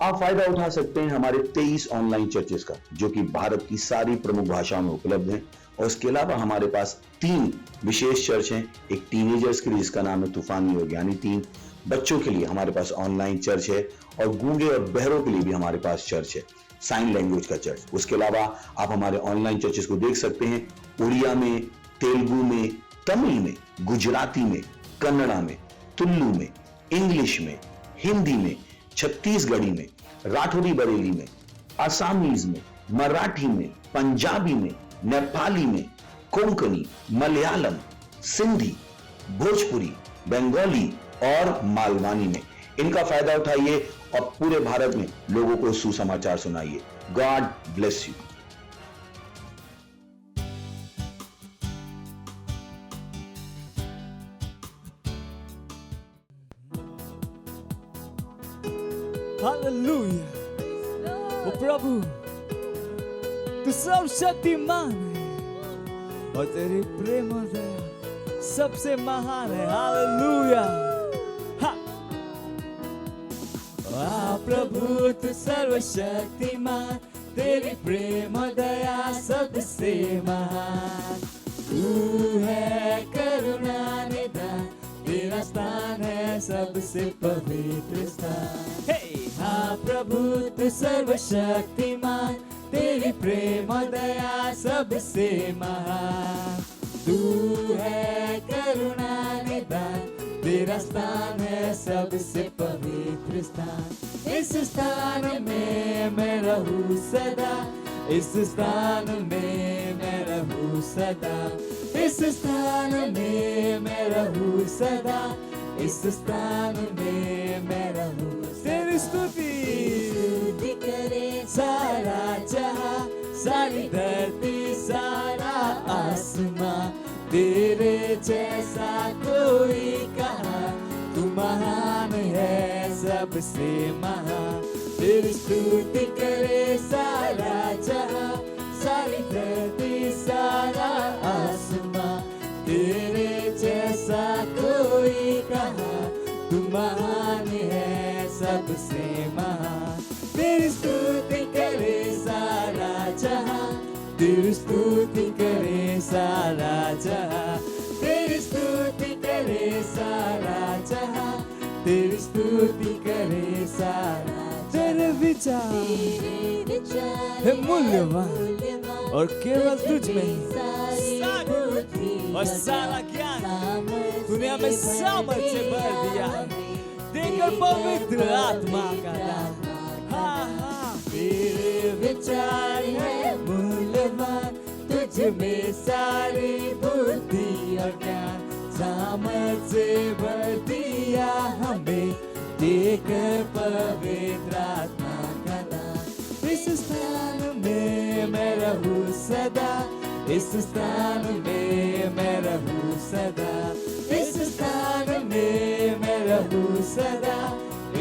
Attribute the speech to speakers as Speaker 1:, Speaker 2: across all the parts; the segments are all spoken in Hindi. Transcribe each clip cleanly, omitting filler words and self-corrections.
Speaker 1: आप फायदा उठा सकते हैं हमारे 23 ऑनलाइन चर्चेस का, जो कि भारत की सारी प्रमुख भाषाओं में उपलब्ध हैं। और इसके अलावा हमारे पास 3 विशेष चर्च हैं। एक टीनेजर्स के लिए जिसका नाम है तूफानी योग, यानी 3 बच्चों के लिए हमारे पास ऑनलाइन चर्च है। और गूंगे और बहरों के लिए भी हमारे पास चर्च है, साइन लैंग्वेज का चर्च। उसके अलावा आप हमारे ऑनलाइन चर्चेस को देख सकते हैं उड़िया में, तेलुगु में, तमिल में, गुजराती में, कन्नड़ा में, तुलु में, इंग्लिश में, हिंदी में, छत्तीसगढ़ी में, राठौरी बरेली में, असमीज में, मराठी में, पंजाबी में, नेपाली में, कोंकणी, मलयालम, सिंधी, भोजपुरी, बंगाली और मालवानी में। इनका फायदा उठाइए और पूरे भारत में लोगों को सुसमाचार सुनाइए। God bless you.
Speaker 2: हालेलुया। ओ प्रभु, तू सर्वशक्तिमान है और तेरी प्रेम और दया सबसे महान है। हालेलुया। प्रभु तू सर्वशक्तिमान, तेरी प्रेम और दया सबसे महान। तू है करुणा निधान, तेरा स्थान है सबसे पवित्र स्थान। हाँ प्रभु तू सर्वशक्तिमान, तेरी प्रेम और दया सबसे महान। तू है करुणा निधान, तेरा स्थान है सबसे पवित्र स्थान। इस स्थान में मैं रहूं सदा, इस स्थान में मैं रहूं सदा, इस स्थान में मैं रहूं सदा, इस स्थान में मैं रहूं। तेरी स्तुति करे सारा जहां, सारी धरती सारा आसमां, तेरे जैसा कोई कहाँ, तू महान है सबसे महान। तेरी स्तुति करे सारा जहां, सारी धरती सारा आसमां, तेरे जैसा कोई कहाँ, तू महान है सबसे महान। तेरी स्तुति करे सारा जहां, तेरी स्तुति करे सारा जहां, तेरी स्तुति करे सारा जहां, तेरी स्तुति करे सारा। तेरे विचार है मूल्यवान और केवल तुझ में और सारा ज्ञान दुनिया में सामर्थ्य भर दिया देकर पवित्र आत्मा का दान। तेरे विचार है मूल्यवान, तुझ में सारी बुद्धि और ज्ञान, सामर्थ्य भर दिया हमें देकर पवित्र आत्मा का दान। इस स्थान में मैं रहूं सदा, इस स्थान में मैं रहूं सदा, इस स्थान में मैं रहूं सदा,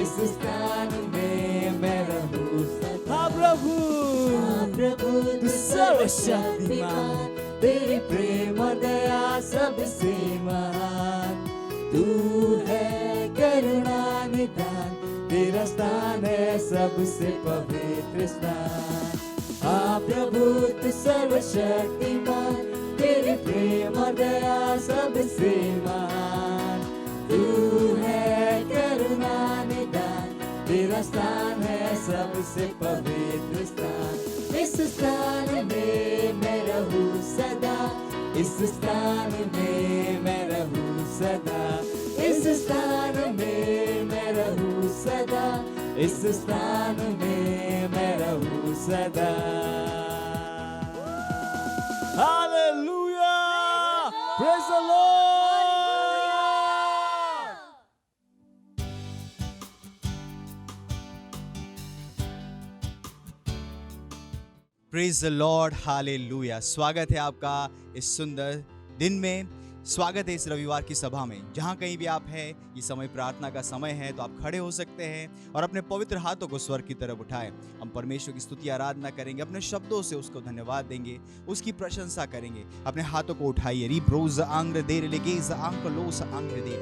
Speaker 2: इस स्थान में मैं रहूं सदा। हाँ प्रभु तू सर्वशक्तिमान, तेरी प्रेम और दया सबसे महान। तू है करुणा निधान, तेरा स्थान है सबसे पवित्र स्थान। हाँ प्रभु तू सर्वशक्तिमान, तेरी प्रेम और दया सबसे महान। इस स्थान में मैं रहूं सदा, इस स्थान में मैं रहूं सदा, इस स्थान में मैं रहूं सदा। Hallelujah, praise the Lord.
Speaker 3: Praise the Lord, hallelujah. स्वागत है आपका इस सुंदर दिन में, स्वागत है इस रविवार की सभा में। जहाँ कहीं भी आप हैं, ये समय प्रार्थना का समय है, तो आप खड़े हो सकते हैं और अपने पवित्र हाथों को स्वर्ग की तरफ उठाएं। हम परमेश्वर की स्तुति आराधना करेंगे, अपने शब्दों से उसको धन्यवाद देंगे, उसकी प्रशंसा करेंगे। अपने हाथों को उठाइए। रिब्रोज आंग्र दे लेगेज आंग्र लोस आंग्र दे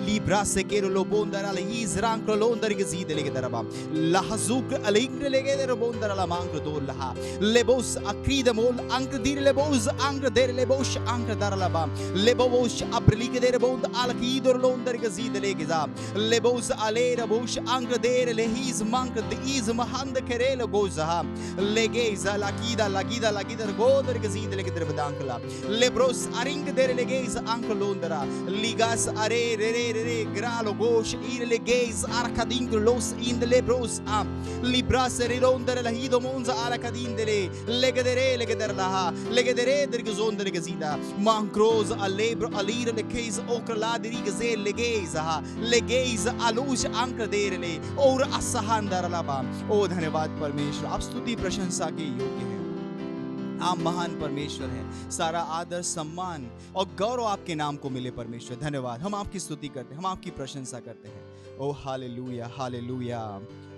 Speaker 3: लिब्रा से केरो लो बोंदर लीज रांग्र लोंदर के जीद लेगे दरबा लहजुक अलिंग्र लेगे दर बोंदर ला मांग्र दो लहा लेबोस अक्रीद मोल आंग्र दीर लेबोस आंग्र देर लेबोस आंग्र दरलबा लेबो Lebos abrike der bond alkidor londer gezid legeza lebos alera bos angre der lehiz mank de iz mahand kerele goza legeza lagida goder gezid legeder bedankla lebros aring der legez ank londera ligas are re gralo gosh ir legez arkading los in de lebros am libras relonder lehido monza arkadin dele legeder laha legedere der gezonder gezida mankroz alebro Alira le case okla dirize legeza legeza alush अंक देर ले और असहांदर लबा। ओ धन्यवाद परमेश्वर, आप स्तुति प्रशंसा के योग्य हैं। आप महान परमेश्वर हैं। सारा आदर सम्मान और गौरव आपके नाम को मिले परमेश्वर। धन्यवाद। हम आपकी स्तुति करते हैं, हम आपकी प्रशंसा करते हैं। Oh hallelujah, hallelujah,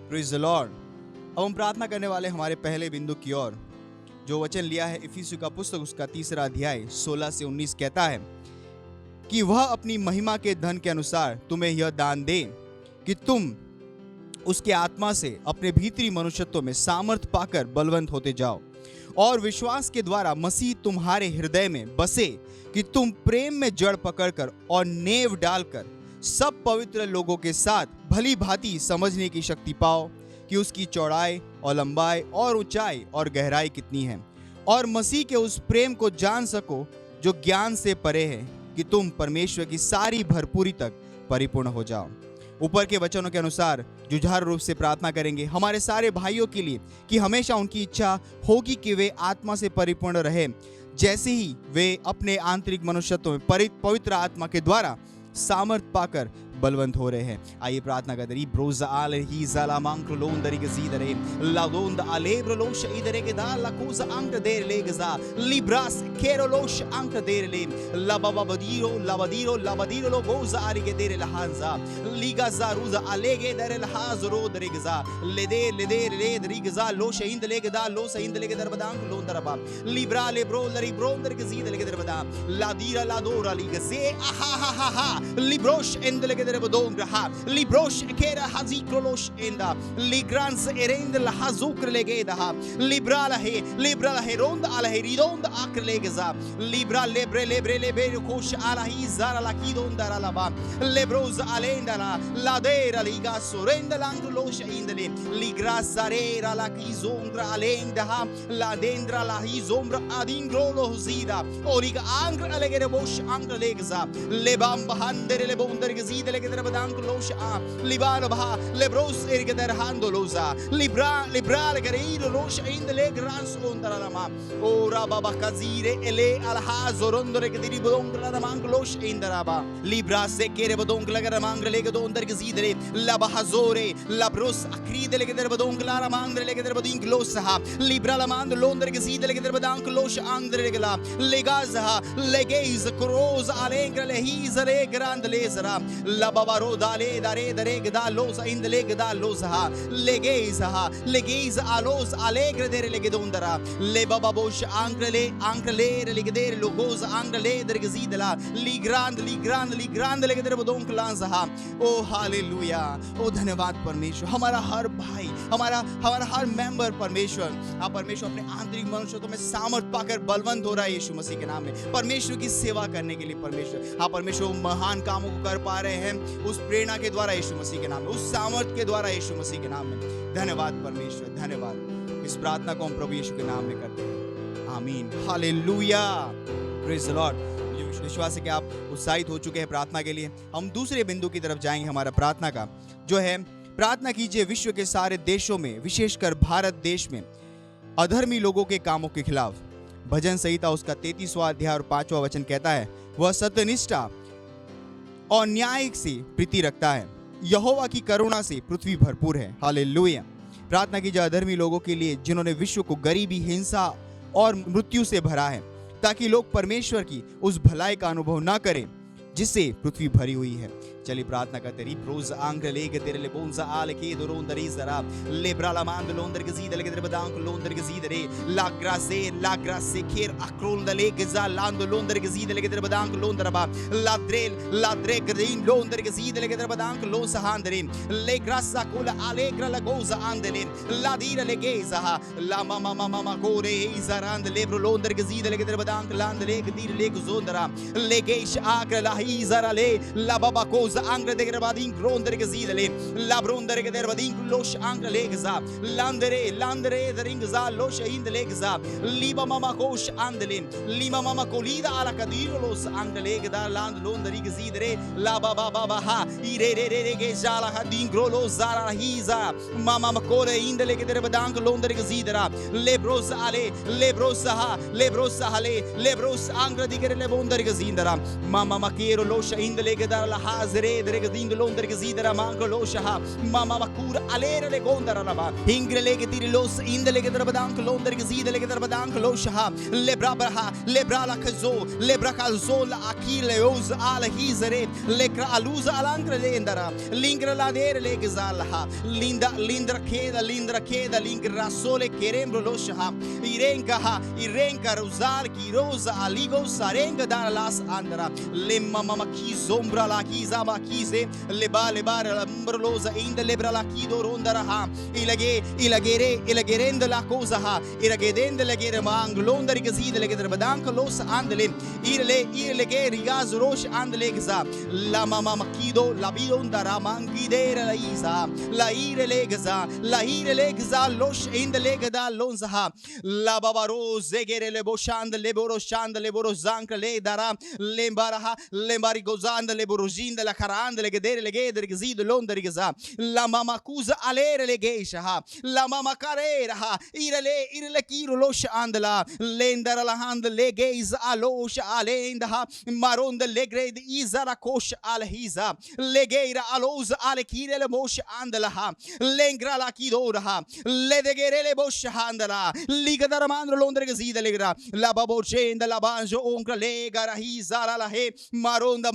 Speaker 3: praise the Lord. अब हम प्रार्थना करने वाले हमारे पहले बिंदु की ओर, जो वचन लिया है इफिसियों का पुस्तक उसका 3 अध्याय 16 से 19 कहता है कि वह अपनी महिमा के धन के अनुसार तुम्हें यह दान दे कि तुम उसके आत्मा से अपने भीतरी मनुष्यत्व में सामर्थ पाकर बलवंत होते जाओ, और विश्वास के द्वारा मसीह तुम्हारे हृदय में बसे कि तुम प्रेम में जड़ पकड़कर और नेव डालकर सब पवित्र लोगों के साथ भली भांति समझने की शक्ति पाओ कि उसकी चौड़ाई और लंबाई और ऊंचाई और गहराई कितनी है, और मसीह के उस प्रेम को जान सको जो ज्ञान से परे है, कि तुम परमेश्वर की सारी भरपूरी तक परिपूर्ण हो जाओ। ऊपर के वचनों के अनुसार जुझारू रूप से प्रार्थना करेंगे हमारे सारे भाइयों के लिए कि हमेशा उनकी इच्छा होगी कि वे आत्मा से परिपूर्ण रहे, जैसे ही वे अपने आंतरिक मनुष्यत्व में पवित्र आत्मा के द्वारा सामर्थ पाकर बलवंत हो रहे हैं। आइए प्रार्थना करते हैं। ब्रोज आल ही ज़ाला मांक्र लोंदरी के ज़ीदरे लादोंद आलेब्र लोश इधरे के दा लकोस अंक देर लेगजा लिब्रास केरो लोश अंक देर ले लाबाबदीरो लो गोज आरी के देर लहांजा लीगा ज़ारूजा आलेगे देर लहाज़रो दरेगजा लेदे दरीगजा लोश इंद लेगदा लोश इंद लेगे दर बदांक लोंदरबा लिब्रा लेब्रो लरी ब्रोंदर के ज़ीद लेगे दर बदा लादीरा लादोरा लीगजे आहा लिब्रोश इंद लेगे Librosh kera hazikrolos enda ligrans erend la hazukr legeda libra la he ronda ala he ridonda akr legeza libra lebre kosh ala hi zara la kidonda la ba lebros alenda la dera liga sorenda langlos indele ligra sarera la kizongra alenda la dendra la hizombra adingrolo zida origa angra alegere bosh angra legeza lebam bahandere lebonder gezida legedere badank losh a libano ba lebros ergeder handoloza libra legereiro losh indele grans ondara la ma ora baba kazire ele al hazorondore gediri bodongra la mank losh indara ba libra se kere bodonk lagara mangre legedo onder gezidere la bahazore la bros akride legeder bodonk la mangre legeder bodink losa libra la mand londer gezidere legeder badank losh andre legela legaza legeiz croz alegre lehizere grand lezera la babaro dale dare dare gda los indele gda losa legeiz alos alegre dere legedondara le bababosh angrele legeder logos angrele der gezidela li grand legeder bodonk lanza O hallelujah. ओ धन्यवाद परमेश्वर। हमारा हर भाई हमारा हर मेंबर परमेश्वर परमेश्वर अपने आंतरिक मनुष्यत्व में सामर्थ पाकर बलवंत हो रहा है यीशु मसीह के नाम में, परमेश्वर की सेवा करने के लिए परमेश्वर महान कामों को कर पा रहे हैं उस प्रेरणा के द्वारा यीशु मसीह के नाम में, उस सामर्थ के द्वारा यीशु मसीह के नाम में। धन्यवाद परमेश्वर, धन्यवाद। इस प्रार्थना को हम प्रभु यीशु के नाम में करते हैं। आमीन, हालेलुया, प्रेज द लॉर्ड। विश्वास है कि आप उत्साहित हो चुके हैं प्रार्थना के लिए। हम दूसरे बिंदु की तरफ जाएंगे हमारा प्रार्थना का, जो है प्रार्थना कीजिए विश्व के सारे देशों में, विशेषकर भारत देश में अधर्मी लोगों के कामों के खिलाफ। भजन संहिता उसका 33वां अध्याय और 5वां वचन कहता है, वह सत्यनिष्ठा और न्याय से प्रीति रखता है, यहोवा की करुणा से पृथ्वी भरपूर है। हालेलुया। प्रार्थना कीजिए अधर्मी लोगों के लिए जिन्होंने विश्व को गरीबी, हिंसा और मृत्यु से भरा है, ताकि लोग परमेश्वर की उस भलाई का अनुभव ना करें जिससे पृथ्वी भरी हुई है। चलिए प्रार्थना करते रही। रोज आंग्र लेके तेरे ले बोंसा आल के दो रोंदरी जरा ले ब्राला मांद लोंदर के जीद लगे तेरे बदांक लोंदर के जीद रे लाग्रा से खेर अक्रोल दले के जा लांद लोंदर के जीद लगे तेरे बदांक लोंदर बा लाद्रे ग्रीन लोंदर के जीद लगे तेरे बदांक लो सहांदरे ले ग्रासा कोला आले ग्रला गोजा आंदले लादीर ले गेजा ला मामा मामा कोरे इजारांद ले ब्रो लोंदर के जीद लगे तेरे बदांक लांद ले गदीर ले गुजोंदरा ले गेश आग्र ला इजारा ले ला बाबा को Angre de Grabadin, Gronder Gazidale, Labronder de Grabadin, Losh Angre Legza, Landere, the Ringza, Losh in the Legza, Liba Mama Kosh Andelin, Lima Mama Colida Alacadiros, Angre Legda, Land Londer Gazidre, La Baba Baha, Ire Gezala Hadin, Grolo Zara Hiza, Mama Macole in the Leg de Badank, Londer Gazidra, Lebros Ale, Lebrosaha, Lebrosahale, Lebros Angre de Lebonder Gazindra, Mama Makero Losha in the Legda La Hazre. Dregadindo Londra Gazidra Mangolo Shaha Mama Makura Alera le Gondara Lava Ingre Legatir Los in the Legadrabadank Londra Gazida Legadrabadank Loshaha Lebrabaha Lebrala Kazo Lebra Calzola Akileos Ala Hizare Lekra Aluza Alankra Lendara Lingra Ladere Legazalaha Lindra Keda Lingra Sole Kerembro Loshaha Irenka Rosal Rosa Aligo Sarenga Dalas Andara Lemma Maki Zombra La Kizama Kise leba lambrolosa in the lebra la kido rondaraha ilagerende la cosa ha iragedende la gere mang londari gazide le gedre badank los andele irle ge rigaz rosh andele gza la mama makido la bidondara mangidere la isa la ire legza losh in the legada lonzaha la babaro zegere le boshand le borozank le dara lembaraha lembari gozand le borozinde la carande le gedere le gedere gzid londari gza la mama kuza alere le geisha la mama carera irle kiro losh andla lendara la hand le geiz alosh alenda maronde le grade izara kosh al hiza le geira aloz ale kire le mosh andla lengra la kidora le degere le bosh andla ligadar mandro londari gzid le gra la babocenda la banjo onkra le gara hiza la he maronda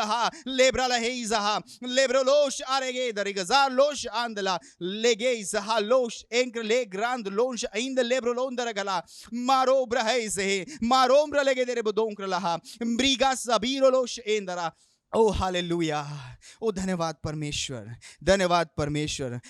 Speaker 3: ha lebra la heiza ha lebro losh arege darigazar losh andla legeiza ha losh enkre le grand losh in the lebro londra gala maro brahese marombra legedere bodonkra la ha briga sabiro losh endara O hallelujah. ओ धन्यवाद परमेश्वर।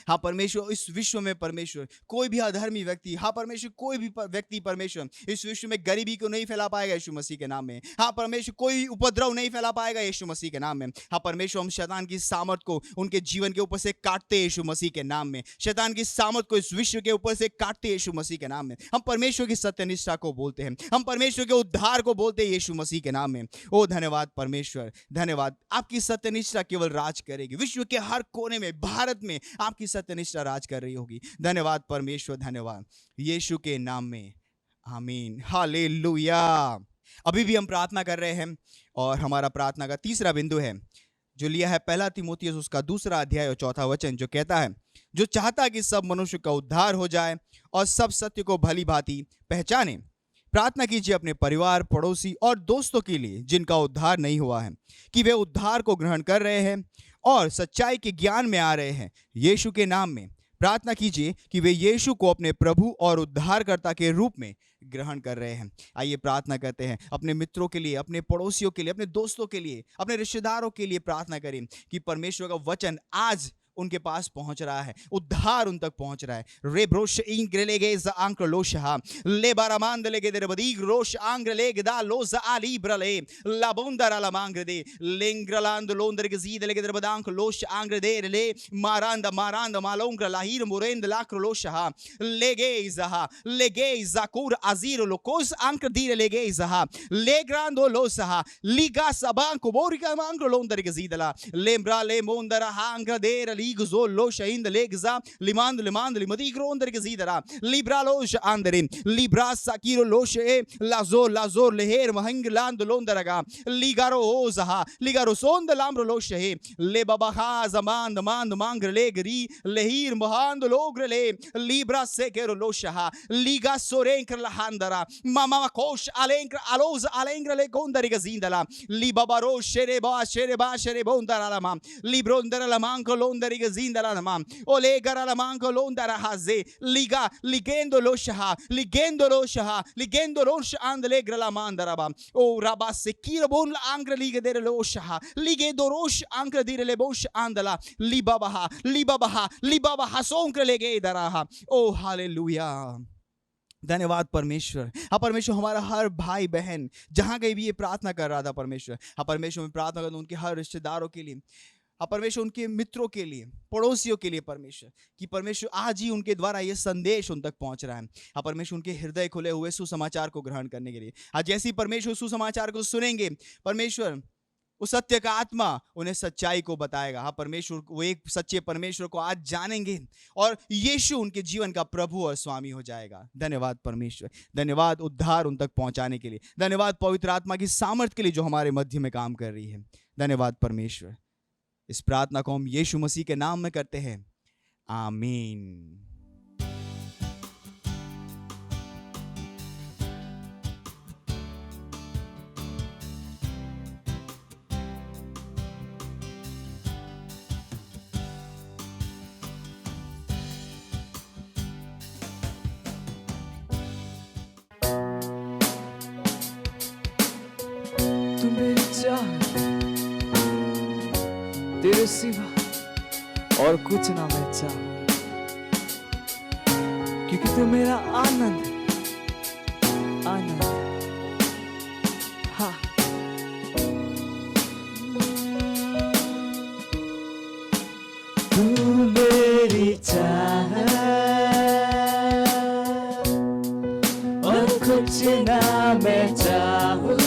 Speaker 3: हाँ परमेश्वर, इस विश्व में परमेश्वर कोई भी अधर्मी व्यक्ति, हाँ परमेश्वर कोई भी व्यक्ति परमेश्वर इस विश्व में गरीबी को नहीं फैला पाएगा यीशु मसीह के नाम में। हाँ परमेश्वर कोई उपद्रव नहीं फैला पाएगा यीशु मसीह के नाम में। हाँ परमेश्वर हम शैतान की सामर्थ को उनके जीवन के ऊपर से काटते यीशु मसीह के नाम में। शैतान की सामर्थ को इस विश्व के ऊपर से काटते यीशु मसीह के नाम में। हम परमेश्वर की सत्यनिष्ठा को बोलते हैं, हम परमेश्वर के उद्धार को बोलते हैं यीशु मसीह के नाम में। ओ धन्यवाद परमेश्वर, धन्यवाद। आपकी सत्यनिष्ठा केवल राज करेगी विश्व के हर कोने में, भारत में आपकी सत्यनिष्ठा राज कर रही होगी। धन्यवाद परमेश्वर, धन्यवाद यीशु के नाम में, आमीन, हालेलुया। अभी भी हम प्रार्थना कर रहे हैं और हमारा प्रार्थना का तीसरा बिंदु है जो लिया है 1 तीमुथियुस उसका 2 अध्याय और 4 वचन, जो कहता है, जो चाहता कि सब मनुष्य का उद्धार हो जाए और सब सत्य को भली भांति पहचाने। प्रार्थना कीजिए अपने परिवार, पड़ोसी और दोस्तों के लिए जिनका उद्धार नहीं हुआ है, कि वे उद्धार को ग्रहण कर रहे हैं और सच्चाई के ज्ञान में आ रहे हैं। यीशु के नाम में प्रार्थना कीजिए कि वे यीशु को अपने प्रभु और उद्धारकर्ता के रूप में ग्रहण कर रहे हैं। आइए प्रार्थना करते हैं अपने मित्रों के लिए, अपने पड़ोसियों के लिए, अपने दोस्तों के लिए, अपने रिश्तेदारों के लिए प्रार्थना करें कि परमेश्वर का वचन आज उनके पास पहुंच रहा है, उद्धार उन तक पहुंच रहा है। रे ब्रोश इंग्रेलेगे ज आंक्रोलोशहा ले बारामांद लेगे दे बदीग रोश आंग्रेलेगे दा लोज आली ब्रले ला बोंदरा ला मांग्रे लेंग्रलांद लोंदर के जीद लेगे दे बदांक लोश आंग्रे दे ले मारांदा मारांदा मालोंग्रा लाहिर मोरेंद लाक्रोलोशहा लेगे zakur aziro lokos anche dire lege zaha le grando losaha liga sabanco borica mangro londere gazidala lembra le mondara hanga dera ligzo lo shainda legza limand limadi grondere gazidara libra losh andere libra sakiro loshe lazor leher mahangland londeraga ligaro ozaha ligaro sonda lambro loshe le babaha zaman mand mangre legri lehir mohand logrele libra sekero losha liga sorenkra lahandara mama kosh alenkra aloz alengra le gondari gazindala libabaro shereba sherebondara lama librondara la manco londari gazindala lama olegara la manco londara haze liga ligendo losha ligendo rosh andalegra la mandara ba o rabase kilo bon la angra liga dere losha ligendo rosh angra dire le bosh andala libabaha sonkra lege daraha ओ हालेलुया। धन्यवाद परमेश्वर। हाँ परमेश्वर, हमारा हर भाई बहन जहाँ कहीं भी ये प्रार्थना कर रहा था परमेश्वर, हाँ परमेश्वर में प्रार्थना करता हूँ उनके हर रिश्तेदारों के लिए, हाँ परमेश्वर उनके मित्रों के लिए, पड़ोसियों के लिए परमेश्वर, कि परमेश्वर आज ही उनके द्वारा ये संदेश उन तक पहुंच रहा है। हाँ परमेश्वर उनके हृदय खुले हुए सुसमाचार को ग्रहण करने के लिए, हाँ जैसे ही परमेश्वर सुसमाचार को सुनेंगे परमेश्वर उस सत्य का आत्मा उन्हें सच्चाई को बताएगा। हाँ परमेश्वर, वो एक सच्चे परमेश्वर को आज जानेंगे और यीशु उनके जीवन का प्रभु और स्वामी हो जाएगा। धन्यवाद परमेश्वर, धन्यवाद उद्धार उन तक पहुंचाने के लिए, धन्यवाद पवित्र आत्मा की सामर्थ्य के लिए जो हमारे मध्य में काम कर रही है। धन्यवाद परमेश्वर। इस प्रार्थना को हम यीशु मसीह के नाम में करते हैं, आमीन।
Speaker 2: तेरे सिवा और कुछ ना मैं चाहूं, क्योंकि तू मेरा आनंद हाँ। तू मेरी चाहत और कुछ ना मैं चाहूं,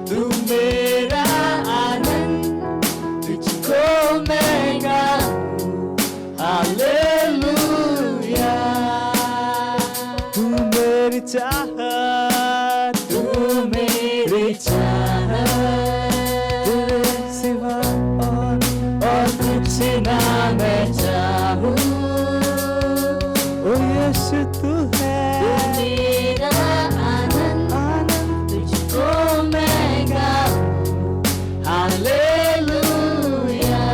Speaker 2: तू मेरा आनंद, तुझको मैं गाऊं हालेलुया। तू मेरी चाहत, तू मेरी चाहत, तेरे सिवा और कुछ ना मैं चाहूं। ओ यीशु तू है मेरा आनंद, तुझको मैं गाऊं हालेलुया।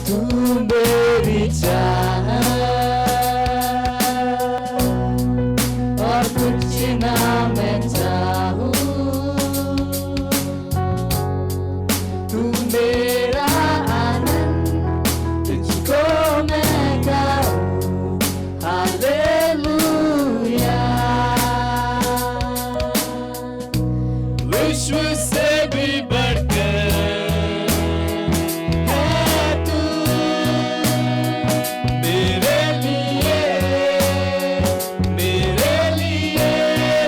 Speaker 2: तू मेरी चाहत और कुछ ना मैं चाहूं, तू मेरा आनंद, तुझको मैं गाऊं हालेलुया। विश्व से भी बढ़कर है तू मेरे लिए,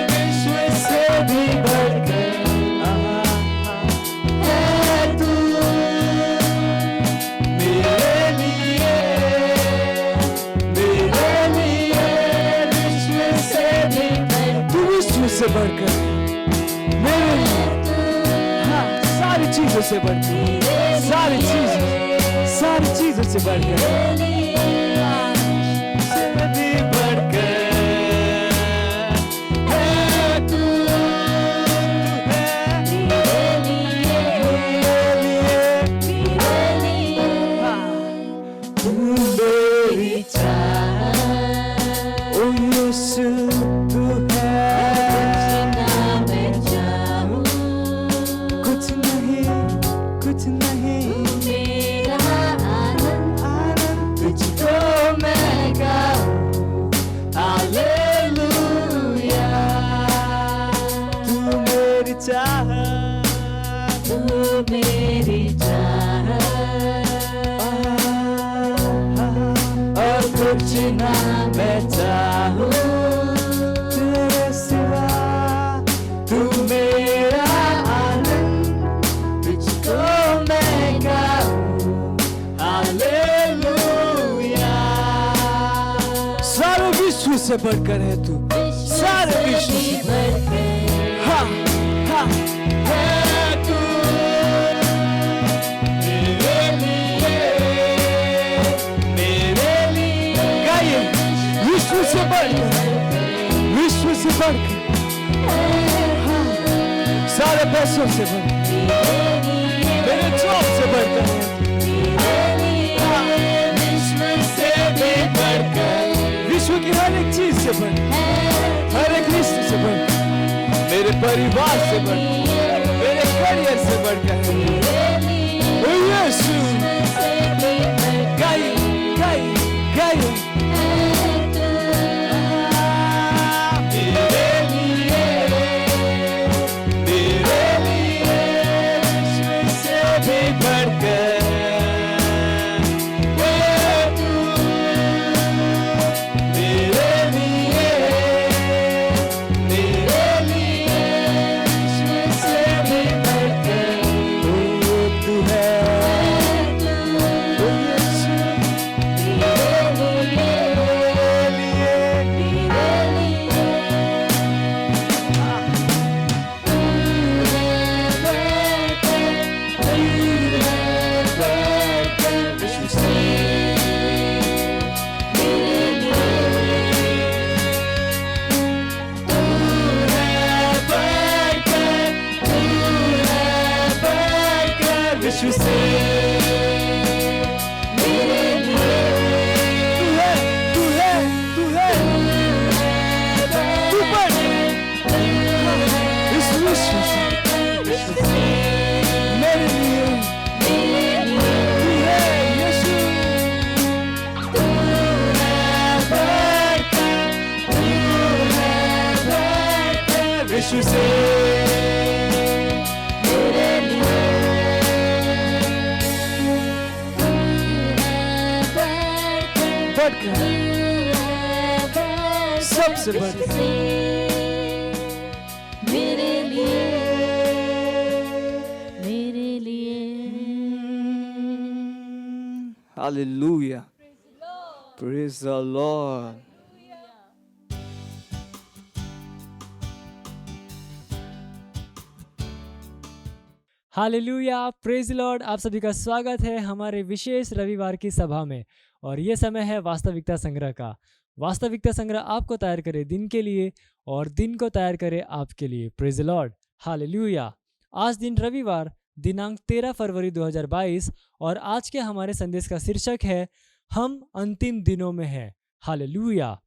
Speaker 2: विश्व से भी बढ़कर है तू मेरे लिए, विश्व से भी तू विश्व से बढ़कर मेरे लिए, हाँ सारी चीजों से बढ़कर, सारी चीजों से बढ़कर, से भी बढ़कर है तू है मेरे लिए, हाँ तू मेरी चाहत, ओ यीशु तू है। तू मेरी चाहत और कुछ ना मैं चाहूं तेरे सिवा, तू मेरा आनंद, तुझको मैं गाऊं हालेलुया। सारे विश्व से बढ़कर है तू, सारे विश्व से बढ़कर, हाँ हाँ है तू मेरे लिए गाइए। विश्व से बढ़कर, विश्व से बढ़कर, हाँ, सारे पैसों से बढ़कर, मेरे जॉब से बढ़कर, हाँ, विश्व से भी बढ़कर, विश्व की हर एक चीज से बढ़कर, हर एक रिश्ते से बढ़कर, मेरे परिवार से बढ़कर, मेरे करियर से बढ़कर, ओ यीशु गाइए गाइए गाइए। विश्व से मेरे लिए तू है, तू है, तू है, तू बढ़ इस विश्व से मेरे लिए तू है यीशु। तू है बढ़कर विश्व से सबसे बढ़कर मेरे लिए, मेरे लिए। Hallelujah, praise the Lord.
Speaker 4: Hallelujah, praise Lord. आप सभी का स्वागत है हमारे विशेष रविवार की सभा में। और ये समय है वास्तविकता संग्रह का। वास्तविकता संग्रह आपको तैयार करे दिन के लिए और दिन को तैयार करे आपके लिए। Praise Lord, hallelujah. आज दिन रविवार दिनांक 13 फरवरी 2022 और आज के हमारे संदेश का शीर्षक है हम अंतिम दिनों में हैं। हालेलुया।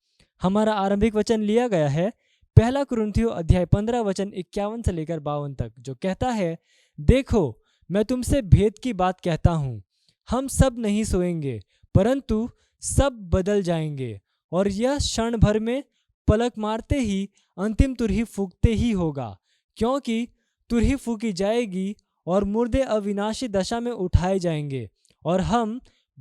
Speaker 4: हमारा आरंभिक वचन लिया गया है पहला कुरिन्थियों अध्याय 15 वचन 51 से लेकर 52 तक, जो कहता है, देखो मैं तुमसे भेद की बात कहता हूँ, हम सब नहीं सोएंगे परंतु सब बदल जाएंगे, और यह क्षण भर में पलक मारते ही अंतिम तुरही फूंकते ही होगा, क्योंकि तुरही फूंकी जाएगी और मुर्दे अविनाशी दशा में उठाए जाएंगे और हम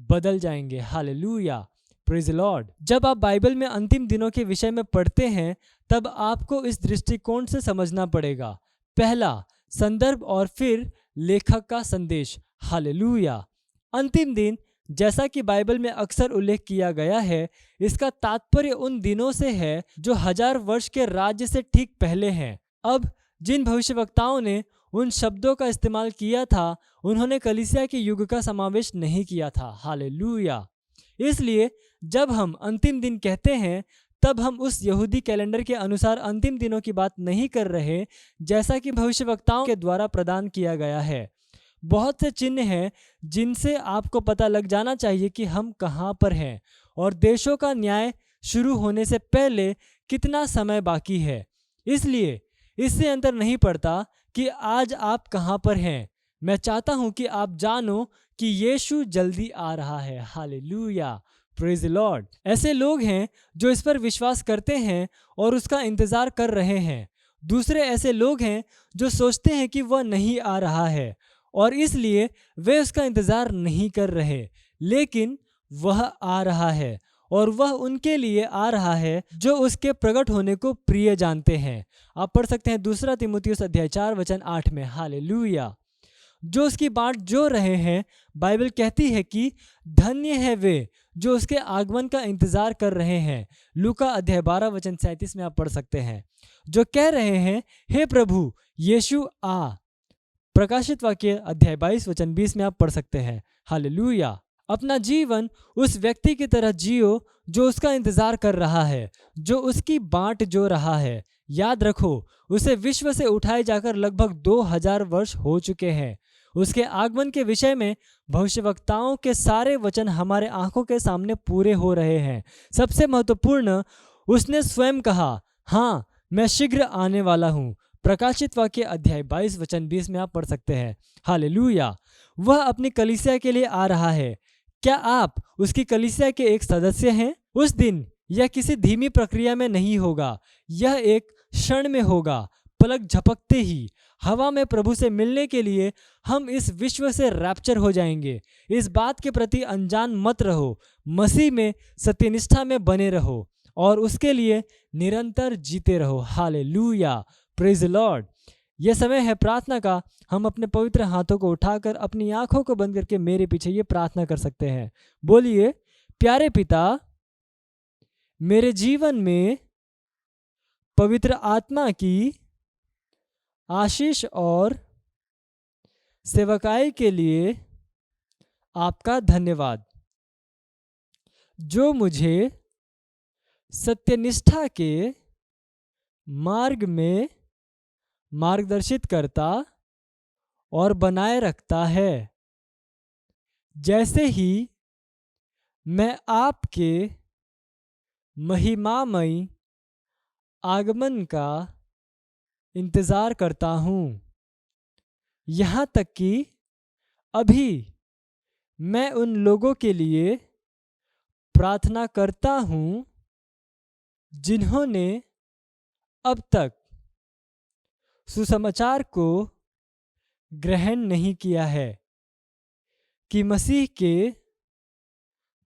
Speaker 4: बदल जाएंगे। Hallelujah, praise Lord. जब आप बाइबल में अंतिम दिनों के विषय में पढ़ते हैं तब आपको इस दृष्टिकोण से समझना पड़ेगा। पहला, संदर्भ और फिर लेखक का संदेश। हालेलुया। अंतिम दिन, जैसा कि बाइबल में अक्सर उल्लेख किया गया है, इसका तात्पर्य उन दिनों से है जो 1000 वर्ष के राज्य से ठीक पहले हैं। अब जिन भविष्यवक्ताओं ने उन शब्दों का इस्तेमाल किया था, उन्होंने कलीसिया के युग का समावेश नहीं किया था। हालेलुया। इसलिए जब हम अंतिम दिन कहते हैं तब हम उस यहूदी कैलेंडर के अनुसार अंतिम दिनों की बात नहीं कर रहे, जैसा कि भविष्यवक्ताओं के द्वारा प्रदान किया गया है। बहुत से चिन्ह हैं जिनसे आपको पता लग जाना चाहिए कि हम कहाँ पर हैं और देशों का न्याय शुरू होने से पहले कितना समय बाकी है। इसलिए इससे अंतर नहीं पड़ता कि आज आप कहाँ पर हैं। मैं चाहता हूँ कि आप जानो कि यीशु जल्दी आ रहा है। Hallelujah, praise Lord. ऐसे लोग हैं जो इस पर विश्वास करते हैं और उसका इंतजार कर रहे हैं। दूसरे ऐसे लोग हैं जो सोचते हैं कि वह नहीं आ रहा है और इसलिए वे उसका इंतज़ार नहीं कर रहे, लेकिन वह आ रहा है और वह उनके लिए आ रहा है जो उसके प्रकट होने को प्रिय जानते हैं। आप पढ़ सकते हैं 2 तीमुथियुस अध्याय 4 वचन 8 में। हालेलुया। जो उसकी बाट जो रहे हैं, बाइबल कहती है कि धन्य है वे जो उसके आगमन का इंतजार कर रहे हैं। लूका अध्याय 12 वचन 37 में आप पढ़ सकते हैं, जो कह रहे हैं, हे प्रभु यीशु आ। प्रकाशित वाक्य अध्याय 22 वचन 20 में आप पढ़ सकते हैं। हालेलुया। अपना जीवन उस व्यक्ति की तरह जियो जो उसका इंतजार कर रहा है, जो उसकी बाट जो रहा है। याद रखो, उसे विश्व से उठाए जाकर लगभग 2000 वर्ष हो चुके हैं। उसके आगमन के विषय में भविष्यवक्ताओं के सारे वचन हमारे आंखों के सामने पूरे हो रहे हैं। सबसे महत्वपूर्ण, उसने स्वयं कहा, हाँ मैं शीघ्र आने वाला हूँ। प्रकाशित वाक्य अध्याय 22 वचन 20 में आप पढ़ सकते हैं। हालेलुया। वह अपनी कलीसिया के लिए आ रहा है। क्या आप उसकी कलीसिया के एक सदस्य हैं? उस दिन यह किसी धीमी प्रक्रिया में नहीं होगा, यह एक क्षण में होगा। पलक झपकते ही हवा में प्रभु से मिलने के लिए हम इस विश्व से रैप्चर हो जाएंगे। इस बात के प्रति अनजान मत रहो। मसीह में सत्यनिष्ठा में बने रहो और उसके लिए निरंतर जीते रहो। Hallelujah, praise the Lord. यह समय है प्रार्थना का। हम अपने पवित्र हाथों को उठाकर अपनी आंखों को बंद करके मेरे पीछे ये प्रार्थना कर सकते हैं। बोलिए, प्यारे पिता, मेरे जीवन में पवित्र आत्मा की आशीष और सेवकाई के लिए आपका धन्यवाद, जो मुझे सत्यनिष्ठा के मार्ग में मार्गदर्शित करता और बनाए रखता है। जैसे ही मैं आपके महिमामय आगमन का इंतज़ार करता हूँ, यहाँ तक कि अभी मैं उन लोगों के लिए प्रार्थना करता हूँ जिन्होंने अब तक सुसमाचार को ग्रहण नहीं किया है कि मसीह के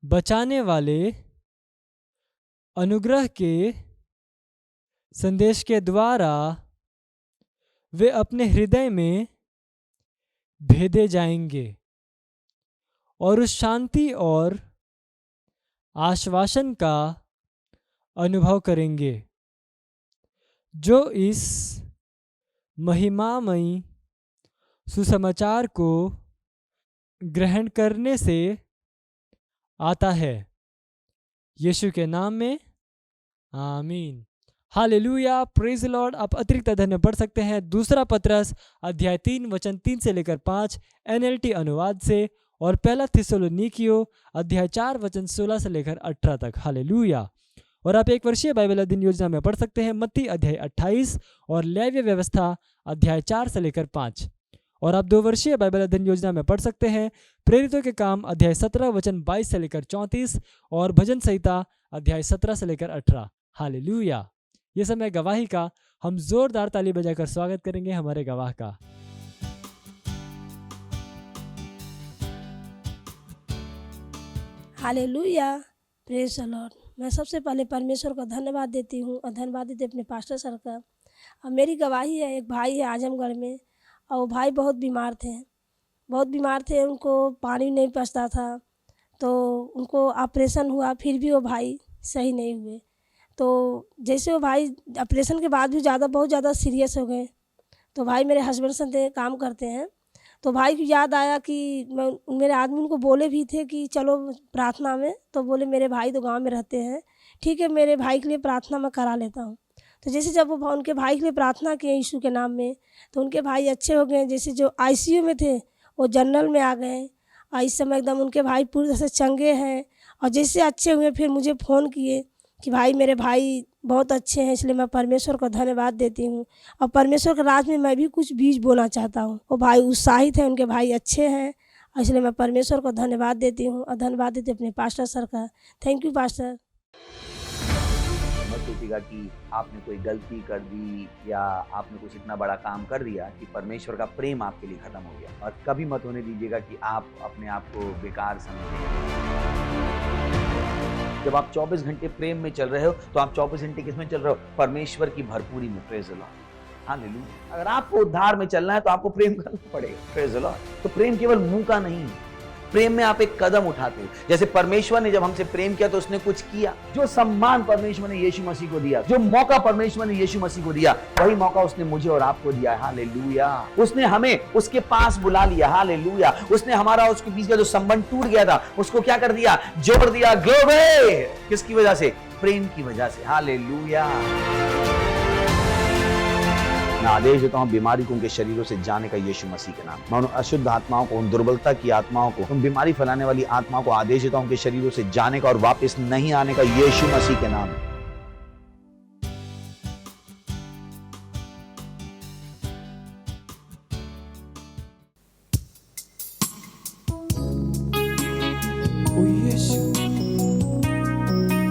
Speaker 4: बचाने वाले अनुग्रह के संदेश के द्वारा वे अपने हृदय में भेदे जाएंगे और उस शांति और आश्वासन का अनुभव करेंगे जो इस महिमामयी सुसमाचार को ग्रहण करने से आता है। यीशु के नाम में आमीन। Hallelujah, praise the Lord. आप अतिरिक्त अध्ययन पढ़ सकते हैं 2 पत्रस अध्याय 3 वचन 3 से लेकर 5 NLT अनुवाद से, और 1 थिस्सलुनीकियों अध्याय 4 वचन 16 से लेकर 18 तक। हालेलुया। और आप एक वर्षीय बाइबल अध्ययन योजना में पढ़ सकते हैं मत्ती अध्याय 28 और लेव्य व्यवस्था अध्याय 4 से लेकर 5। और आप 2 वर्षीय बाइबल अध्ययन योजना में पढ़ सकते हैं प्रेरितों के काम अध्याय 17 वचन 22 से लेकर 34 और भजन संहिता अध्याय 17 से लेकर 18। हालेलुया। ये समय गवाही का। हम जोरदार ताली बजाकर स्वागत करेंगे हमारे गवाह का।
Speaker 5: Hallelujah, praise the Lord. मैं सबसे पहले परमेश्वर का धन्यवाद देती हूँ और धन्यवाद देती अपने पास्टर सर का। अब मेरी गवाही है, एक भाई है आजमगढ़ में, और वो भाई बहुत बीमार थे। उनको पानी नहीं पचता था, तो उनको ऑपरेशन हुआ, फिर भी वो भाई सही नहीं हुए। तो जैसे वो भाई ऑपरेशन के बाद भी बहुत ज़्यादा सीरियस हो गए। तो भाई मेरे हस्बैंड से काम करते हैं, तो भाई को याद आया कि मेरे आदमी उनको बोले भी थे कि चलो प्रार्थना में, तो बोले मेरे भाई तो गांव में रहते हैं, ठीक है मेरे भाई के लिए प्रार्थना मैं करा लेता हूँ। तो जैसे जब वो उनके भाई के लिए प्रार्थना किए यीशु के नाम में, तो उनके भाई अच्छे हो गए। जैसे जो ICU में थे वो जनरल में आ गए, और इस समय एकदम उनके भाई पूरी तरह से चंगे हैं। और जैसे अच्छे हुए फिर मुझे फ़ोन किए कि भाई मेरे भाई बहुत अच्छे हैं, इसलिए मैं परमेश्वर को धन्यवाद देती हूँ। और परमेश्वर के राज में मैं भी कुछ बीज बोना चाहता हूँ। वो भाई उत्साहित हैं, उनके भाई अच्छे हैं, इसलिए मैं परमेश्वर को धन्यवाद देती हूँ और धन्यवाद देती अपने पास्टर सर का। Thank you pastor.
Speaker 1: मत्ती सोचेगा कि आपने कोई गलती कर दी या आपने कुछ इतना बड़ा काम कर दिया कि परमेश्वर का प्रेम आपके लिए खत्म हो गया। और कभी मत होने दीजिएगा कि आप अपने आप को बेकार समझें। जब आप 24 घंटे प्रेम में चल रहे हो तो आप 24 घंटे किसमें चल रहे हो? परमेश्वर की भरपूरी में। Praise the Lord, hallelujah. अगर आपको उद्धार में चलना है तो आपको प्रेम करना पड़ेगा। Praise the Lord. तो प्रेम केवल मुंह का नहीं है, प्रेम में आप एक कदम उठाते हो। जैसे परमेश्वर ने जब हमसे प्रेम किया तो उसने कुछ किया। जो सम्मान परमेश्वर ने यीशु मसीह को दिया, जो मौका परमेश्वर ने यीशु मसीह को दिया, वही मौका उसने मुझे और आपको दिया है। हालेलुया। उसने हमें उसके पास बुला लिया। हालेलुया। उसने हमारा उसके बीच का जो संबंध टूट गया था उसको क्या कर दिया? जोड़ दिया। ग्लोरी। किसकी वजह से? प्रेम की वजह से। हालेलुया। मैं आदेश देता हूं बीमारी को उनके शरीरों से जाने का यीशु मसीह के नाम। मैं उन अशुद्ध आत्माओं को, उन दुर्बलता की आत्माओं को, उन बीमारी फैलाने वाली आत्माओं को आदेश देता हूं उनके शरीरों से जाने का और वापस नहीं आने का यीशु मसीह के नाम।
Speaker 2: ओ यीशु,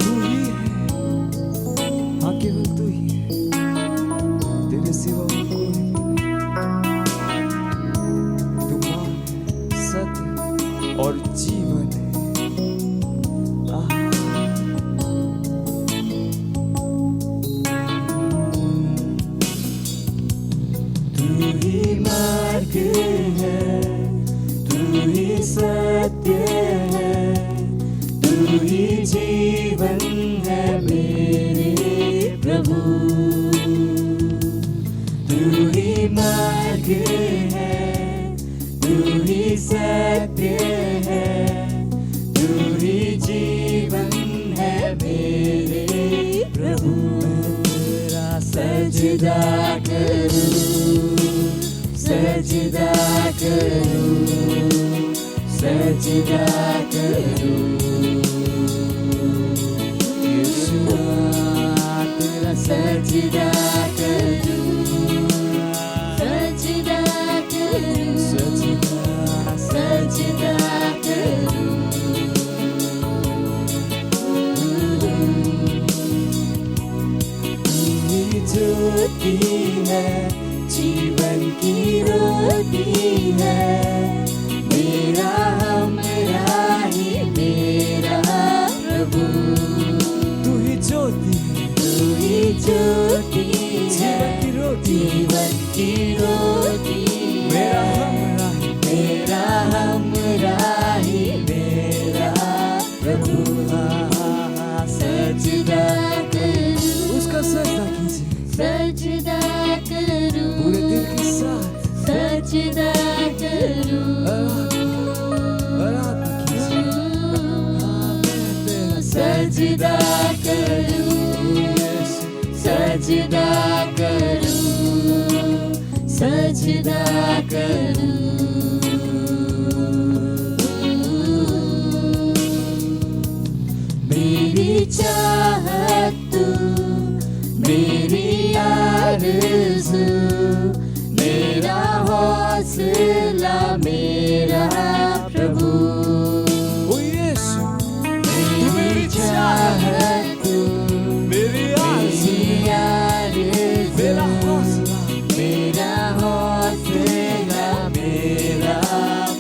Speaker 2: तू ही है, हाँ केवल तू ही है, तेरे सिवा और कोई भी नहीं। तू मार्ग है, सत्य और जीवन है। आहा। तू ही मार्ग है, तू ही सत्य है, तू ही जीवन है मेरे प्रभु। तू ही मार्ग है, तू ही सत्य है, तू ही जीवन है मेरे प्रभु। तेरा सजदा करूं, सजदा करूं, सजदा करूं। यीशुआ तेरा सजदा करूं, सजदा करूं, सजदा सजदा करूं। तू ज्योति है, जीवन की रोटी है, मेरा हमरा ही मेरा प्रभु। तू ही ज्योति है, तू ही ज्योति है, जीवन की रोटी, मेरा हमरा ही मेरा प्रभु। सजदा करूं, उसका सजदा कीजिए, सजदा करूं, पूरे दिल के साथ सजदा करूं, आराधना कीजिए। सजदा करूं, सजदा करूं, सजदा करूं। मेरी चाहत तू, मेरी आरज़ू, मेरा हौसला मेरा प्रभु। ओ यीशु, मेरी चाहत तू, मेरी आरज़ू, मेरा हौसला, मेरा हौसला मेरा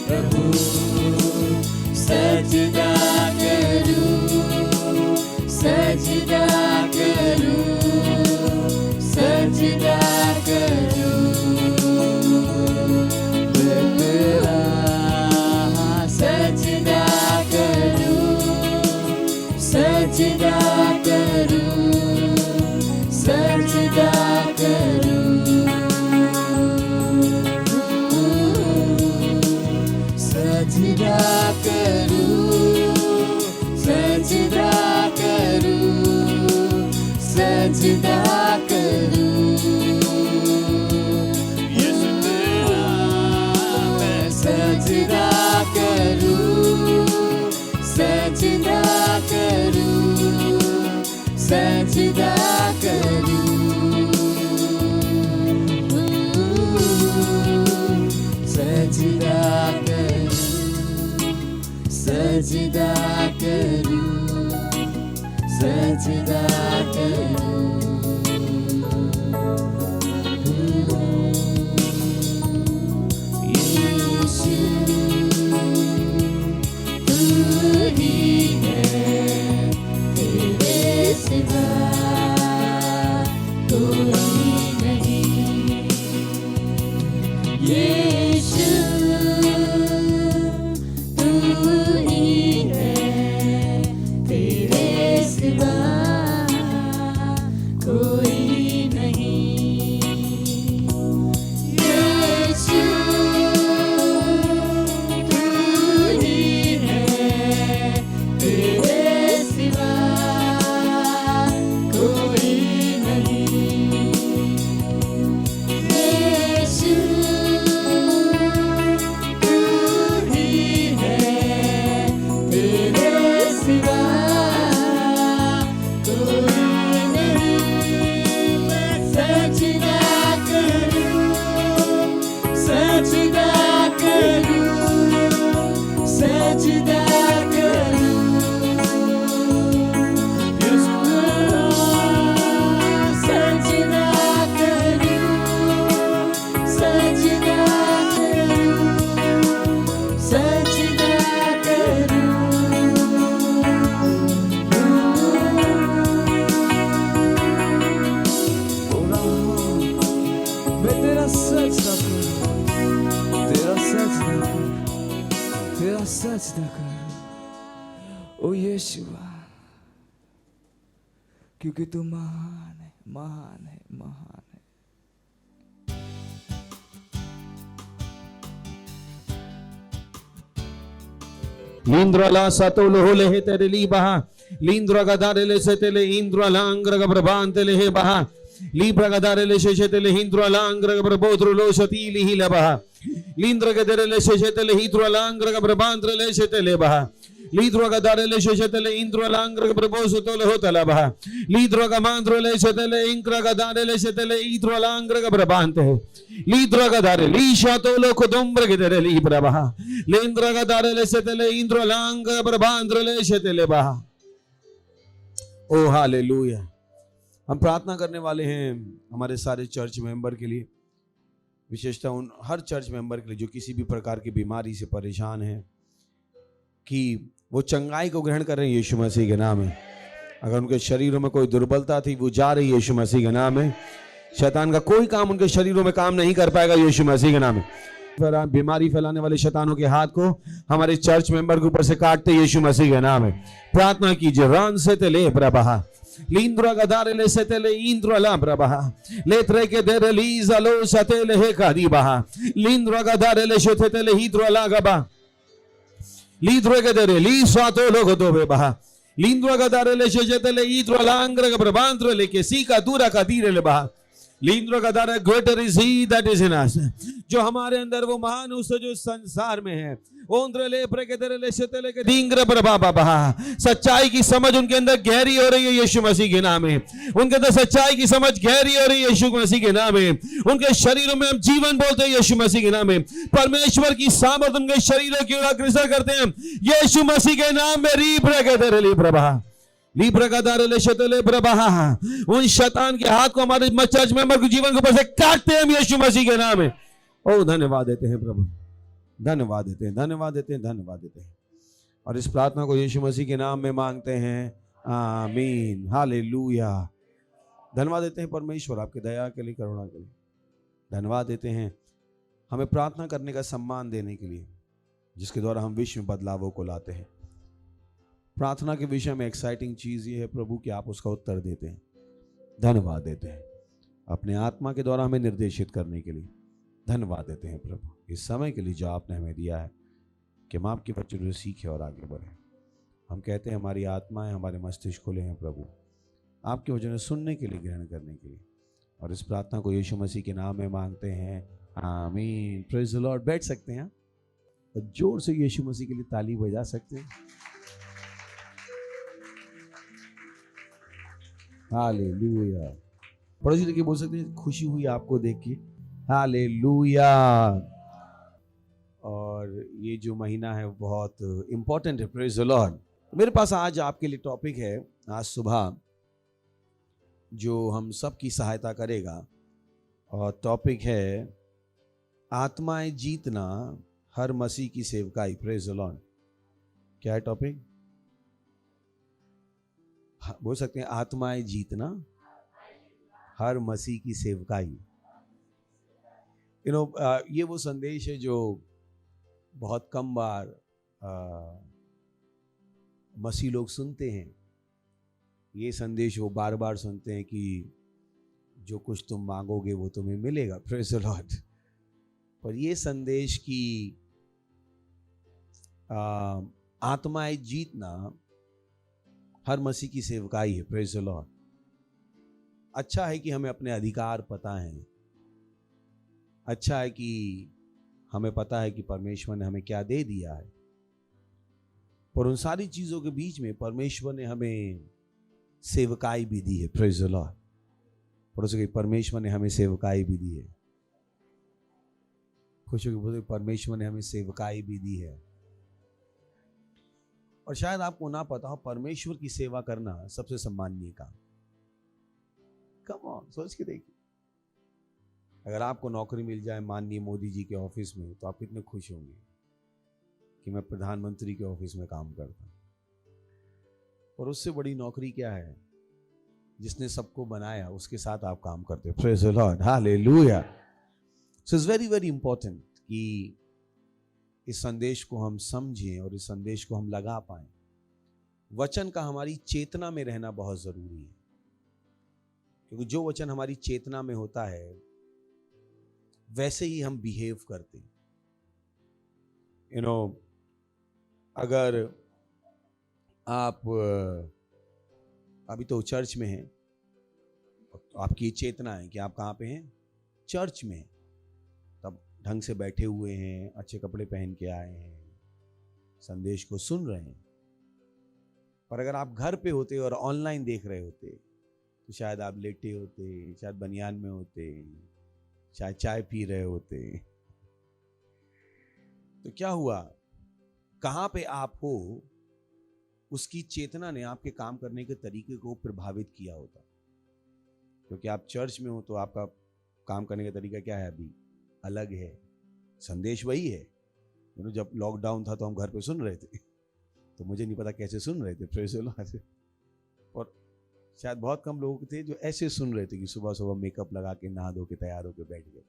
Speaker 2: प्रभु। सजदा करूं, सजदा करूं, सजदा करूं। मैं तेरा सजदा कर, तेरा सजदा कर, तेरा सजदा कर, ओ यीशुआ, क्योंकि तू महान है, महान है, महान है।
Speaker 6: Lindra la satolo le tere li baha. Lindra gadare le setele indra langra gabrabante le baha. Libra gadare le setele hindra langra gabrabodro lo satili hila baha. Lindra gadare le setele hidra langra gabrabantre le setele baha. Lidro gadare le setele indra langra gabraboso tole hotala baha. Lidro gamandro le setele inkra gadare le setele idra langra gabrabante. Lidra gadare lisha tolo kodombre gadare libra baha. Lindra gadare le setele indra langra gabrabandre le setele baha. ओ हालेलुया। हम प्रार्थना करने वाले हैं हमारे सारे चर्च मेंबर के लिए, विशेषतः उन हर चर्च मेंबर के लिए जो किसी भी प्रकार की बीमारी से परेशान हैं, कि वो चंगाई को ग्रहण कर रहे हैं यीशु मसीह के नाम में। अगर उनके शरीरों में कोई दुर्बलता थी वो जा रही है यीशु मसीह के नाम में। शैतान का कोई काम उनके शरीरों में काम नहीं कर पाएगा यीशु मसीह के नाम में। बीमारी फैलाने वाले शैतानों के हाथ को हमारे चर्च मेंबर के ऊपर से काटते यीशु मसीह के नाम में। प्रार्थना कीजिए। रान से तेले प्रभा लिंद्रा गदारे ले से तेले इंद्रा ला प्रभा लेत्रे के देरे लीजा लो सतेले हे कादीबा लिंद्रा गदारे ले से तेले हिद्रा ला गबा लिद्रो के देरे ली स्वातो लोग दोबे बहा लिंद्रा गदारे ले से तेले हिद्रा लांग्र के प्रबांद्र ले के सी का दूरा का धीरे ले बहा लिंद्रो का दारा greater is he that is in us, जो हमारे अंदर वो महान उससे जो संसार में है। ओंद्रे ले प्रे के तेरे ले शतेले के दींग्र प्रभा बाबा सच्चाई की समझ उनके अंदर गहरी हो रही है यीशु मसीह के नाम में। उनके अंदर सच्चाई की समझ गहरी हो रही है यीशु मसीह के नाम में। उनके शरीरों में हम जीवन बोलते हैं यीशु मसीह के नाम में। परमेश्वर की सामर्थ उनके शरीरों की ओर अग्रसर करते हैं यीशु मसीह के नाम में। री प्रे के तेरे ली प्रभा उन शैतान के हाथ को हमारे चर्च मेंबर के जीवन के ऊपर से काटते हैं यीशु मसीह के नाम में। ओ धन्यवाद देते हैं प्रभु, धन्यवाद देते हैं, धन्यवाद देते हैं, धन्यवाद देते हैं। और इस प्रार्थना को यीशु मसीह के नाम में मांगते हैं, आमीन, हालेलुया। धन्यवाद देते हैं परमेश्वर आपके दया के लिए, करुणा के लिए। धन्यवाद देते हैं हमें प्रार्थना करने का सम्मान देने के लिए, जिसके द्वारा हम विश्व में बदलावों को लाते हैं। प्रार्थना के विषय में एक्साइटिंग चीज ये है प्रभु कि आप उसका उत्तर देते हैं। धन्यवाद देते हैं अपने आत्मा के द्वारा हमें निर्देशित करने के लिए। धन्यवाद देते हैं प्रभु इस समय के लिए जो आपने हमें दिया है कि हम आपके बच्चों से सीखें और आगे बढ़ें। हम कहते हैं हमारी आत्माएं, हमारे मस्तिष्क खुले हैं प्रभु आपके वचन सुनने के लिए, ग्रहण करने के लिए। और इस प्रार्थना को यीशु मसीह के नाम में मांगते हैं, आमीन। Praise the Lord. बैठ सकते हैं और जोर से यीशु मसीह के लिए ताली बजा सकते हैं। हालेलुया। पड़ोसी देखिए, बोल सकते हैं खुशी हुई आपको देख के। हालेलुया। और ये जो महीना है वो बहुत इंपॉर्टेंट है। Praise the Lord. मेरे पास आज आपके लिए टॉपिक है, आज सुबह जो हम सब की सहायता करेगा, और टॉपिक है आत्माएं जीतना, हर मसीह की सेवकाई। Praise the Lord. क्या है टॉपिक? बोल सकते हैं आत्माएं जीतना, हर मसीह की सेवकाई। ये वो संदेश है जो बहुत कम बार मसीह लोग सुनते हैं। ये संदेश वो बार बार सुनते हैं कि जो कुछ तुम मांगोगे वो तुम्हें मिलेगा। Praise the Lord. पर ये संदेश की आत्माएं जीतना हर मसीह की सेवकाई है। Praise the Lord. अच्छा है कि हमें अपने अधिकार पता है। अच्छा है कि हमें पता है कि परमेश्वर ने हमें क्या दे दिया है। पर उन सारी चीजों के बीच में परमेश्वर ने हमें सेवकाई भी दी है। Praise the Lord. पर उसके परमेश्वर ने हमें सेवकाई भी दी है। खुश होकर बोलते, परमेश्वर ने हमें सेवकाई भी दी है। और शायद आपको ना पता हो, परमेश्वर की सेवा करना सबसे सम्माननीय काम। कम ऑन, सोच के देखिए, अगर आपको नौकरी मिल जाए माननीय मोदी जी के ऑफिस में, तो आप कितने खुश होंगे कि मैं प्रधानमंत्री के ऑफिस में काम करता हूं। और उससे बड़ी नौकरी क्या है? जिसने सबको बनाया उसके साथ आप काम करते हो। Praise the Lord. Hallelujah. So it's very very important कि इस संदेश को हम समझें और इस संदेश को हम लगा पाएं। वचन का हमारी चेतना में रहना बहुत जरूरी है, क्योंकि जो वचन हमारी चेतना में होता है वैसे ही हम बिहेव करते हैं। अगर आप अभी तो चर्च में हैं, तो आपकी चेतना है कि आप कहाँ पे हैं, चर्च में हैं, तब ढंग से बैठे हुए हैं, अच्छे कपड़े पहन के आए हैं, संदेश को सुन रहे हैं। पर अगर आप घर पे होते और ऑनलाइन देख रहे होते तो शायद आप लेटे होते, शायद बनियान में होते, शायद चाय पी रहे होते। तो क्या हुआ, कहां पे आप हो उसकी चेतना ने आपके काम करने के तरीके को प्रभावित किया होता। क्योंकि आप चर्च में हो तो आपका काम करने का तरीका क्या है, अभी अलग है, संदेश वही है। जब लॉकडाउन था तो हम घर पे सुन रहे थे, तो मुझे नहीं पता कैसे सुन रहे थे, प्रेज़ द लॉर्ड। और शायद बहुत कम लोग थे जो ऐसे सुन रहे थे कि सुबह सुबह मेकअप लगा के नहा धो के तैयार होके बैठ गए।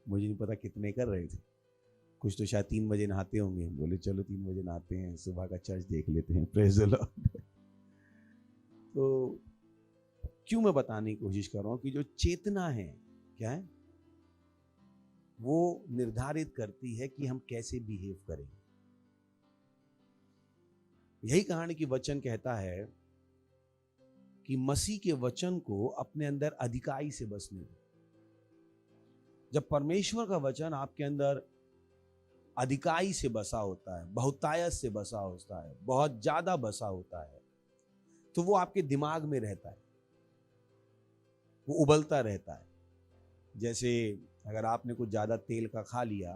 Speaker 6: मुझे नहीं पता कितने कर रहे थे, कुछ तो शायद 3 बजे नहाते होंगे, बोले चलो 3 बजे नहाते हैं, सुबह का चर्च देख लेते हैं, प्रेज़ द लॉर्ड। तो क्यों मैं बताने की कोशिश कर रहा हूं कि जो चेतना है क्या है, वो निर्धारित करती है कि हम कैसे बिहेव करेंगे। यही कहानी की वचन कहता है कि मसीह के वचन को अपने अंदर अधिकाई से बसने दो। जब परमेश्वर का वचन आपके अंदर अधिकाई से बसा होता है, बहुतायत से बसा होता है, बहुत ज्यादा बसा होता है, तो वो आपके दिमाग में रहता है, वो उबलता रहता है। जैसे अगर आपने कुछ ज्यादा तेल का खा लिया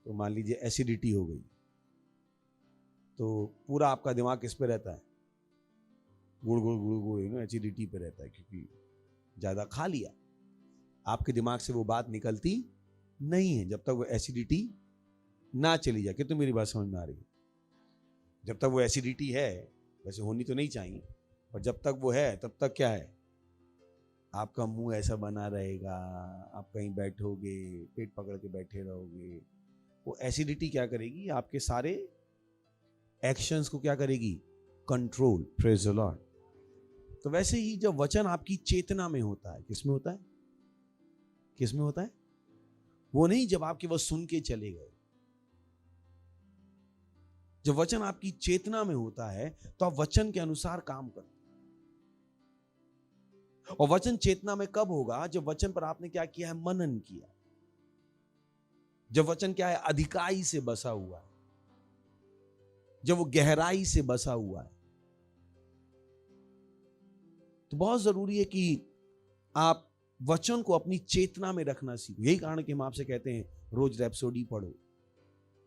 Speaker 6: तो मान लीजिए एसिडिटी हो गई, तो पूरा आपका दिमाग किस पे रहता है, गुड़ गुड़ गुड़ गुड़ एसिडिटी पे रहता है, क्योंकि ज्यादा खा लिया। आपके दिमाग से वो बात निकलती नहीं है जब तक वो एसिडिटी ना चली जाए। कि तो मेरी बात समझ में आ रही है? जब तक वो एसिडिटी है, वैसे होनी तो नहीं चाहिए, पर जब तक वो है तब तक क्या है, आपका मुंह ऐसा बना रहेगा, आप कहीं बैठोगे पेट पकड़ के बैठे रहोगे। वो एसिडिटी क्या करेगी, आपके सारे एक्शंस को क्या करेगी, कंट्रोल, प्रेज़ द लॉर्ड। तो वैसे ही जब वचन आपकी चेतना में होता है, किस में होता है, किस में होता है, वो नहीं जब आप केवल सुन के चले गए। जब वचन आपकी चेतना में होता है तो आप वचन के अनुसार काम करते। और वचन चेतना में कब होगा, जब वचन पर आपने क्या किया है, मनन किया। जब वचन क्या है, अधिकाई से बसा हुआ है, जब वो गहराई से बसा हुआ है। तो बहुत जरूरी है कि आप वचन को अपनी चेतना में रखना सीखो। यही कारण कि हम आपसे कहते हैं रोज रैप्सोडी पढ़ो,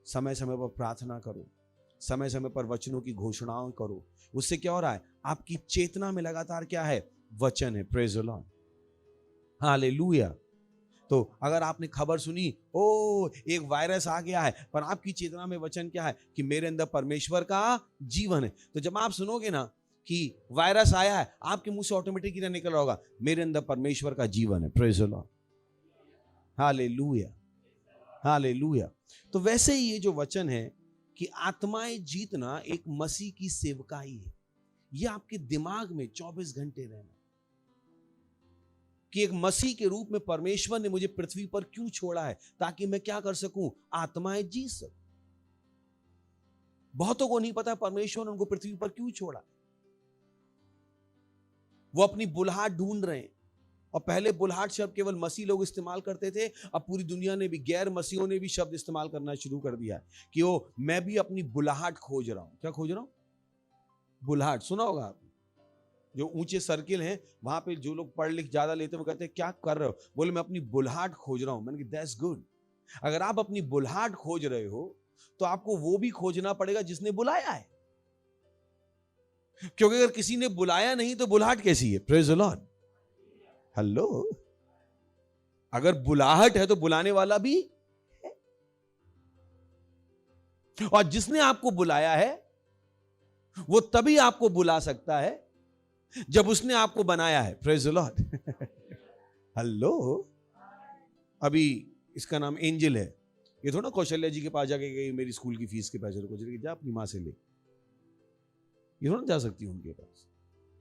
Speaker 6: समय समय पर प्रार्थना करो, समय समय पर वचनों की घोषणाएं करो। उससे क्या हो रहा है, आपकी चेतना में लगातार क्या है, वचन है, प्रेज़ द लॉर्ड, हालेलुया। तो अगर आपने खबर सुनी, ओ एक वायरस आ गया है, पर आपकी चेतना में वचन क्या है कि मेरे अंदर परमेश्वर का जीवन है, तो जब आप सुनोगे ना कि वायरस आया है, आपके मुंह से ऑटोमेटिकली निकल रहा होगा, मेरे अंदर परमेश्वर का जीवन है, praise the Lord, hallelujah, hallelujah. तो वैसे ही ये जो वचन है कि आत्माएं जीतना एक मसीह की सेवकाई है। ये आपके दिमाग में 24 घंटे रहना कि एक मसीह के रूप में परमेश्वर ने मुझे पृथ्वी पर क्यों छोड़ा है, ताकि मैं क्या कर सकूं, आत्माएं जी सकूं। बहुतों को नहीं पता परमेश्वर ने उनको पृथ्वी पर क्यों छोड़ा। वो अपनी बुलाहट ढूंढ रहे हैं, और पहले बुलाहट शब्द केवल मसीह लोग इस्तेमाल करते थे, अब पूरी दुनिया ने भी, गैर मसीहों ने भी शब्द इस्तेमाल करना शुरू कर दिया कि वो मैं भी अपनी बुलाहट खोज रहा हूं। क्या खोज रहा हूं, बुलाहट। सुना होगा आपने, जो ऊंचे सर्किल हैं वहां पे जो लोग पढ़ लिख ज्यादा लेते हैं वो कहते हैं क्या कर रहे हो, बोले मैं अपनी बुलाहट खोज रहा हूं। मैंने कहा दैट्स गुड। अगर आप अपनी बुलाहट खोज रहे हो तो आपको वो भी खोजना पड़ेगा जिसने बुलाया है, क्योंकि अगर किसी ने बुलाया नहीं तो बुलाहट कैसी है, प्रेज़ द लॉर्ड, हेलो। अगर बुलाहट है तो बुलाने वाला भी है, और जिसने आपको बुलाया है वो तभी आपको बुला सकता है जब उसने आपको बनाया है, प्रेज़ द लॉर्ड, हेलो। अभी इसका नाम एंजल है, ये थोड़ा कौशल्या जी के पास जाके गई मेरी स्कूल की फीस के पैसे रुको, जा अपनी माँ से ले, ये थोड़ा जा सकती है उनके पास।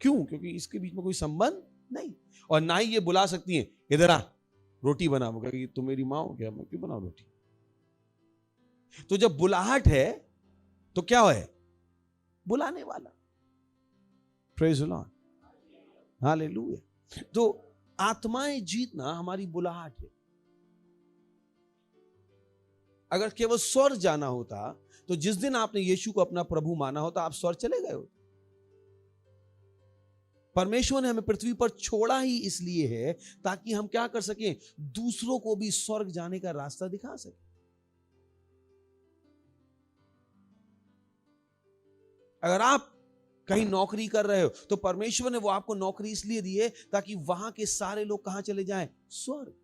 Speaker 6: क्यों? क्योंकि इसके बीच में कोई संबंध नहीं, और ना ही ये बुला सकती है इधर आ रोटी बना, वो कहेगी तुम मेरी माँ हो क्या, मैं क्यों बनाऊं रोटी। तो जब बुलाहट है तो क्या है? बुलाने वाला। Praise the Lord, hallelujah. तो आत्माएं जीतना हमारी बुलाहट है। अगर केवल स्वर्ग जाना होता तो जिस दिन आपने यीशु को अपना प्रभु माना होता आप स्वर्ग चले गए होते। परमेश्वर ने हमें पृथ्वी पर छोड़ा ही इसलिए है ताकि हम क्या कर सकें? दूसरों को भी स्वर्ग जाने का रास्ता दिखा सकें। अगर आप कहीं नौकरी कर रहे हो तो परमेश्वर ने वो आपको नौकरी इसलिए दी है ताकि वहां के सारे लोग कहां चले जाएं? स्वर्ग।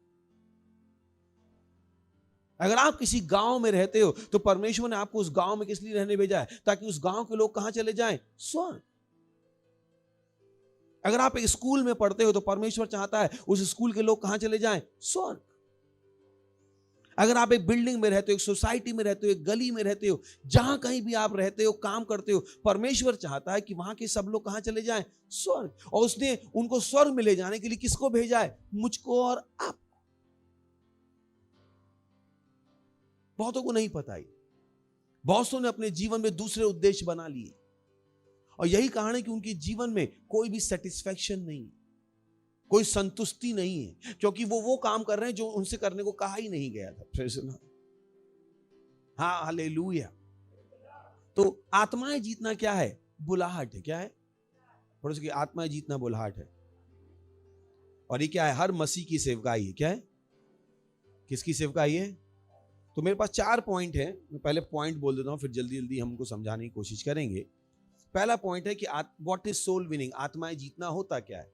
Speaker 6: अगर आप किसी गांव में रहते हो तो परमेश्वर ने आपको उस गांव में किस लिए रहने भेजा है? ताकि उस गांव के लोग कहां चले जाएं? स्वर्ग। अगर आप एक स्कूल में पढ़ते हो तो परमेश्वर चाहता है उस स्कूल के लोग कहां चले जाएं? स्वर्ग। अगर आप एक बिल्डिंग में रहते हो, एक सोसाइटी में रहते हो, एक गली में रहते हो, जहां कहीं भी आप रहते हो, काम करते हो, परमेश्वर चाहता है कि वहां के सब लोग कहां चले जाएं? स्वर्ग। और उसने उनको स्वर्ग में ले जाने के लिए किसको भेजा है? मुझको और आप। बहुतों को नहीं पता ही, बहुतों ने अपने जीवन में दूसरे उद्देश्य बना लिए, और यही कारण है कि उनके जीवन में कोई भी सेटिस्फैक्शन नहीं, कोई संतुष्टि नहीं है, क्योंकि वो काम कर रहे हैं जो उनसे करने को कहा ही नहीं गया था। हाँ, हालेलुया। तो आत्माएं जीतना क्या है? बुलाहट है। क्या है? पड़ोस की आत्माएं जीतना बुलाहट है। और ये क्या है? हर मसीह की सेवकाई है। क्या है? किसकी सेवकाई है? तो मेरे पास 4 पॉइंट है, मैं पहले पॉइंट बोल देता हूं, फिर जल्दी जल्दी हमको समझाने की कोशिश करेंगे। पहला पॉइंट है कि व्हाट इज सोल विनिंग, आत्माएं जीतना होता क्या है।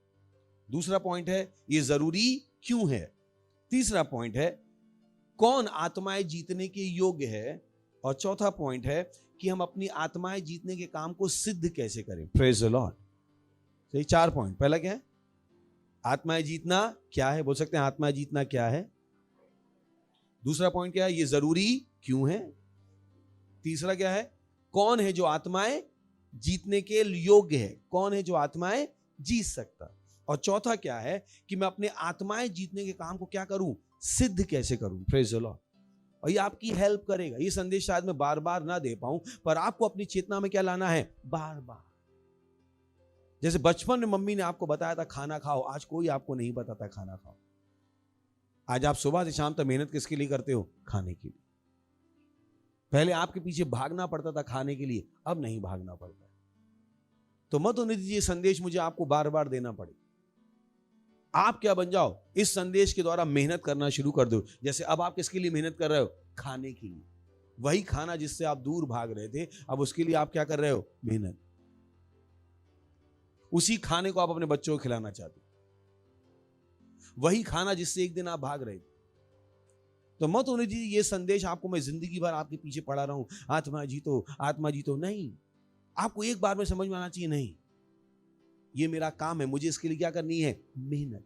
Speaker 6: दूसरा पॉइंट है ये जरूरी क्यों है। तीसरा पॉइंट है कौन आत्माएं जीतने के योग्य है। और चौथा पॉइंट है कि हम अपनी आत्माएं जीतने के काम को सिद्ध कैसे करें। Praise the Lord. सही, 4 पॉइंट। पहला क्या है? आत्माएं जीतना क्या है, बोल सकते हैं आत्माएं जीतना क्या है। दूसरा पॉइंट क्या है? ये जरूरी क्यों है। तीसरा क्या है? कौन है जो आत्माएं जीतने के योग्य है, कौन है जो आत्माएं जीत सकता। और चौथा क्या है कि मैं अपने आत्माएं जीतने के काम को क्या करूं, सिद्ध कैसे करूं। Praise the Lord. और ये आपकी हेल्प करेगा। ये संदेश शायद मैं बार बार ना दे पाऊं, पर आपको अपनी चेतना में क्या लाना है? बार बार। जैसे बचपन में मम्मी ने आपको बताया था खाना खाओ, आज कोई आपको नहीं बताता खाना खाओ। आज आप सुबह से शाम तक मेहनत किसके लिए करते हो? खाने के लिए। पहले आपके पीछे भागना पड़ता था खाने के लिए, अब नहीं भागना पड़ता। तो मत होने दीजिए संदेश मुझे आपको बार बार देना पड़े। आप क्या बन जाओ, इस संदेश के द्वारा मेहनत करना शुरू कर दो। जैसे अब आप किसके लिए मेहनत कर रहे हो? खाने के लिए। वही खाना जिससे आप दूर भाग रहे थे, अब उसके लिए आप क्या कर रहे हो? मेहनत। उसी खाने को आप अपने बच्चों को खिलाना चाहते हो, वही खाना जिससे एक दिन आप भाग रहे थे। तो मत होने दीजिए ये संदेश आपको मैं जिंदगी भर आपके पीछे पड़ा रहूं, आत्मा जीतो, आत्मा जीतो। नहीं, आपको एक बार में समझ में आना चाहिए, नहीं ये मेरा काम है, मुझे इसके लिए क्या करनी है? मेहनत।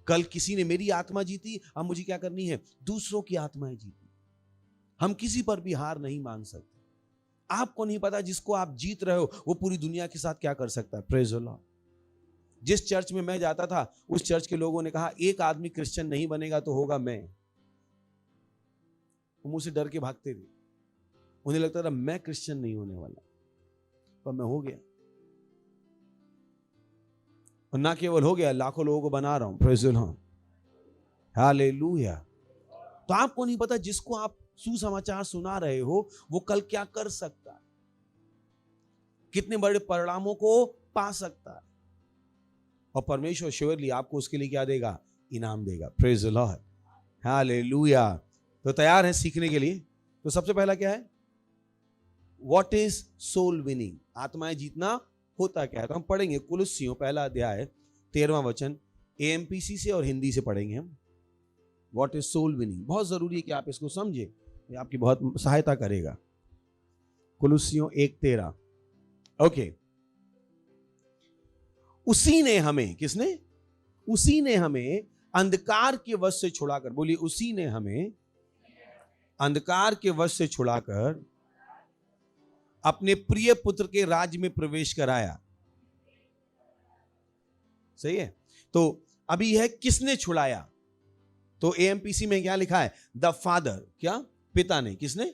Speaker 6: कल किसी ने मेरी आत्मा जीती, अब मुझे क्या करनी है? दूसरों की आत्माएं जीती। हम किसी पर भी हार नहीं मान सकते। आपको नहीं पता जिसको आप जीत रहे हो वो पूरी दुनिया के साथ क्या कर सकता है। Praise the Lord. जिस चर्च में मैं जाता था उस चर्च के लोगों ने कहा एक आदमी क्रिश्चियन नहीं बनेगा तो होगा मैं। वो मुझसे डर के भागते थे, उन्हें लगता था मैं क्रिश्चियन नहीं होने वाला, पर मैं हो गया। और ना केवल हो गया, लाखों लोगों को बना रहा हूं। Praise the Lord, hallelujah. तो आपको नहीं पता जिसको आप सुसमाचार सुना रहे हो वो कल क्या कर सकता है, कितने बड़े परिणामों को पा सकता है। और परमेश्वर श्योरली आपको उसके लिए क्या देगा? इनाम देगा। Praise the Lord, hallelujah. तो तैयार हैं सीखने के लिए? तो सबसे पहला क्या है? व्हाट इज सोल विनिंग, आत्माएं जीतना होता क्या है। तो हम पढ़ेंगे कुलुस्सियों पहला अध्याय 13वां वचन, एएमपीसी से और हिंदी से पढ़ेंगे हम। व्हाट इज सोल विनिंग, बहुत जरूरी है कि आप इसको समझे, ये आपकी बहुत सहायता करेगा। कुलुस्सियों 1:13। ओके। उसी ने हमें, किसने? उसी ने हमें अंधकार के वश से छुड़ाकर, बोलिए उसी ने हमें अंधकार के वश से छुड़ाकर अपने प्रिय पुत्र के राज्य में प्रवेश कराया। सही है। तो अभी है किसने छुड़ाया, तो एएमपीसी में क्या लिखा है, द फादर, क्या, पिता ने, किसने,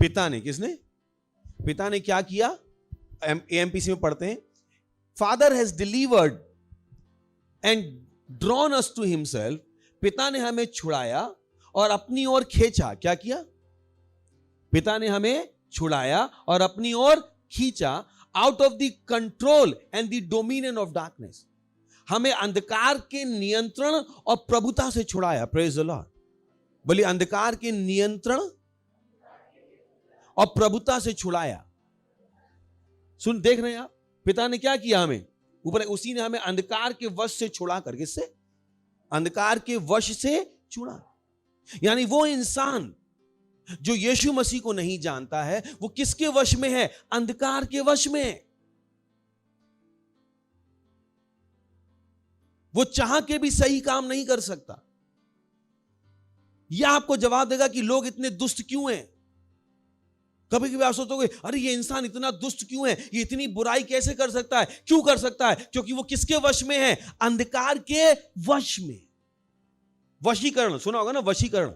Speaker 6: पिता ने, किसने, पिता ने क्या किया, एएमपीसी में पढ़ते हैं, father has delivered and drawn us to himself, पिता ने हमें छुड़ाया और अपनी ओर खींचा। क्या किया, पिता ने हमें छुड़ाया और अपनी ओर खींचा, out of the control and the dominion of darkness, हमें अंधकार के नियंत्रण और प्रभुता से छुड़ाया। Praise the Lord. बोलिए अंधकार के नियंत्रण और प्रभुता से छुड़ाया। सुन, देख रहे हैं आप, पिता ने क्या किया, हमें ऊपर, उसी ने हमें अंधकार के वश से छुड़ा कर, किससे, अंधकार के वश से छुड़ा। यानी वो इंसान जो यीशु मसीह को नहीं जानता है, वो किसके वश में है, अंधकार के वश में है। वो चाह के भी सही काम नहीं कर सकता। यह आपको जवाब देगा कि लोग इतने दुष्ट क्यों हैं। कभी कभी आप सोचोगे, अरे ये इंसान इतना दुष्ट क्यों है, ये इतनी बुराई कैसे कर सकता है, क्यों कर सकता है, क्योंकि वो किसके वश में है, अंधकार के वश में। वशीकरण सुना होगा ना, वशीकरण।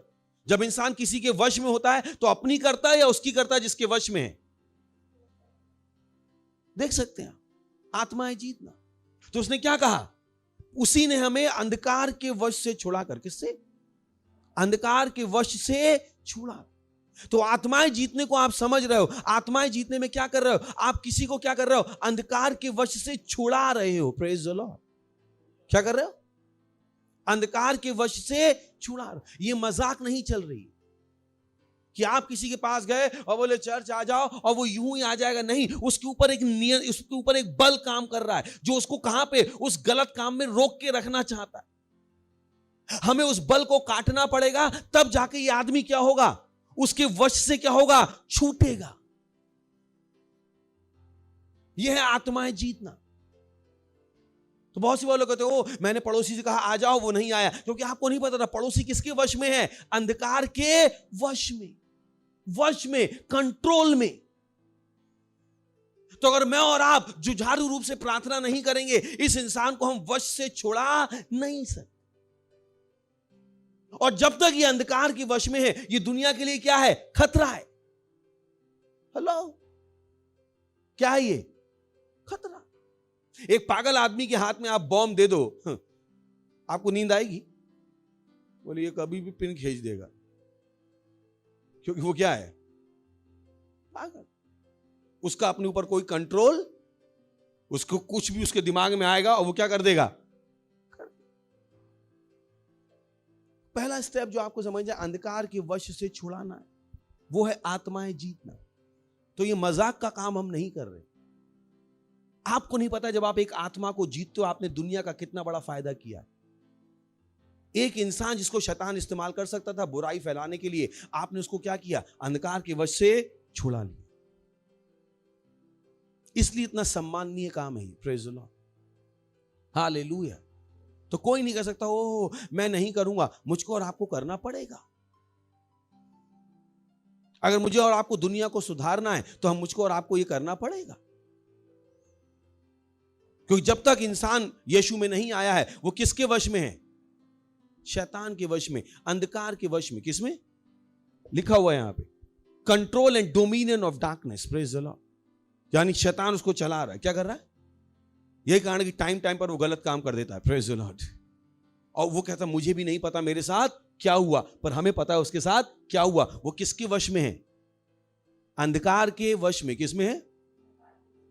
Speaker 6: जब इंसान किसी के वश में होता है तो अपनी करता है या उसकी करता है जिसके वश में है। देख सकते हैं, आत्मा है जीतना। तो उसने क्या कहा, उसी ने हमें अंधकार के वश से छुड़ा कर, किससे, अंधकार के वश से छुड़ा। तो आत्माएं जीतने को आप समझ रहे हो, आत्माएं जीतने में क्या कर रहे हो, आप किसी को क्या कर रहे हो, अंधकार के वश से छुड़ा रहे हो। Praise the Lord. क्या कर रहे हो, अंधकार के वश से छुड़ा रहे हो। ये मजाक नहीं चल रही कि आप किसी के पास गए और बोले चर्च आ जाओ और वो यूं ही आ जाएगा, नहीं। उसके ऊपर एक नियम, उसके ऊपर एक बल काम कर रहा है जो उसको कहां पे, उस गलत काम में रोक के रखना चाहता है। हमें उस बल को काटना पड़ेगा, तब जाके ये आदमी क्या होगा, उसके वश से क्या होगा, छूटेगा। यह है आत्माएं जीतना। तो बहुत सी लोग कहते हो, मैंने पड़ोसी से कहा आ जाओ, वो नहीं आया, क्योंकि आपको नहीं पता था पड़ोसी किसके वश में है, अंधकार के वश में, वश में, कंट्रोल में। तो अगर मैं और आप जुझारू रूप से प्रार्थना नहीं करेंगे, इस इंसान को हम वश से छुड़ा नहीं सकते। और जब तक ये अंधकार के वश में है, ये दुनिया के लिए क्या है, खतरा है। हेलो, क्या है ये, खतरा। एक पागल आदमी के हाथ में आप बॉम्ब दे दो, आपको नींद आएगी, बोलिए कभी भी पिन खींच देगा, क्योंकि वो क्या है, पागल। उसका अपने ऊपर कोई कंट्रोल, उसको कुछ भी उसके दिमाग में आएगा और वो क्या कर देगा। पहला स्टेप जो आपको समझना, अंधकार के वश से छुड़ाना है, वो है आत्माएं जीतना। तो ये मजाक का काम हम नहीं कर रहे। आपको नहीं पता, जब आप एक आत्मा को जीतते हो, आपने दुनिया का कितना बड़ा फायदा किया है। एक इंसान जिसको शैतान इस्तेमाल कर सकता था बुराई फैलाने के लिए, आपने उसको क्या किया, अंधकार के वश से छुड़ा लिया। इसलिए इतना सम्माननीय काम है। Praise the Lord, hallelujah. तो कोई नहीं कह सकता ओ मैं नहीं करूंगा, मुझको और आपको करना पड़ेगा। अगर मुझे और आपको दुनिया को सुधारना है तो हम मुझको और आपको ये करना पड़ेगा। क्योंकि जब तक इंसान यीशु में नहीं आया है, वो किसके वश में है, शैतान के वश में, अंधकार के वश में। किसमें लिखा हुआ है यहां पे, control and dominion of darkness. Praise the Lord. यानी शैतान उसको चला रहा है। क्या कर रहा है, यही कारण कि टाइम टाइम पर वो गलत काम कर देता है। Praise the Lord. और वो कहता मुझे भी नहीं पता मेरे साथ क्या हुआ, पर हमें पता है उसके साथ क्या हुआ। वो किसके वश में है, अंधकार के वश में। किसमें है,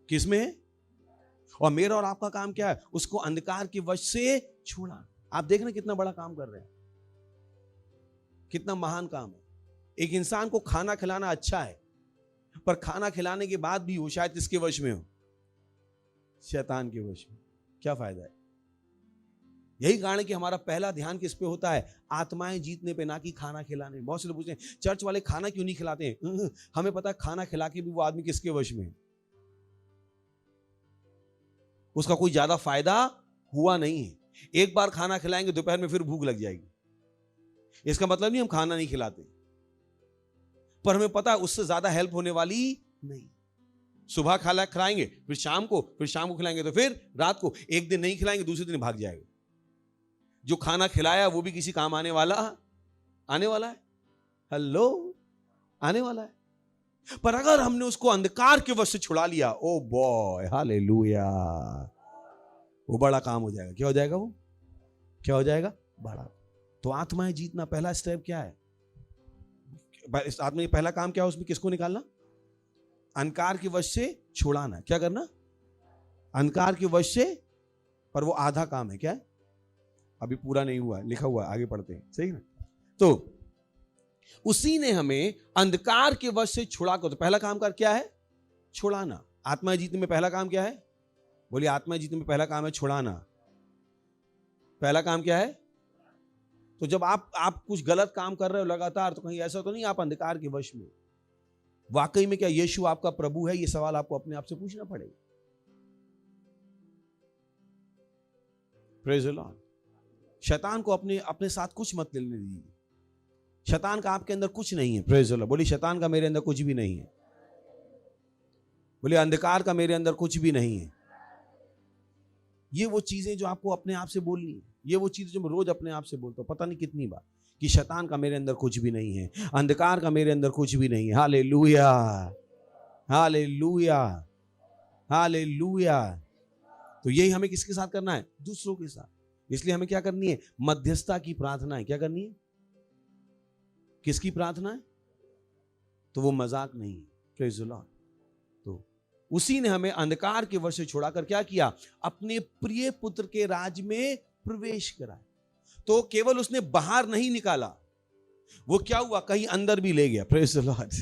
Speaker 6: किसमें है। और मेरा और आपका काम क्या है, उसको अंधकार के वश से छुड़ा। आप देख रहे हैं कितना बड़ा काम कर रहे हैं, कितना महान काम है। एक इंसान को खाना खिलाना अच्छा है, पर खाना खिलाने के बाद भी वो शायद किसके वश में हो, शैतान के वश में। क्या फायदा है। यही कारण है कि हमारा पहला ध्यान किस पे होता है, आत्माएं जीतने पे, ना कि खाना खिलाने। बहुत से लोग पूछते हैं चर्च वाले खाना क्यों नहीं खिलाते हैं। हमें पता है खाना खिला के भी वो आदमी किसके वश में है, उसका कोई ज्यादा फायदा हुआ नहीं है। एक बार खाना खिलाएंगे, दोपहर में फिर भूख लग जाएगी। इसका मतलब नहीं हम खाना नहीं खिलाते, पर हमें पता है उससे ज्यादा हेल्प होने वाली नहीं। सुबह खिलाएंगे, फिर शाम को खिलाएंगे, तो फिर रात को। एक दिन नहीं खिलाएंगे, दूसरे दिन भाग जाएगा। जो खाना खिलाया वो भी किसी काम आने वाला है। हेलो, आने वाला है। पर अगर हमने उसको अंधकार के वश से छुड़ा लिया, ओ बॉय, हालेलुया, वो बड़ा काम हो जाएगा। क्या हो जाएगा? वो क्या हो जाएगा? बड़ा। तो आत्माएं जीतना पहला स्टेप क्या है? इस आत्मा में पहला काम क्या है? उसमें किसको निकालना? अंधकार के वश से छुड़ाना। क्या करना? अंधकार के वश से। पर वो आधा काम है। क्या है? अभी पूरा नहीं हुआ, लिखा हुआ, आगे पढ़ते हैं, सही ना? तो उसी ने हमें अंधकार के वश से छुड़ा कर, तो पहला काम कर क्या है? छुड़ाना। आत्मा जीतने में पहला काम क्या है? बोलिए, आत्मा जीतने में पहला काम है छुड़ाना। पहला काम क्या है? तो जब आप कुछ गलत काम कर रहे हो लगातार, तो कहीं ऐसा तो नहीं आप अंधकार के वश में? वाकई में क्या यीशु आपका प्रभु है? ये सवाल आपको अपने आप से पूछना पड़ेगा। Praise the Lord. शैतान को अपने साथ कुछ मत लेने दीजिए। शैतान का आपके अंदर कुछ नहीं है। Praise the Lord. बोलिए, शैतान का मेरे अंदर कुछ भी नहीं है। बोलिए, अंधकार का मेरे अंदर कुछ भी नहीं है। ये वो चीजें जो आपको अपने आप से बोलनी है, ये वो चीजें जो मैं रोज अपने आप से बोलता हूं, पता नहीं कितनी बार, कि शैतान का मेरे अंदर कुछ भी नहीं है, अंधकार का मेरे अंदर कुछ भी नहीं है। Hallelujah, hallelujah, hallelujah. तो यही हमें किसके साथ करना है? दूसरों के साथ। इसलिए हमें क्या करनी है? मध्यस्थता की प्रार्थना है। क्या करनी है? किसकी प्रार्थना है? तो वो मजाक नहीं है। Praise the Lord. तो उसी ने हमें अंधकार के वश से छुड़ाकर क्या किया? अपने प्रिय पुत्र के राज में प्रवेश कराया। तो केवल उसने बाहर नहीं निकाला, वो क्या हुआ? कहीं अंदर भी ले गया। Praise the Lord.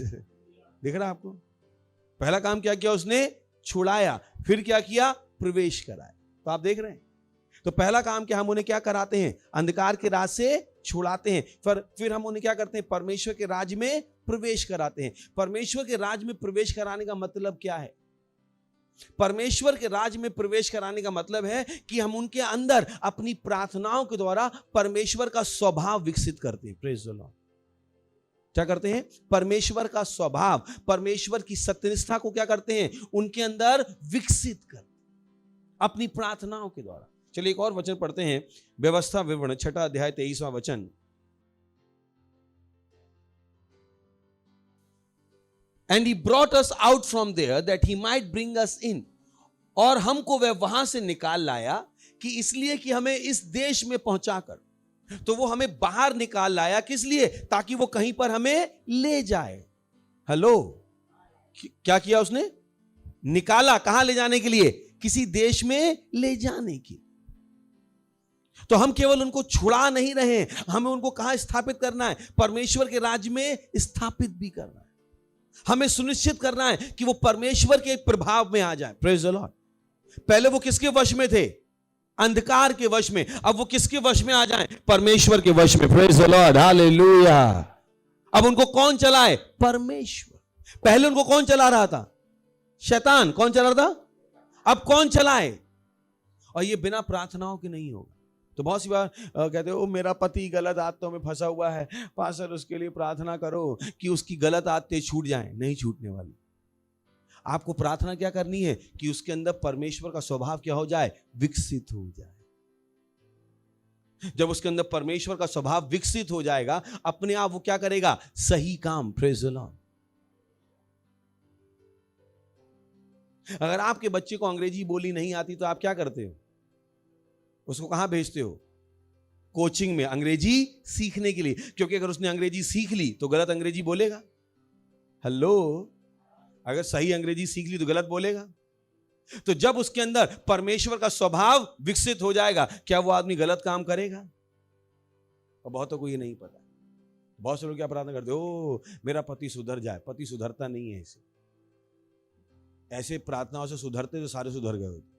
Speaker 6: दिख रहा है आपको? पहला काम क्या किया उसने? छुड़ाया। फिर क्या किया? प्रवेश कराया। तो आप देख रहे हैं, तो पहला काम क्या, हम उन्हें क्या कराते हैं? अंधकार के राज से छुड़ाते हैं। फिर हम उन्हें क्या करते हैं? परमेश्वर के राज में प्रवेश कराते हैं। परमेश्वर के राज में प्रवेश कराने का मतलब क्या है? परमेश्वर के राज में प्रवेश कराने का मतलब है कि हम उनके अंदर अपनी प्रार्थनाओं के द्वारा परमेश्वर का स्वभाव विकसित करते हैं। Praise the Lord. क्या करते हैं? परमेश्वर का स्वभाव, परमेश्वर की सत्यनिष्ठा को क्या करते हैं? उनके अंदर विकसित करते अपनी प्रार्थनाओं के द्वारा। चलिए एक और वचन पढ़ते हैं, व्यवस्था विवरण 6 अध्याय 23वां वचन। And he brought us out from there that he might bring us in. और हमको वह वहां से निकाल लाया कि इसलिए कि हमें इस देश में पहुंचाकर। तो वो हमें बाहर निकाल लाया किस लिए? ताकि वो कहीं पर हमें ले जाए। हेलो, क्या किया उसने? निकाला। कहां ले जाने के लिए? किसी देश में ले जाने की। तो हम केवल उनको छुड़ा नहीं रहे, हमें उनको कहां स्थापित करना है? परमेश्वर के राज्य में स्थापित भी करना है। हमें सुनिश्चित करना है कि वो परमेश्वर के प्रभाव में आ जाए। Praise the Lord. पहले वो किसके वश में थे? अंधकार के वश में। अब वो किसके वश में आ जाएं? परमेश्वर के वश में। Praise the Lord, hallelujah. अब उनको कौन चलाए? परमेश्वर। पहले उनको कौन चला रहा था? शैतान। कौन चला रहा था? अब कौन चलाए? और ये बिना प्रार्थनाओं के नहीं होगा। तो बहुत सी बार कहते हो मेरा पति गलत आदतों में फंसा हुआ है, पास्टर उसके लिए प्रार्थना करो कि उसकी गलत आदतें छूट जाएं। नहीं छूटने वाली। आपको प्रार्थना क्या करनी है? कि उसके अंदर परमेश्वर का स्वभाव क्या हो जाए? विकसित हो जाए। जब उसके अंदर परमेश्वर का स्वभाव विकसित हो जाएगा, अपने आप वो क्या करेगा? सही काम। Praise the Lord. अगर आपके बच्चे को अंग्रेजी बोली नहीं आती तो आप क्या करते हो? उसको कहां भेजते हो? कोचिंग में अंग्रेजी सीखने के लिए। क्योंकि अगर उसने अंग्रेजी सीख ली तो गलत अंग्रेजी बोलेगा। हेलो, अगर सही अंग्रेजी सीख ली तो गलत बोलेगा। तो जब उसके अंदर परमेश्वर का स्वभाव विकसित हो जाएगा, क्या वो आदमी गलत काम करेगा? और बहुतों को ये नहीं पता। बहुत से लोग क्या प्रार्थना करते हो, मेरा पति सुधर जाए। पति सुधरता नहीं है। ऐसे प्रार्थनाओं से सुधरते तो सारे सुधर गए होते।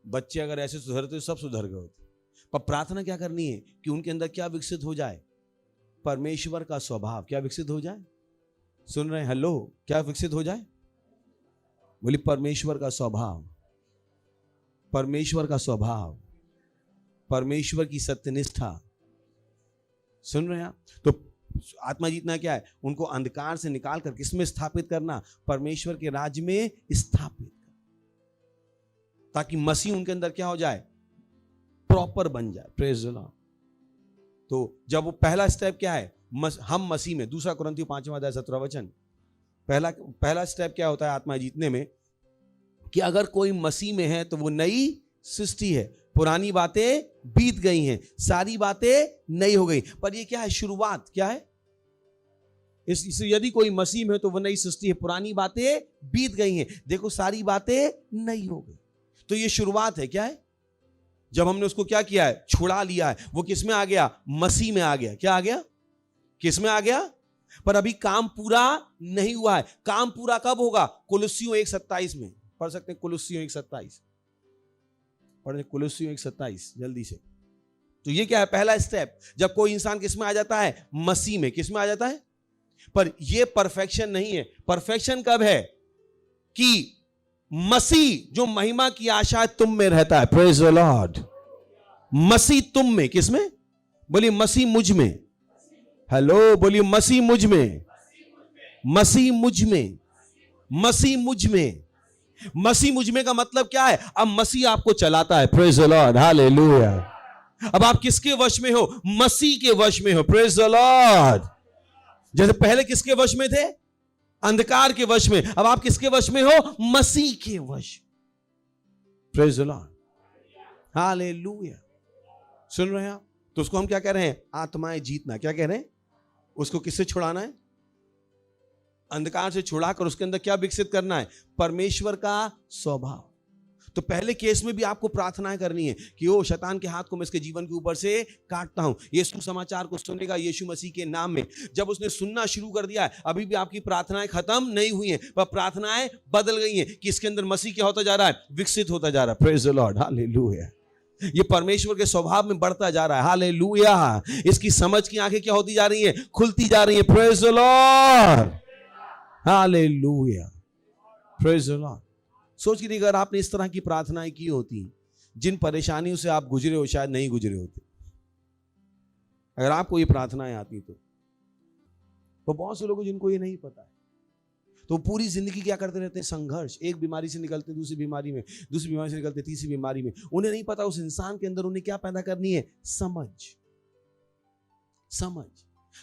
Speaker 6: बच्चे अगर ऐसे सुधरते तो सब सुधर गए होते। पर प्रार्थना क्या करनी है? कि उनके अंदर क्या विकसित हो जाए? परमेश्वर का स्वभाव क्या विकसित हो जाए? सुन रहे हैं? हेलो, क्या विकसित हो जाए? बोली, परमेश्वर का स्वभाव। परमेश्वर का स्वभाव। परमेश्वर की सत्यनिष्ठा। सुन रहे हैं आप? तो आत्मा जीतना क्या है? उनको अंधकार से निकाल कर किसमें स्थापित करना? परमेश्वर के राज्य में स्थापित करना, ताकि मसीह उनके अंदर क्या हो जाए? प्रॉपर बन जाए। Praise the Lord. तो जब वो पहला स्टेप क्या है? हम मसीह में, 2 कुरिन्थियों 5:17 पहला स्टेप क्या होता है आत्मा जीतने में? कि अगर कोई मसीह में है तो वो नई सृष्टि है, पुरानी बातें बीत गई हैं, सारी बातें नई हो गई। पर ये क्या है? शुरुआत। क्या है? इसलिए यदि कोई मसीह में है तो वो नई सृष्टि है, पुरानी बातें बीत गई हैं, देखो सारी बातें नई हो गई। तो ये शुरुआत है। क्या है? जब हमने उसको क्या किया है? छुड़ा लिया है। वो किस में आ गया? मसीह में आ गया। क्या आ गया? किस में आ गया? पर अभी काम पूरा नहीं हुआ है। काम पूरा कब होगा? कुलुस्सियों 1:27 में पढ़ सकते हैं। कुलुस्सियों 1:27 पढ़े। कुलुस्सियों 1:27 जल्दी से। तो ये क्या है? पहला स्टेप। जब कोई इंसान किस में आ जाता है? मसीह में। किस में आ जाता है? पर ये परफेक्शन नहीं है। परफेक्शन कब है? कि मसीह जो महिमा की आशा है तुम में रहता है। Praise the Lord. मसीह तुम में। किस में? बोलिए मसीह मुझ में। हेलो, बोलिए मसीह मुझ में। मसीह मुझ में। मसीह मुझ में। मसीह मुझ में का मतलब क्या है? अब मसीह आपको चलाता है। Praise the Lord. हालेलुया। अब आप किसके वश में हो? मसीह के वश में हो। Praise the Lord. जैसे पहले किसके वश में थे? अंधकार के वश में। अब आप किसके वश में हो? मसीह के वश। Praise the Lord. हालेलुया। सुन रहे हैं आप? तो उसको हम क्या कह रहे हैं? आत्माएं जीतना। क्या कह रहे हैं? उसको किससे छुड़ाना है? अंधकार से छुड़ाकर उसके अंदर क्या विकसित करना है? परमेश्वर का स्वभाव। तो पहले केस में भी आपको प्रार्थनाएं करनी है कि ओ शैतान के हाथ को मैं इसके जीवन के ऊपर से काटता हूं। ये सुसमाचार को सुनेगा यीशु मसीह के नाम में। जब उसने सुनना शुरू कर दिया है, अभी भी आपकी प्रार्थनाएं खत्म नहीं हुई हैं, पर प्रार्थनाएं बदल गई हैं कि इसके अंदर मसीह क्या होता जा रहा है? विकसित होता जा रहा है। Praise the Lord. हालेलुया। ये परमेश्वर के स्वभाव में बढ़ता जा रहा है। हालेलुया। इसकी समझ की आंखें क्या होती जा रही हैं? खुलती जा रही हैं। Praise the Lord. Hallelujah. Praise the Lord. सोच लीजिए अगर आपने इस तरह की प्रार्थनाएं की होती, जिन परेशानियों से आप गुजरे हो शायद नहीं गुजरे होते। अगर आपको ये प्रार्थनाएं आती तो बहुत से लोग जिनको ये नहीं पता है, तो पूरी जिंदगी क्या करते रहते हैं? संघर्ष। एक बीमारी से निकलते दूसरी बीमारी में, दूसरी बीमारी से निकलते तीसरी बीमारी में। उन्हें नहीं पता उस इंसान के अंदर उन्हें क्या पैदा करनी है? समझ। समझ।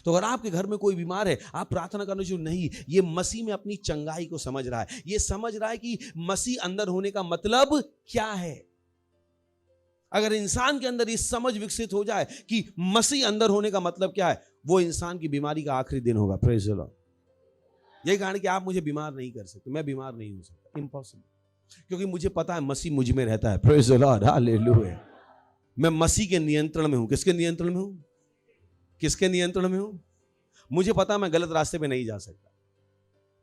Speaker 6: तो अगर आपके घर में कोई बीमार है, आप प्रार्थना करने जो नहीं, ये मसीह में अपनी चंगाई को समझ रहा है, ये समझ रहा है कि मसीह अंदर होने का मतलब क्या है। अगर इंसान के अंदर ये समझ विकसित हो जाए कि मसीह अंदर होने का मतलब क्या है, वो इंसान की बीमारी का आखिरी दिन होगा। Praise the Lord. यही कारण कि आप मुझे बीमार नहीं कर सकते, मैं बीमार नहीं हो सकता, इम्पॉसिबल, क्योंकि मुझे पता है मसीह मुझ में रहता है। Praise the Lord. हालेलुया। मैं मसीह के नियंत्रण में हूं। किसके नियंत्रण में हूं? किसके नियंत्रण में हूं? मुझे पता मैं गलत रास्ते पे नहीं जा सकता।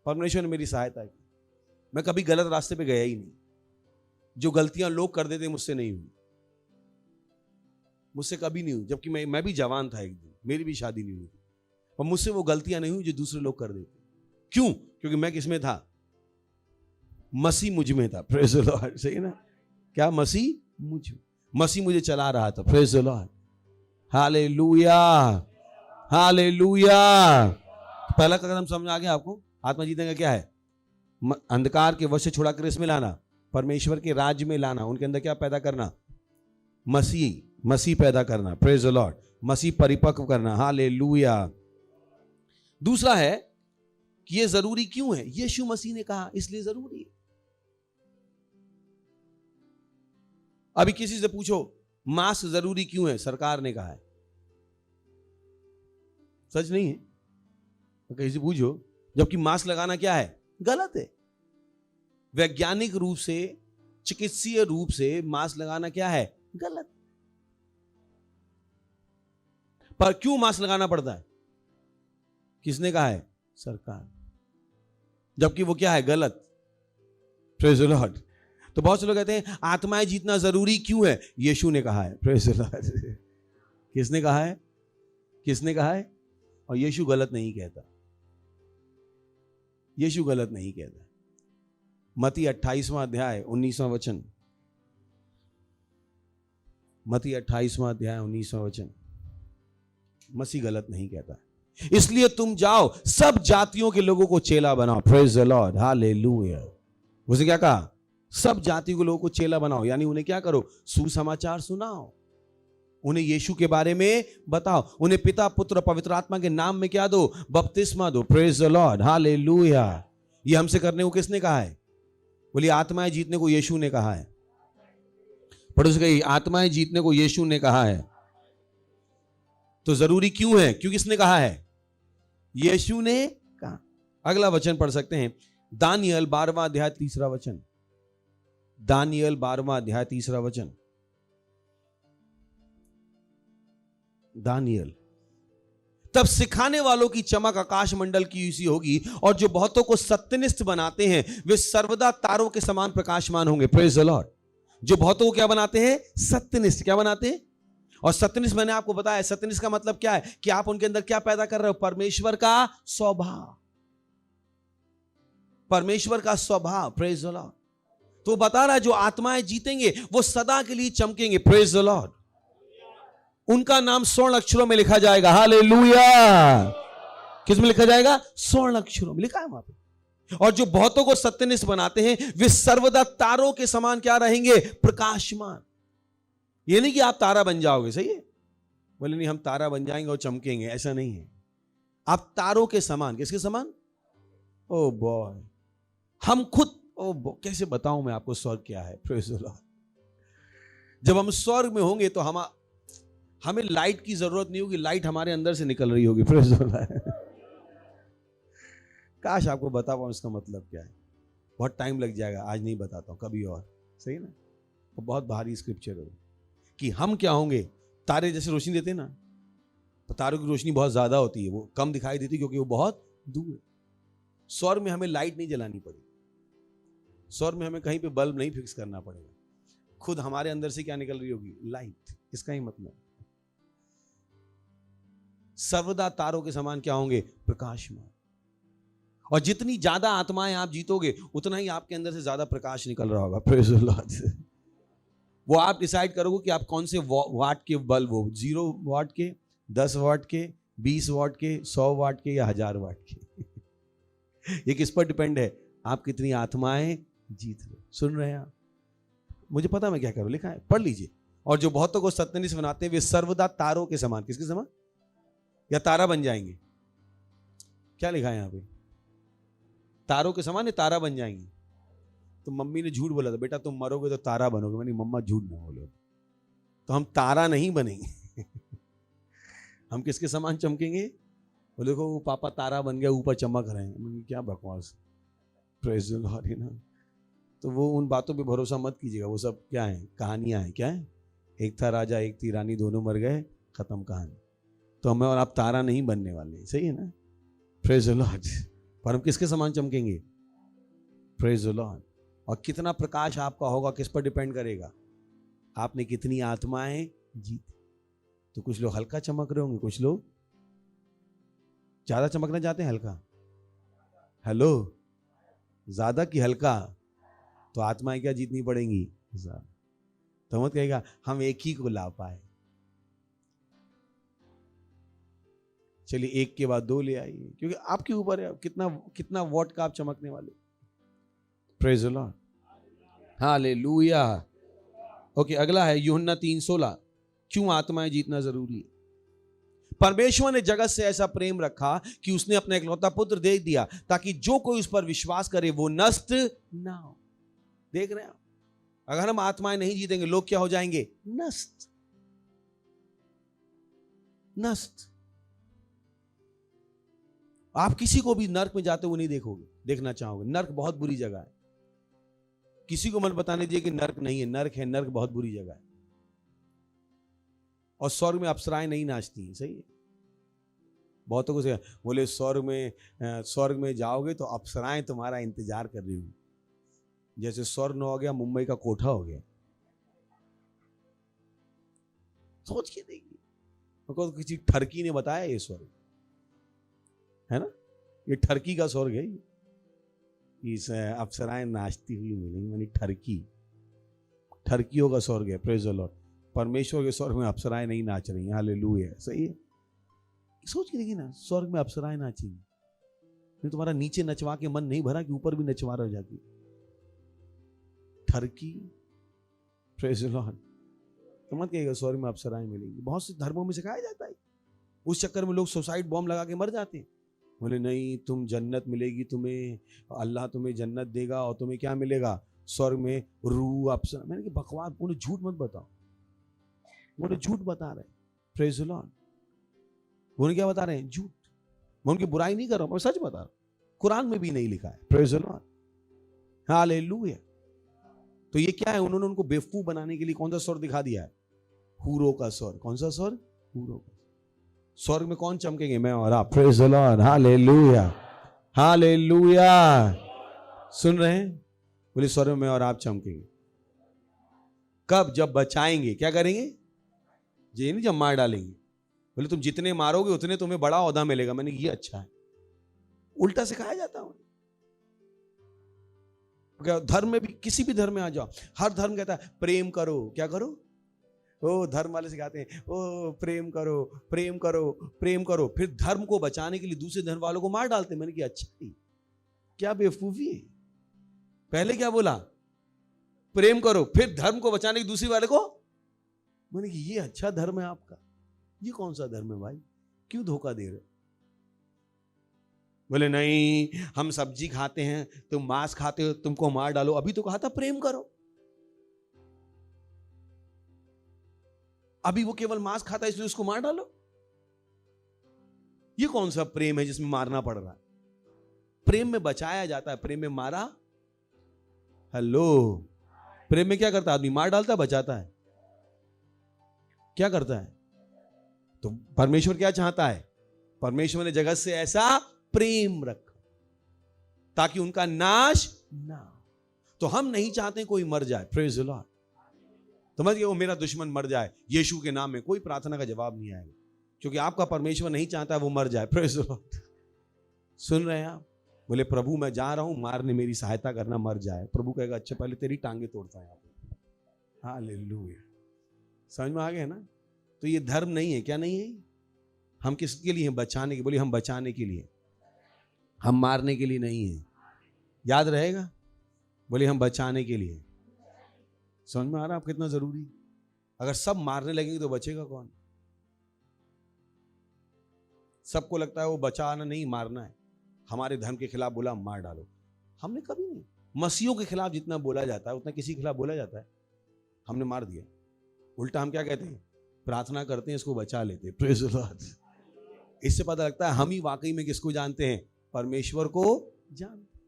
Speaker 6: परमेश्वर ने मेरी सहायता की। मैं कभी गलत रास्ते पे गया ही नहीं। जो गलतियां लोग कर देते मुझसे नहीं हुई, मुझसे कभी नहीं हुई। जबकि मैं भी जवान था, एक दिन मेरी भी शादी नहीं हुई, और मुझसे वो गलतियां नहीं हुई जो दूसरे लोग कर देते। क्यों? क्योंकि मैं किसमें था? मसीह मुझ में था। Praise the Lord. सही ना? क्या? मसीह मुझ में। मसीह मुझे चला रहा था। Praise the Lord. Hallelujah. Hallelujah. पहला कदम समझ आ गया आपको? आत्मा जीतने का क्या है? अंधकार के वश से छुड़ा कर इसमें लाना, परमेश्वर के राज्य में लाना, उनके अंदर क्या पैदा करना? मसीह पैदा करना। Praise the Lord. मसीह परिपक्व करना। हालेलुया। दूसरा है कि ये जरूरी क्यों है? यीशु मसीह ने कहा इसलिए जरूरी है। अभी किसी से पूछो मास्क जरूरी क्यों है? सरकार ने कहा है। सच नहीं है? तो किसी से पूछो, जबकि मास्क लगाना क्या है? गलत है। वैज्ञानिक रूप से, चिकित्सीय रूप से मास्क लगाना क्या है? गलत। पर क्यों मास्क लगाना पड़ता है? किसने कहा है? सरकार। जबकि वो क्या है? गलत। Praise the Lord. तो बहुत से लोग कहते हैं आत्माएं जीतना जरूरी क्यों है? यीशु ने कहा है। Praise the Lord. किसने कहा है? किसने कहा है? और यीशु गलत नहीं कहता। यीशु गलत नहीं कहता। मत्ती 28वां अध्याय 19वां वचन। मत्ती 28वां अध्याय 19वां वचन। मसीह गलत नहीं कहता। इसलिए तुम जाओ, सब जातियों के लोगों को चेला बनाओ। Praise the Lord, hallelujah. उसने क्या कहा? सब जाति के लोगों को चेला बनाओ, यानी उन्हें क्या करो? सुसमाचार सुनाओ, उन्हें यीशु के बारे में बताओ, उन्हें पिता पुत्र पवित्र आत्मा के नाम में क्या दो? बपतिस्मा दो। Praise the Lord, hallelujah. ये हमसे करने को किसने कहा है? बोलिए, आत्माएं जीतने को यीशु ने कहा है। पड़ोस गई, आत्माएं जीतने को यीशु ने कहा है। तो जरूरी क्यों है? क्योंकि किसने कहा है? यीशु ने कहा। अगला वचन पढ़ सकते हैं, दानियल 12वां अध्याय 3रा वचन। दानियल 12वां अध्याय 3रा वचन। दानियल, तब सिखाने वालों की चमक आकाश मंडल की सी होगी, और जो बहुतों को सत्यनिष्ठ बनाते हैं वे सर्वदा तारों के समान प्रकाशमान होंगे। Praise the Lord. जो बहुतों को क्या बनाते हैं? सत्यनिष्ठ। क्या बनाते हैं? और सत्यनिष्ठ मैंने आपको बताया, सत्यनिष्ठ का मतलब क्या है? कि आप उनके अंदर क्या पैदा कर रहे हो? परमेश्वर का स्वभाव, परमेश्वर का स्वभाव। Praise the Lord. तो बता रहा है जो आत्माएं जीतेंगे वो सदा के लिए चमकेंगे। Praise the Lord. उनका नाम स्वर्ण अक्षरों में लिखा जाएगा। हालेलुया। किस में लिखा जाएगा? स्वर्ण अक्षरों में लिखा है वहां पे। और जो बहुतों को सत्यनिष्ठ बनाते हैं वे सर्वदा तारों के समान क्या रहेंगे? प्रकाशमान। ये नहीं कि आप तारा बन जाओगे, सही है? बोले नहीं हम तारा बन जाएंगे और चमकेंगे, ऐसा नहीं है। आप तारों के समान। किसके समान? ओ बॉय, हम खुद, ओ बॉय, कैसे बताऊं मैं आपको स्वर्ग क्या है? Praise the Lord. जब हम स्वर्ग में होंगे तो हमें लाइट की जरूरत नहीं होगी, लाइट हमारे अंदर से निकल रही होगी। Praise the Lord. काश आपको बता पाऊं इसका मतलब क्या है। बहुत टाइम लग जाएगा, आज नहीं बताता हूं, कभी और, सही ना? तो बहुत भारी स्क्रिप्चर है कि हम क्या होंगे? तारे जैसे रोशनी देते हैं ना, तो तारों की रोशनी बहुत ज्यादा होती है, वो कम दिखाई देती क्योंकि वो बहुत दूर है। स्वर्ग में हमें लाइट नहीं जलानी पड़ेगी, स्वर्ग में हमें कहीं पे बल्ब नहीं फिक्स करना पड़ेगा, खुद हमारे अंदर से क्या निकल रही होगी? लाइट। इसका ही मतलब सर्वदा तारों के समान क्या होंगे? प्रकाशमान। और जितनी ज्यादा आत्माएं आप जीतोगे उतना ही आपके अंदर से ज्यादा प्रकाश निकल रहा होगा। Praise the Lord. वो आप डिसाइड करोगे कि आप कौन से वाट के बल्ब हो, 0 वाट के, 10 वाट के, 20 वाट के, 100 वाट के या 1000 वाट के। ये किस पर डिपेंड है? आप कितनी आत्माएं जीत रहे। सुन रहे हैं आप? मुझे पता मैं क्या करूं, लिखा है, पढ़ लीजिए। और जो बहुतों को सत्यनिष्ठ बनाते हैं वे सर्वदा तारों के समान। किसके समान? या तारा बन जाएंगे। क्या लिखा है यहां पे? तारों के समान या तारा बन जाएंगे। तो मम्मी ने झूठ बोला था, बेटा तुम मरोगे तो तारा बनोगे। मैंने मम्मा झूठ ना बोलो, तो हम तारा नहीं बनेंगे। हम किसके समान चमकेंगे? बोले देखो वो पापा तारा बन गया, ऊपर चमक रहे हैं। मैंने क्या बकवास। प्रेज द लॉर्ड, है ना? तो वो उन बातों पे भरोसा मत कीजिएगा, वो सब क्या है? कहानियां हैं। क्या है? एक था राजा, एक थी रानी, दोनों मर गए, खत्म कहानी। तो हमें और आप तारा नहीं बनने वाले, सही है ना? Praise the Lord. पर हम किसके समान चमकेंगे? Praise the Lord. और कितना प्रकाश आपका होगा किस पर डिपेंड करेगा? आपने कितनी आत्माएं जीती। तो कुछ लोग हल्का चमक रहे होंगे, कुछ लोग ज्यादा चमकना चाहते हैं। हल्का, हेलो, ज्यादा कि हल्का? तो आत्माएं क्या जीतनी पड़ेंगी? ज्यादा। तो मत कहेगा हम एक ही को ला पाए। चलिए एक के बाद 2 ले आइए, क्योंकि आपके ऊपर है कितना वॉट का आप चमकने वाले। Praise the Lord, hallelujah. Okay, अगला है यूहन्ना 3:16। क्यों आत्माएं जीतना जरूरी है? परमेश्वर ने जगत से ऐसा प्रेम रखा कि उसने अपना इकलौता पुत्र दे दिया ताकि जो कोई उस पर विश्वास करे वो नष्ट ना हो। देख रहे हैं आप? अगर हम आत्माएं नहीं जीतेंगे लोग क्या हो जाएंगे? नष्ट। नष्ट। आप किसी को भी नर्क में जाते हुए नहीं देखोगे, देखना चाहोगे। नर्क बहुत बुरी जगह है। किसी को मत बताने दीजिए कि नर्क नहीं है, नर्क है। नर्क बहुत बुरी जगह है। और स्वर्ग में अप्सराएं नहीं नाचती हैं, सही है? बहुतों को से बोले स्वर्ग में जाओगे तो अप्सराएं तुम्हारा इंतजार कर रही होंगी। जैसे स्वर्ग न हो गया मुंबई का कोठा हो गया। सोच के देखिए, तो किसी ठरकी ने बताया ये स्वर्ग है ना, ये ठरकी का स्वर्ग है। इस अप्सराएं नाचती हुई मिलेंगी, मानी ठरकियों का स्वर्ग है। Praise the Lord. परमेश्वर के स्वर्ग में अप्सराएं नहीं नाच रही हैं। हालेलुया, सही है। सोच के देखिए ना, स्वर्ग में अप्सराएं नाचेंगी, नहीं तुम्हारा नीचे नचवा के मन नहीं भरा कि ऊपर भी नचवा रह जाती। ठरकी, प्रेज़ द लॉर्ड। तो मत कहिएगा स्वर्ग में अप्सराएं मिलेंगी। बहुत से धर्मों में सिखाया जाता है, उस चक्कर में लोग सुसाइड बॉम्ब लगा के मर जाते हैं। बोले नहीं, तुम जन्नत मिलेगी तुम्हें, अल्लाह तुम्हें जन्नत देगा और तुम्हें क्या मिलेगा, स्वर्ग में रूह अप्सरा। मैंने कहा बकवास, बोले झूठ मत बताओ, बोले झूठ बता रहे। Praise the Lord. बोले क्या बता रहे हैं, झूठ। मैं उनकी बुराई नहीं कर रहा हूं, मैं सच बता रहा हूं, कुरान में भी नहीं लिखा है। Praise the Lord, hallelujah. तो ये क्या है, उन्होंने उनको बेवकूफ बनाने के लिए कौन सा स्वर्ग दिखा दिया है, हूरों का स्वर्ग। कौन सा स्वर्ग, हूरों का। स्वर्ग में कौन चमकेंगे, मैं और आप। Praise the Lord, hallelujah, hallelujah. सुन रहे हैं, बोले स्वर्ग में मैं और आप चमकेंगे। कब, जब बचाएंगे। क्या करेंगे, ये नहीं जब मार डालेंगे। बोले तुम जितने मारोगे उतने तुम्हें बड़ा ओहदा मिलेगा। मैंने ये अच्छा है, उल्टा सिखाया जाता है। धर्म में भी, किसी भी धर्म में आ जाओ, हर धर्म कहता है प्रेम करो। क्या करो, ओ धर्म वाले सिखाते हैं ओ प्रेम करो, प्रेम करो, प्रेम करो। फिर धर्म को बचाने के लिए दूसरे धर्म वालों को मार डालते हैं। मैंने कहा अच्छा ही, क्या बेवकूफी है। पहले क्या बोला, प्रेम करो, फिर धर्म को बचाने के दूसरे वाले को। मैंने कहा ये अच्छा धर्म है आपका, ये कौन सा धर्म है भाई, क्यों धोखा दे रहे। बोले नहीं, हम सब्जी खाते हैं, तुम मांस खाते हो, तुमको मार डालो। अभी तो कहा था प्रेम करो, अभी वो केवल मांस खाता है इसलिए उसको मार डालो। ये कौन सा प्रेम है जिसमें मारना पड़ रहा है। प्रेम में बचाया जाता है, प्रेम में मारा। हेलो, प्रेम में क्या करता है आदमी, मार डालता है, बचाता है, क्या करता है। तो परमेश्वर क्या चाहता है, परमेश्वर ने जगत से ऐसा प्रेम रखा ताकि उनका नाश ना हो। तो हम नहीं चाहते कोई मर जाए। Praise the Lord. तो मत वो मेरा दुश्मन मर जाए यीशु के नाम में, कोई प्रार्थना का जवाब नहीं आएगा, क्योंकि आपका परमेश्वर नहीं चाहता वो मर जाए। Praise the Lord. सुन रहे हैं आप, बोले प्रभु मैं जा रहा हूं मारने, मेरी सहायता करना, मर जाए। प्रभु कहेगा अच्छा पहले तेरी टांगे तोड़ता है। हालेलुया, समझ में आ गया ना। तो ये धर्म नहीं है। क्या नहीं है, हम किसके लिए हैं, बचाने के। बोलिए हम बचाने के लिए, हम मारने के लिए नहीं है। याद रहेगा, बोलिए हम बचाने के लिए। समझ में आ रहा है आप कितना जरूरी। अगर सब मारने लगेंगे तो बचेगा कौन। सबको लगता है वो बचाना नहीं मारना है। हमारे धर्म के खिलाफ बोला मार डालो, हमने कभी नहीं। मसीहों के खिलाफ जितना बोला जाता है उतना किसी के खिलाफ बोला जाता है, हमने मार दिया। उल्टा हम क्या कहते हैं, प्रार्थना करते हैं, इसको बचा लेते हैं। Praise the Lord. इससे पता लगता है हम ही वाकई में किसको जानते हैं, परमेश्वर को जानते।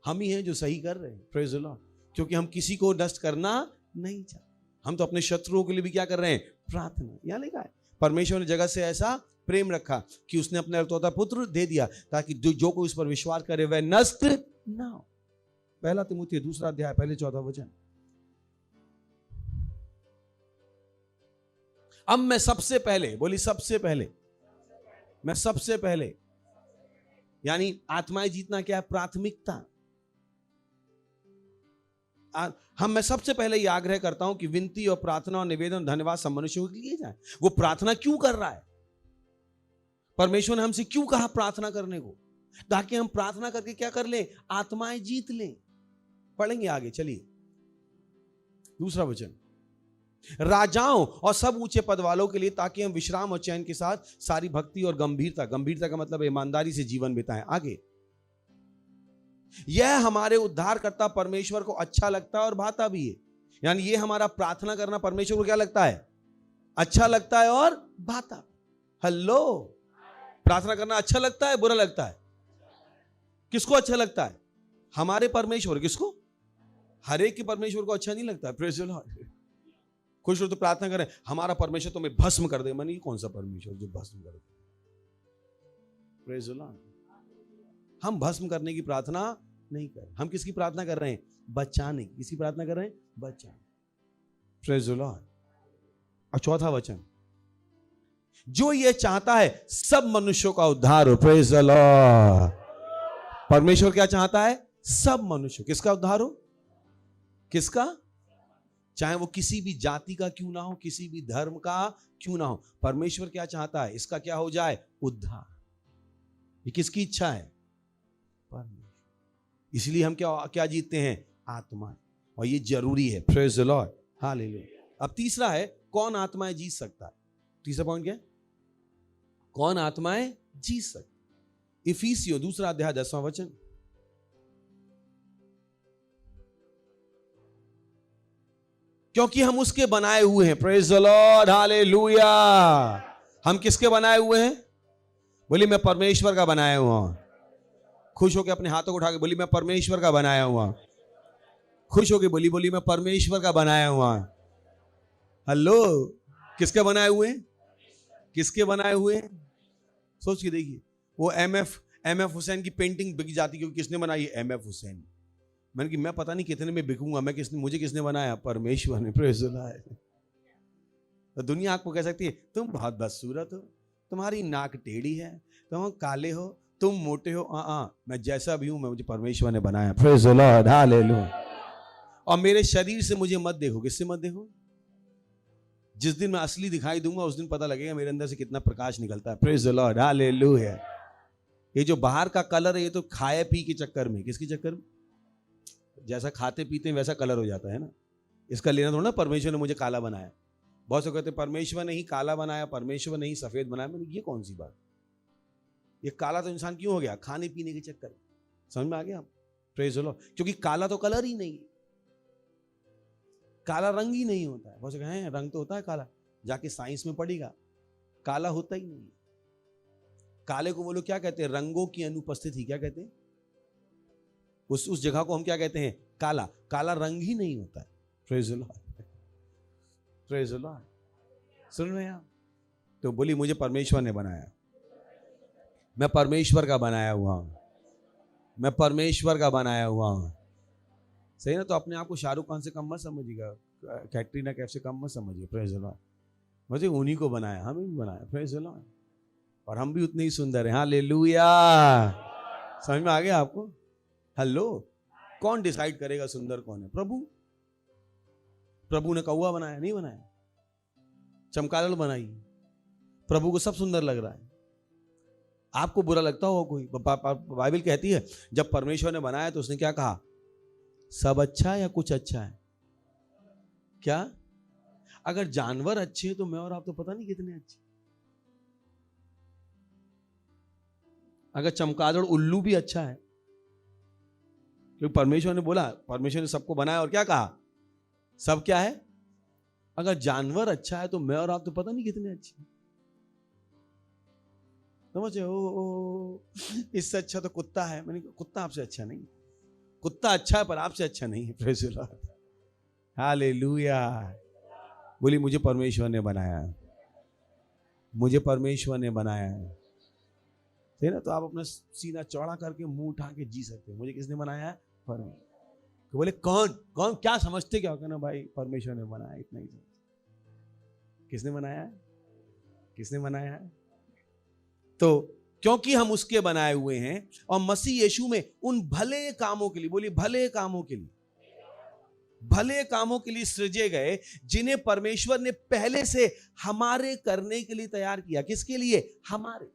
Speaker 6: हम ही हैं जो सही कर रहे हैं। Praise the Lord. क्योंकि हम किसी को नष्ट करना नहीं चाहते, हम तो अपने शत्रुओं के लिए भी क्या कर रहे हैं, प्रार्थना। यहां लिखा है परमेश्वर ने जगत से ऐसा प्रेम रखा कि उसने अपने अकलौता पुत्र दे दिया ताकि जो कोई उस पर विश्वास करे वह नष्ट ना हो। पहला तिमुथी 2 अध्याय पहले 14 वचन। अब मैं सबसे पहले, बोली सबसे पहले, मैं सबसे पहले, यानी आत्माएं जीतना क्या है, प्राथमिकता। मैं सबसे पहले ये आग्रह करता हूं कि विनती और प्रार्थना और निवेदन धन्यवाद सब मनुष्यों के लिए जाए। वो प्रार्थना क्यों कर रहा है, परमेश्वर ने हमसे क्यों कहा प्रार्थना करने को, ताकि हम प्रार्थना करके क्या कर लें, आत्माएं जीत लें। पढ़ेंगे आगे, चलिए 2 वचन। राजाओं और सब ऊंचे पद वालों के लिए, ताकि हम विश्राम और चैन के साथ सारी भक्ति और गंभीरता, गंभीरता का मतलब ईमानदारी से जीवन बिताएं। आगे, यह हमारे उद्धारकर्ता परमेश्वर को अच्छा लगता है और भाता भी है। यानी ये हमारा प्रार्थना करना परमेश्वर को क्या लगता है, अच्छा लगता है और भाता। हेलो, प्रार्थना करना अच्छा लगता है, बुरा लगता है, किसको अच्छा लगता है, हमारे परमेश्वर। किसको, हर एक के परमेश्वर को अच्छा नहीं लगता है। Praise the Lord. खुश हो तो प्रार्थना करें, हमारा परमेश्वर तुम्हें भस्म कर दे। मानी कौन सा परमेश्वर जो भस्म कर दे। Praise the Lord. हम भस्म करने की प्रार्थना नहीं कर रहे, हम किसकी प्रार्थना कर रहे हैं, बचाने की। किसकी प्रार्थना कर रहे हैं, बचाने। Praise the Lord. और 4 वचन, जो ये चाहता है सब मनुष्यों का उद्धार हो। Praise the Lord. परमेश्वर क्या चाहता है, सब मनुष्य। किसका उद्धार हो, किसका, चाहे वो किसी भी जाति का क्यों ना हो, किसी भी धर्म का क्यों ना हो। परमेश्वर क्या चाहता है? इसका क्या हो जाए? उद्धार। ये किसकी इच्छा है? परमेश्वर। इसलिए हम क्या क्या जीतते हैं? आत्मा। और ये जरूरी है। Praise the Lord, hallelujah. अब तीसरा है, कौन आत्माएं जीत सकता है? तीसरा पॉइंट क्या है? कौन आत्माएं जीत सकती? इफिसियों 2 अध्याय 10वां वचन। क्योंकि हम उसके बनाए हुए हैं। Praise the Lord, hallelujah. हम किसके बनाए हुए हैं? बोली मैं परमेश्वर का बनाया हुआ हूं। खुश होकर अपने हाथों को उठा के बोली मैं परमेश्वर का बनाया हुआ हूं। खुश होके बोली मैं परमेश्वर का बनाया हुआ हूं। हेलो, किसके बनाए हुए हैं? किसके बनाए हुए हैं? सोच के देखिए, वो एमएफ हुसैन की पेंटिंग बिक जाती क्योंकि किसने बनाई? एमएफ हुसैन। मैंने कि मैं पता नहीं कितने में बिकूंगा, मुझे किसने बनाया? परमेश्वर ने। Praise the Lord. तो दुनिया आपको कह सकती है तुम बहुत बदसूरत हो, तुम्हारी नाक टेढ़ी है, तुम काले हो, तुम मोटे हो। मैं जैसा भी हूं, मुझे परमेश्वर ने बनाया। Praise the Lord, hallelujah. और मेरे शरीर से मुझे मत देखो। किससे मत देखो? जिस दिन मैं असली दिखाई दूंगा उस दिन पता लगेगा मेरे अंदर से कितना प्रकाश निकलता है। Praise the Lord, hallelujah. ये जो बाहर का कलर है, ये तो खाए पी के चक्कर में। किसके चक्कर में? जैसा खाते पीते हैं वैसा कलर हो जाता है ना। इसका लेना थोड़ा ना परमेश्वर ने मुझे काला बनाया। बहुत से कहते हैं परमेश्वर ने ही काला बनाया, परमेश्वर ने ही सफेद बनाया। मैंने ये कौन सी बात? ये काला तो इंसान क्यों हो गया? खाने पीने के चक्कर में। समझ में आ गया आप? Praise the Lord. क्योंकि काला तो कलर ही नहीं है, काला रंग ही नहीं होता है। बहुत से कहें रंग तो होता है काला, जाके साइंस में पढ़ेगा, काला होता ही नहीं है। काले को वो लोग क्या कहते हैं? रंगों की अनुपस्थिति। क्या कहते हैं? उस जगह को हम क्या कहते हैं? काला। काला रंग ही नहीं होता है। Praise the Lord, praise the Lord. सुन रहे हैं आप? तो बोली मुझे परमेश्वर ने बनाया, मैं परमेश्वर का बनाया हुआ हूं, मैं परमेश्वर का बनाया हुआ हूं। सही ना? तो अपने आप को शाहरुख खान से कम मत समझिएगा, कैटरीना कैफ से कम मत समझिए। Praise the Lord. मुझे उन्हीं को बनाया, हमें भी बनाया। Praise the Lord. और हम भी उतने ही सुंदर हैं। हालेलुया। समझ में आ गया आपको? हेलो, कौन डिसाइड करेगा सुंदर कौन है? प्रभु। प्रभु ने कौवा बनाया? नहीं बनाया। चमगादड़ बनाई? प्रभु को सब सुंदर लग रहा है। आपको बुरा लगता होगा कोई? बाइबल कहती है जब परमेश्वर ने बनाया तो उसने क्या कहा? सब अच्छा है या कुछ अच्छा है? क्या? अगर जानवर अच्छे हैं तो मैं और आप तो पता नहीं कितने अच्छे। अगर चमगादड़ उल्लू भी अच्छा है, क्योंकि परमेश्वर ने बोला, परमेश्वर ने सबको बनाया और क्या कहा? सब क्या है? अगर जानवर अच्छा है तो मैं और आप तो पता नहीं कितने अच्छे। समझे? इससे अच्छा तो कुत्ता है। मैंने कहा कुत्ता आपसे अच्छा नहीं। कुत्ता अच्छा है पर आपसे अच्छा नहीं है। Praise the Lord, hallelujah. बोली मुझे परमेश्वर ने बनाया, मुझे परमेश्वर ने बनाया। थे ना? तो आप अपना सीना चौड़ा करके मुंह उठा के जी सकते हैं। मुझे किसने बनाया है? परमेश्वर। तो बोले कौन कौन? क्या समझते? क्या कहना भाई? परमेश्वर ने बनाया, इतना ही समझ। किसने बनाया है? किसने बनाया है? तो क्योंकि हम उसके बनाए हुए हैं और मसीह यीशु में उन भले कामों के लिए, बोलिए भले कामों के लिए, भले कामों के लिए सृजे गए जिन्हें परमेश्वर ने पहले से हमारे करने के लिए तैयार किया। किसके लिए? हमारे।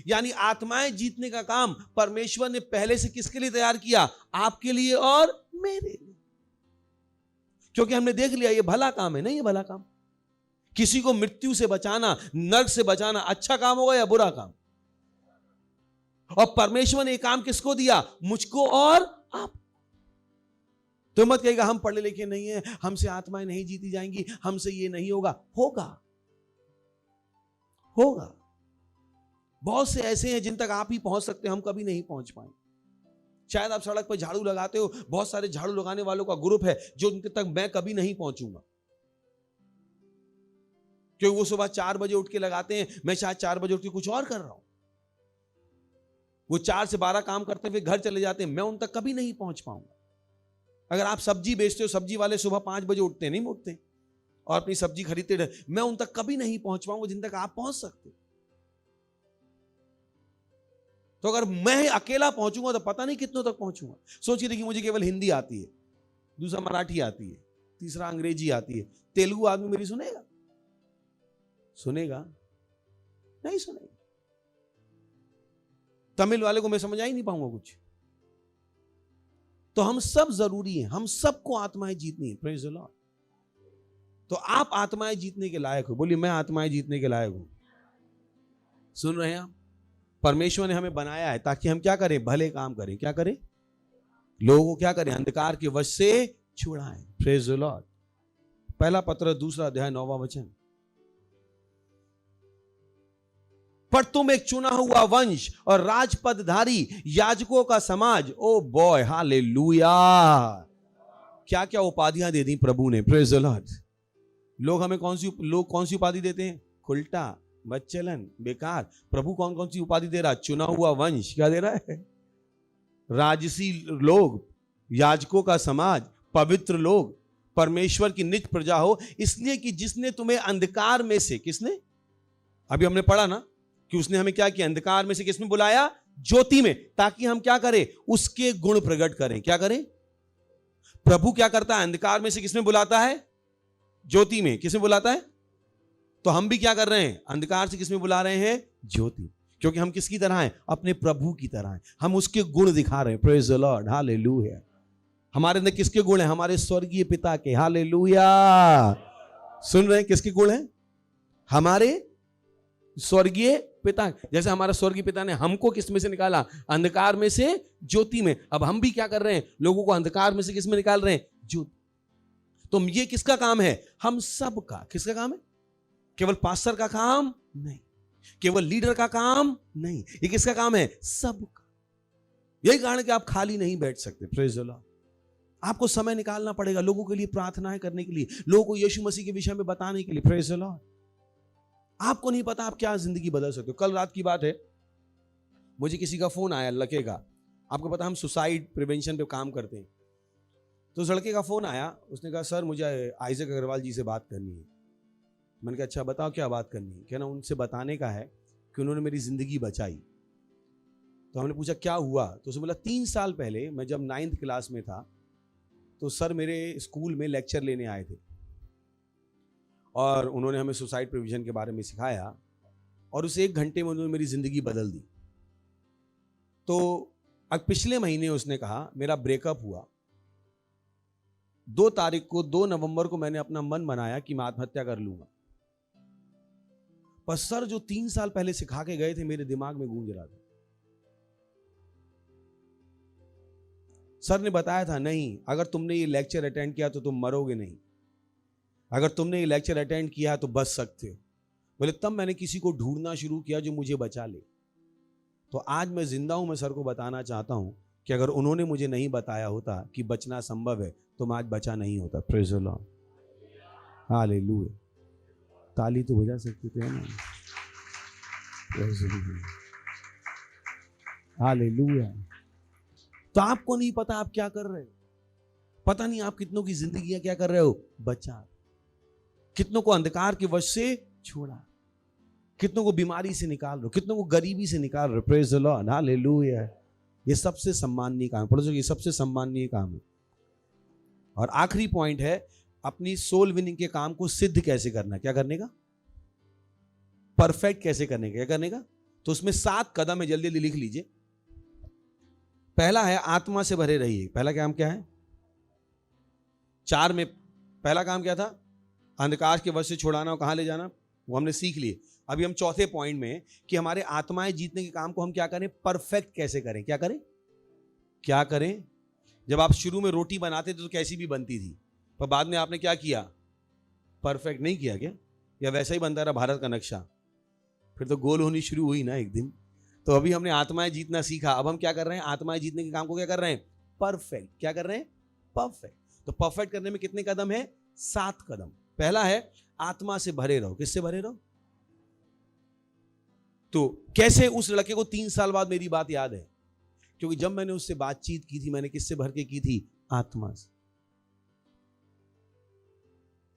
Speaker 6: यानी आत्माएं जीतने का काम परमेश्वर ने पहले से किसके लिए तैयार किया? आपके लिए और मेरे लिए। क्योंकि हमने देख लिया ये भला काम है। नहीं, ये भला काम। किसी को मृत्यु से बचाना, नरक से बचाना अच्छा काम होगा या बुरा काम? और परमेश्वर ने ये काम किसको दिया? मुझको और आप। तो मत कहेगा हम पढ़े लिखे नहीं है, हमसे आत्माएं नहीं जीती जाएंगी, हमसे ये नहीं होगा। होगा, होगा। बहुत से ऐसे हैं जिन तक आप ही पहुंच सकते हैं, हम कभी नहीं पहुंच पाए। शायद आप सड़क पर झाड़ू लगाते हो, बहुत सारे झाड़ू लगाने वालों का ग्रुप है जो उनके तक मैं कभी नहीं पहुंचूंगा, क्योंकि वो सुबह 4 बजे उठ के लगाते हैं, मैं शायद 4 बजे उठ के कुछ और कर रहा हूं। वो 4 से 12 काम करते हुए घर चले जाते हैं, मैं उन तक कभी नहीं पहुंच पाऊंगा। अगर आप सब्जी बेचते हो, सब्जी वाले सुबह 5 बजे उठते नहीं उठते और अपनी सब्जी खरीदते रहे, मैं उन तक कभी नहीं पहुंच पाऊंगा जिन तक आप पहुंच सकते। तो अगर मैं अकेला पहुंचूंगा तो पता नहीं कितनों तक पहुंचूंगा। सोचिए, देखिए मुझे केवल हिंदी आती है, दूसरा मराठी आती है, तीसरा अंग्रेजी आती है, तेलुगु आदमी मेरी सुनेगा? सुनेगा? नहीं सुनेगा। तमिल वाले को मैं समझा ही नहीं पाऊंगा कुछ। तो हम सब जरूरी हैं, हम सबको आत्माएं जीतनी है। Praise the Lord. तो आप आत्माएं जीतने के लायक हो। बोलिए मैं आत्माएं जीतने के लायक हूं। सुन रहे हैं आप? परमेश्वर ने हमें बनाया है ताकि हम क्या करें? भले काम करें। क्या करें? लोगों को क्या करें? अंधकार के वश से छुड़ाएं। Praise the Lord. पहला पत्र 2 अध्याय 9वां वचन। पर तुम एक चुना हुआ वंश और राजपदधारी याजकों का समाज। Oh boy, hallelujah. क्या क्या उपाधियां दे दी प्रभु ने। Praise the Lord. लोग हमें कौन सी उपाधि देते हैं? खुलटा, बच्चलन, बेकार। प्रभु कौन कौन सी उपाधि दे रहा? चुना हुआ वंश। क्या दे रहा है? राजसी लोग, याजकों का समाज, पवित्र लोग, परमेश्वर की निज प्रजा हो, इसलिए कि जिसने तुम्हें अंधकार में से, किसने? अभी हमने पढ़ा ना कि उसने हमें क्या किया? अंधकार में से किसमें बुलाया? ज्योति में, ताकि हम क्या करें? उसके गुण प्रकट करें। क्या करें? प्रभु क्या करता है? अंधकार में से किसमें बुलाता है? ज्योति में। किसमें बुलाता है? तो हम भी क्या कर रहे हैं? अंधकार से किसमें बुला रहे हैं? ज्योति। क्योंकि हम किसकी तरह हैं? अपने प्रभु की तरह हैं। हम उसके गुण दिखा रहे हैं। Praise the Lord, hallelujah. हमारे अंदर किसके गुण हैं? हमारे स्वर्गीय पिता के। हालेलुया। सुन रहे हैं? किसके गुण हैं? हमारे स्वर्गीय पिता। जैसे हमारा स्वर्गीय पिता ने हमको किस में से निकाला? अंधकार में से ज्योति में। अब हम भी क्या कर रहे हैं? लोगों को अंधकार में से किस में निकाल रहे हैं? ज्योति। तो ये किसका काम है? हम सब का। किसका काम है? केवल पास्टर का काम नहीं, केवल लीडर का काम नहीं, ये किसका काम है? सबका। यही कारण है कि आप खाली नहीं बैठ सकते। Praise the Lord. आपको समय निकालना पड़ेगा लोगों के लिए प्रार्थनाएं करने के लिए, लोगों को यीशु मसीह के विषय में बताने के लिए। Praise the Lord. आपको नहीं पता आप क्या जिंदगी बदल सकते हो। कल रात की बात है, मुझे किसी का फोन आया, लड़के का। आपको पता हम सुसाइड प्रिवेंशन पे काम करते हैं। तो उस लड़के का फोन आया, उसने कहा सर मुझे आइजक अग्रवाल जी से बात करनी है। मैंने कहा अच्छा बताओ क्या बात करनी है। कहना उनसे बताने का है कि उन्होंने मेरी जिंदगी बचाई। तो हमने पूछा क्या हुआ? तो उसने बोला 3 साल पहले मैं जब 9th क्लास में था तो सर मेरे स्कूल में लेक्चर लेने आए थे और उन्होंने हमें सुसाइड प्रिवेंशन के बारे में सिखाया और उस 1 घंटे में उन्होंने मेरी जिंदगी बदल दी। तो अब पिछले महीने उसने कहा मेरा ब्रेकअप हुआ, 2 तारीख को 2 नवंबर को मैंने अपना मन बनाया कि मैं आत्महत्या कर लूंगा, पर सर जो 3 साल पहले सिखा के गए थे मेरे दिमाग में गूंज रहा था। सर ने बताया था नहीं, अगर तुमने ये लेक्चर अटेंड किया तो तुम मरोगे नहीं, अगर तुमने ये लेक्चर अटेंड किया तो बच सकते हो। बोले तब मैंने किसी को ढूंढना शुरू किया जो मुझे बचा ले। तो आज मैं जिंदा हूं। मैं सर को बताना चाहता हूं कि अगर उन्होंने मुझे नहीं बताया होता कि बचना संभव है तो मैं आज बचा नहीं होता। Praise the Lord, hallelujah. ताली तो बजा सकते थे ना। हालेलुया। तो आपको नहीं पता आप क्या कर रहे हो, पता नहीं आप कितनों की जिंदगी क्या कर रहे हो, बचा, कितनों को अंधकार के वश से छोड़ा, कितनों को बीमारी से निकाल रहे हो, कितनों को गरीबी से निकाल रहे हो। Praise the Lord, hallelujah. ये सबसे सम्माननीय काम है। पढ़ो, ये सबसे सम्माननीय काम है। और आखिरी पॉइंट है अपनी सोल विनिंग के काम को सिद्ध कैसे करना। क्या करने का? परफेक्ट कैसे करने का। क्या करने का? तो उसमें 7 कदम है, जल्दी जल्दी लिख लीजिए। पहला है आत्मा से भरे रहिए। पहला काम क्या है? 4 में पहला काम क्या था? अंधकार के वश से छुड़ाना और कहां ले जाना, वो हमने सीख लिए। अभी हम चौथे पॉइंट में कि हमारे आत्माएं जीतने के काम को हम क्या करें, परफेक्ट कैसे करें। क्या करें? क्या करें? जब आप शुरू में रोटी बनाते थे तो कैसी भी बनती थी, पर बाद में आपने क्या किया, परफेक्ट नहीं किया क्या? या वैसा ही बनता रहा भारत का नक्शा, फिर तो गोल होनी शुरू हुई ना एक दिन। तो अभी हमने आत्माएं जीतना सीखा, अब हम क्या कर रहे हैं, आत्माएं जीतने के काम को क्या कर रहे हैं, परफेक्ट। क्या कर रहे हैं? परफेक्ट। तो परफेक्ट करने में कितने कदम है? 7 कदम। पहला है आत्मा से भरे रहो। किससे भरे रहो? तो कैसे? उस लड़के को 3 साल बाद मेरी बात याद है, क्योंकि जब मैंने उससे बातचीत की थी, मैंने किससे भर के की थी? आत्मा से।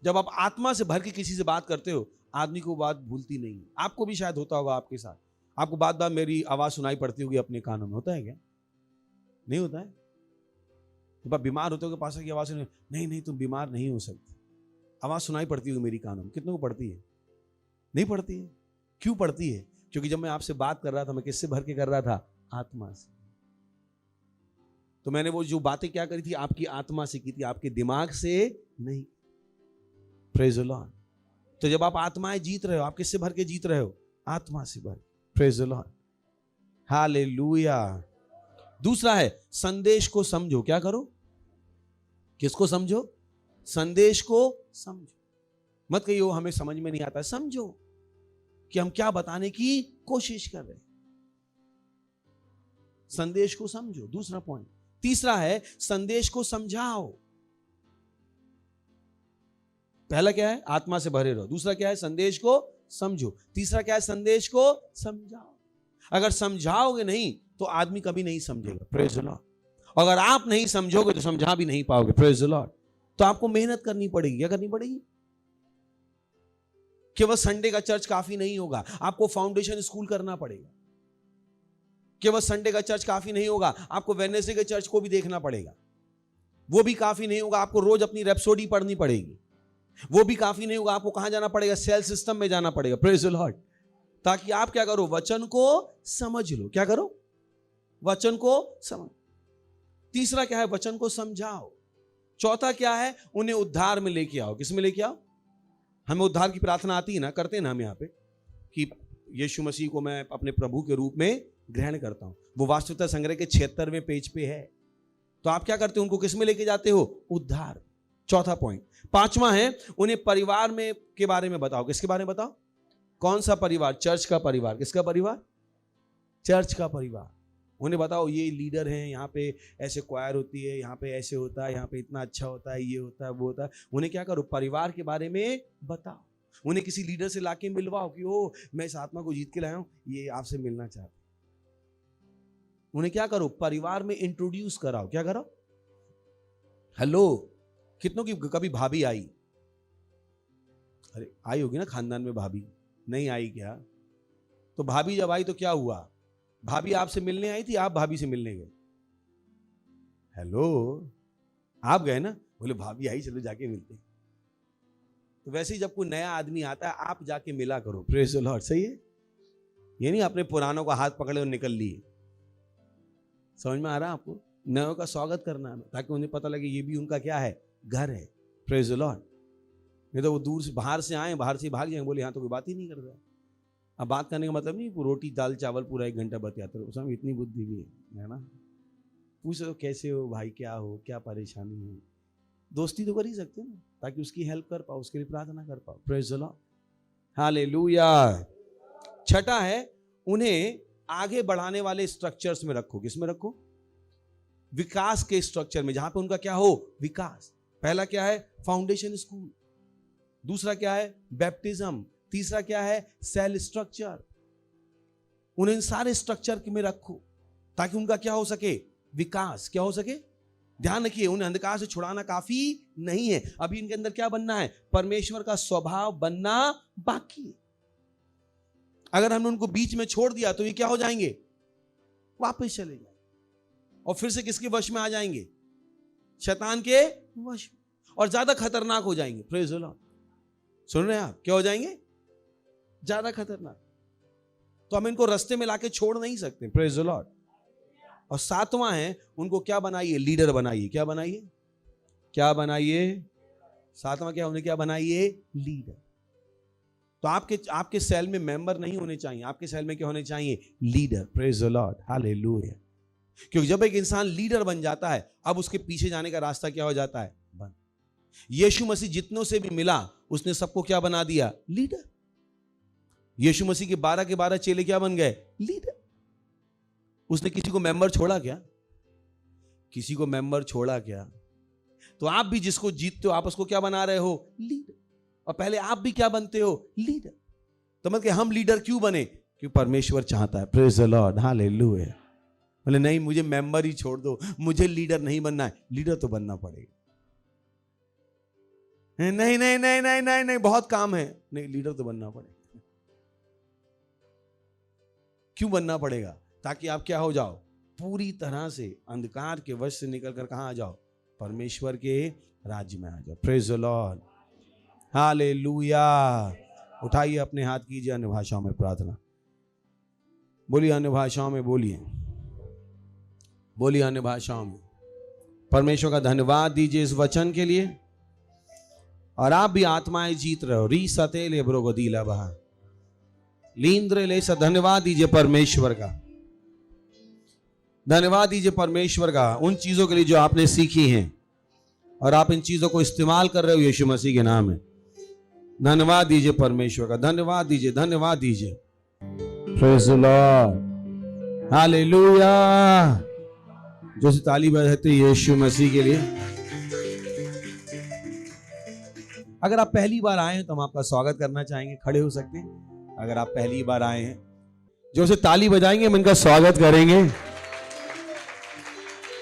Speaker 6: जब आप आत्मा से भर के किसी से बात करते हो, आदमी को बात भूलती नहीं। आपको भी शायद होता होगा आपके साथ, आपको बात बात मेरी आवाज सुनाई पड़ती होगी अपने कानों में। होता है क्या? नहीं होता है? जब आप बीमार होते हो कि पास्टर की आवाज सुने, नहीं नहीं तुम बीमार नहीं हो सकते, आवाज सुनाई पड़ती होगी मेरी कानों में, कितनों को पड़ती है? नहीं पड़ती है। क्यों पड़ती है? क्योंकि जब मैं आपसे बात कर रहा था, मैं किससे भर के कर रहा था? आत्मा से। तो मैंने वो जो बातें क्या करी थी, आपकी आत्मा से की थी, आपके दिमाग से नहीं। Praise the Lord. तो जब आप आत्माएं जीत रहे हो, आप किससे भर के जीत रहे हो? आत्मा से भर। Praise the Lord, hallelujah. दूसरा है संदेश को समझो। क्या करो? किसको समझो? संदेश को समझो। मत कहियो हमें समझ में नहीं आता, समझो कि हम क्या बताने की कोशिश कर रहे हैं। संदेश को समझो, दूसरा पॉइंट। तीसरा है संदेश को समझाओ। पहला क्या है? आत्मा से भरे रहो। दूसरा क्या है? संदेश को समझो। तीसरा क्या है? संदेश को समझाओ। अगर समझाओगे नहीं तो आदमी कभी नहीं समझेगा। Praise the Lord. अगर आप नहीं समझोगे तो समझा भी नहीं पाओगे। Praise the Lord. तो आपको मेहनत करनी पड़ेगी। क्या करनी पड़ेगी? केवल संडे का चर्च काफी नहीं होगा, आपको फाउंडेशन स्कूल करना पड़ेगा। केवल संडे का चर्च काफी नहीं होगा, आपको वेडनेसडे के चर्च को भी देखना पड़ेगा। वो भी काफी नहीं होगा, आपको रोज अपनी रैप्सोडी पढ़नी पड़ेगी। वो भी काफी नहीं होगा, आपको कहां जाना पड़ेगा? सेल सिस्टम में जाना पड़ेगा। Praise the Lord. ताकि आप क्या करो? वचन को समझ लो। क्या करो? वचन को समझ। तीसरा क्या है? वचन को समझाओ। चौथा क्या है? उन्हें उद्धार में लेके आओ। किस में लेके आओ? हमें उद्धार की प्रार्थना आती है ना, करते हैं ना हम यहाँ पे, कि यीशु मसीह को मैं अपने प्रभु के रूप में ग्रहण करता हूं। वो वास्तविकता संग्रह के 76वें पेज पे है। तो आप क्या करते हो? उनको किस में लेके जाते हो? उद्धार। चौथा पॉइंट। पांचवा है उन्हें परिवार में के बारे में बताओ। किसके बारे में बताओ? कौन सा परिवार? चर्च का परिवार। किसका परिवार? चर्च का परिवार। उन्हें बताओ ये लीडर हैं, यहाँ पे ऐसे क्वायर होती है, यहाँ पे ऐसे होता है, यहाँ पे इतना अच्छा होता है, ये होता है, वो होता है। उन्हें क्या करो? परिवार के बारे में बताओ। उन्हें किसी लीडर से लाके मिलवाओ कि ओ मैं इस आत्मा को जीत के लाया हूं, ये आपसे मिलना चाहता। उन्हें क्या करो? परिवार में इंट्रोड्यूस कराओ। क्या करो? हेलो, कितनों की कभी भाभी आई? अरे आई होगी ना खानदान में भाभी, नहीं आई क्या? तो भाभी जब आई तो क्या हुआ? भाभी आपसे मिलने आई थी, आप भाभी से मिलने गए। हेलो, आप गए ना? बोले भाभी आई, चलो जाके मिलते हैं। तो वैसे ही जब कोई नया आदमी आता है, आप जाके मिला करो। Praise the Lord. सही है? ये नहीं अपने पुरानों का हाथ पकड़े और निकल लिए। समझ में आ रहा है आपको? नयों का स्वागत करना है, ताकि उन्हें पता लगे ये भी उनका क्या है? घर है। Praise the Lord. नहीं तो वो दूर से बाहर से आए, बाहर से भाग जाएंगे, बोले यहाँ तो कोई बात ही नहीं कर रहा है। अब बात करने का मतलब नहीं रोटी दाल चावल पूरा 1 घंटा बतियाते रहो, उसमें इतनी बुद्धि भी है ना। पूछो कैसे हो भाई, क्या हो, क्या परेशानी है। दोस्ती तो कर ही सकते हैं ना, ताकि उसकी हेल्प कर पाओ, उसके लिए प्रार्थना कर पाओ। Praise the Lord, hallelujah. छठा है उन्हें आगे बढ़ाने वाले स्ट्रक्चर्स में रखो। किस में रखो? विकास के स्ट्रक्चर में, जहां पे उनका क्या हो? विकास। पहला क्या है? Foundation school. दूसरा क्या है? बैप्टिज्म। तीसरा क्या है? Cell structure. उन्हें इन सारे स्ट्रक्चर में रखो ताकि उनका क्या हो सके? विकास। क्या हो सके? ध्यान रखिए, उन्हें अंधकार से छुड़ाना काफी नहीं है। अभी इनके अंदर क्या बनना है? परमेश्वर का स्वभाव बनना बाकी है। अगर हमने उनको बीच में छोड़ दिया तो ये क्या हो जाएंगे? वापस चले जाएंगे और फिर से किसके वश में आ जाएंगे? शैतान के वश में, और ज्यादा खतरनाक हो जाएंगे। Praise the Lord. सुन रहे हैं आप? क्या हो जाएंगे? ज्यादा खतरनाक। तो हम इनको रास्ते में लाके छोड़ नहीं सकते। Praise the Lord. और सातवां है उनको क्या बनाइए? लीडर बनाइए। क्या बनाइए? क्या बनाइए? सातवां क्या? उन्हें क्या बनाइए? लीडर। तो आपके सेल में मेंबर नहीं होने चाहिए, आपके सेल में क्या होने चाहिए? Leader. Praise the Lord, hallelujah. क्योंकि जब एक इंसान लीडर बन जाता है, अब उसके पीछे जाने का रास्ता क्या हो जाता है? बंद। यीशु मसीह जितनों से भी मिला उसने सबको क्या बना दिया? लीडर। यीशु मसीह के 12 के 12 चेले क्या बन गए? लीडर। उसने किसी को मेंबर छोड़ा क्या? किसी को मेंबर छोड़ा क्या? तो आप भी जिसको जीतते हो आप उसको क्या बना रहे हो? लीडर। और पहले आप भी क्या बनते हो? लीडर। तो मतलब कि हम लीडर क्यों बने? क्योंकि परमेश्वर चाहता है। Praise the Lord, hallelujah. बोले नहीं मुझे मेंबर ही छोड़ दो, मुझे लीडर नहीं बनना है। लीडर तो बनना पड़ेगा। नहीं नहीं नहीं नहीं नहीं नहीं बहुत काम है। नहीं, लीडर तो बनना पड़ेगा। क्यों बनना पड़ेगा? ताकि आप क्या हो जाओ? पूरी तरह से अंधकार के वश से निकलकर कहां आ जाओ? परमेश्वर के राज्य में आ जाओ। Praise the Lord, hallelujah. उठाइए अपने हाथ, कीजिए अन्य भाषाओं में प्रार्थना। बोलिए अन्य भाषाओं में, बोलिए बोलिए अन्य भाषाओं में। परमेश्वर का धन्यवाद दीजिए इस वचन के लिए। और आप भी आत्माएं जीत रहे हो। री सते ले ब्रो गदीला बहा लींद्रे ले सा। धन्यवाद दीजिए परमेश्वर का, धन्यवाद दीजिए परमेश्वर का उन चीजों के लिए जो आपने सीखी हैं और आप इन चीजों को इस्तेमाल कर रहे हो यीशु मसीह के नाम में। धन्यवाद दीजिए परमेश्वर का, धन्यवाद दीजिए, धन्यवाद दीजिए। Praise the Lord, hallelujah. जो से ताली बजाते यीशु मसीह के लिए। अगर आप पहली बार आए हैं तो हम आपका स्वागत करना चाहेंगे, खड़े हो सकते हैं। अगर आप पहली बार आए हैं, जो से ताली बजाएंगे हम इनका स्वागत करेंगे।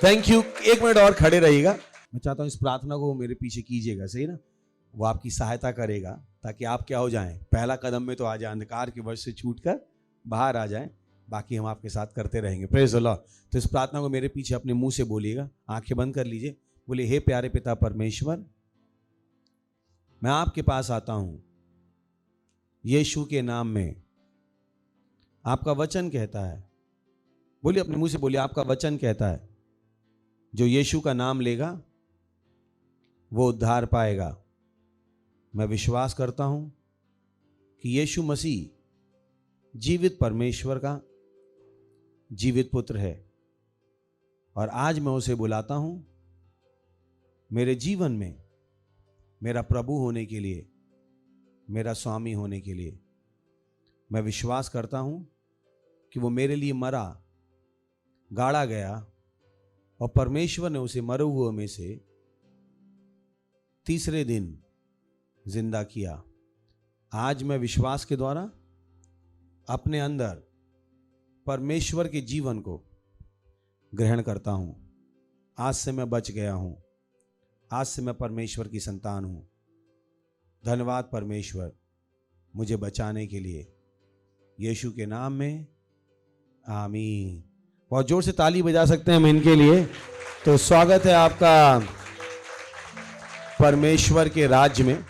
Speaker 6: Thank you. एक मिनट और खड़े रहिएगा। मैं चाहता हूं इस प्रार्थना को मेरे पीछे कीजिएगा, सही ना? वो आपकी सहायता करेगा ताकि आप क्या हो जाएं, पहला कदम में तो आ जाए, अंधकार के वश से छूटकर बाहर आ जाएं। बाकी हम आपके साथ करते रहेंगे। Praise the Lord. तो इस प्रार्थना को मेरे पीछे अपने मुंह से बोलिएगा, आंखें बंद कर लीजिए। बोलिए, हे प्यारे पिता परमेश्वर, मैं आपके पास आता हूं यीशु के नाम में। आपका वचन कहता है, बोलिए अपने मुंह से बोलिए, आपका वचन कहता है जो यीशु का नाम लेगा वो उद्धार पाएगा। मैं विश्वास करता हूं कि यीशु मसीह जीवित परमेश्वर का जीवित पुत्र है और आज मैं उसे बुलाता हूं मेरे जीवन में मेरा प्रभु होने के लिए, मेरा स्वामी होने के लिए। मैं विश्वास करता हूं कि वो मेरे लिए मरा, गाड़ा गया और परमेश्वर ने उसे मरे हुए में से तीसरे दिन जिंदा किया। आज मैं विश्वास के द्वारा अपने अंदर परमेश्वर के जीवन को ग्रहण करता हूं। आज से मैं बच गया हूं, आज से मैं परमेश्वर की संतान हूं। धन्यवाद परमेश्वर मुझे बचाने के लिए, यीशु के नाम में, आमीन। बहुत जोर से ताली बजा सकते हैं हम इनके लिए। तो स्वागत है आपका परमेश्वर के राज्य में।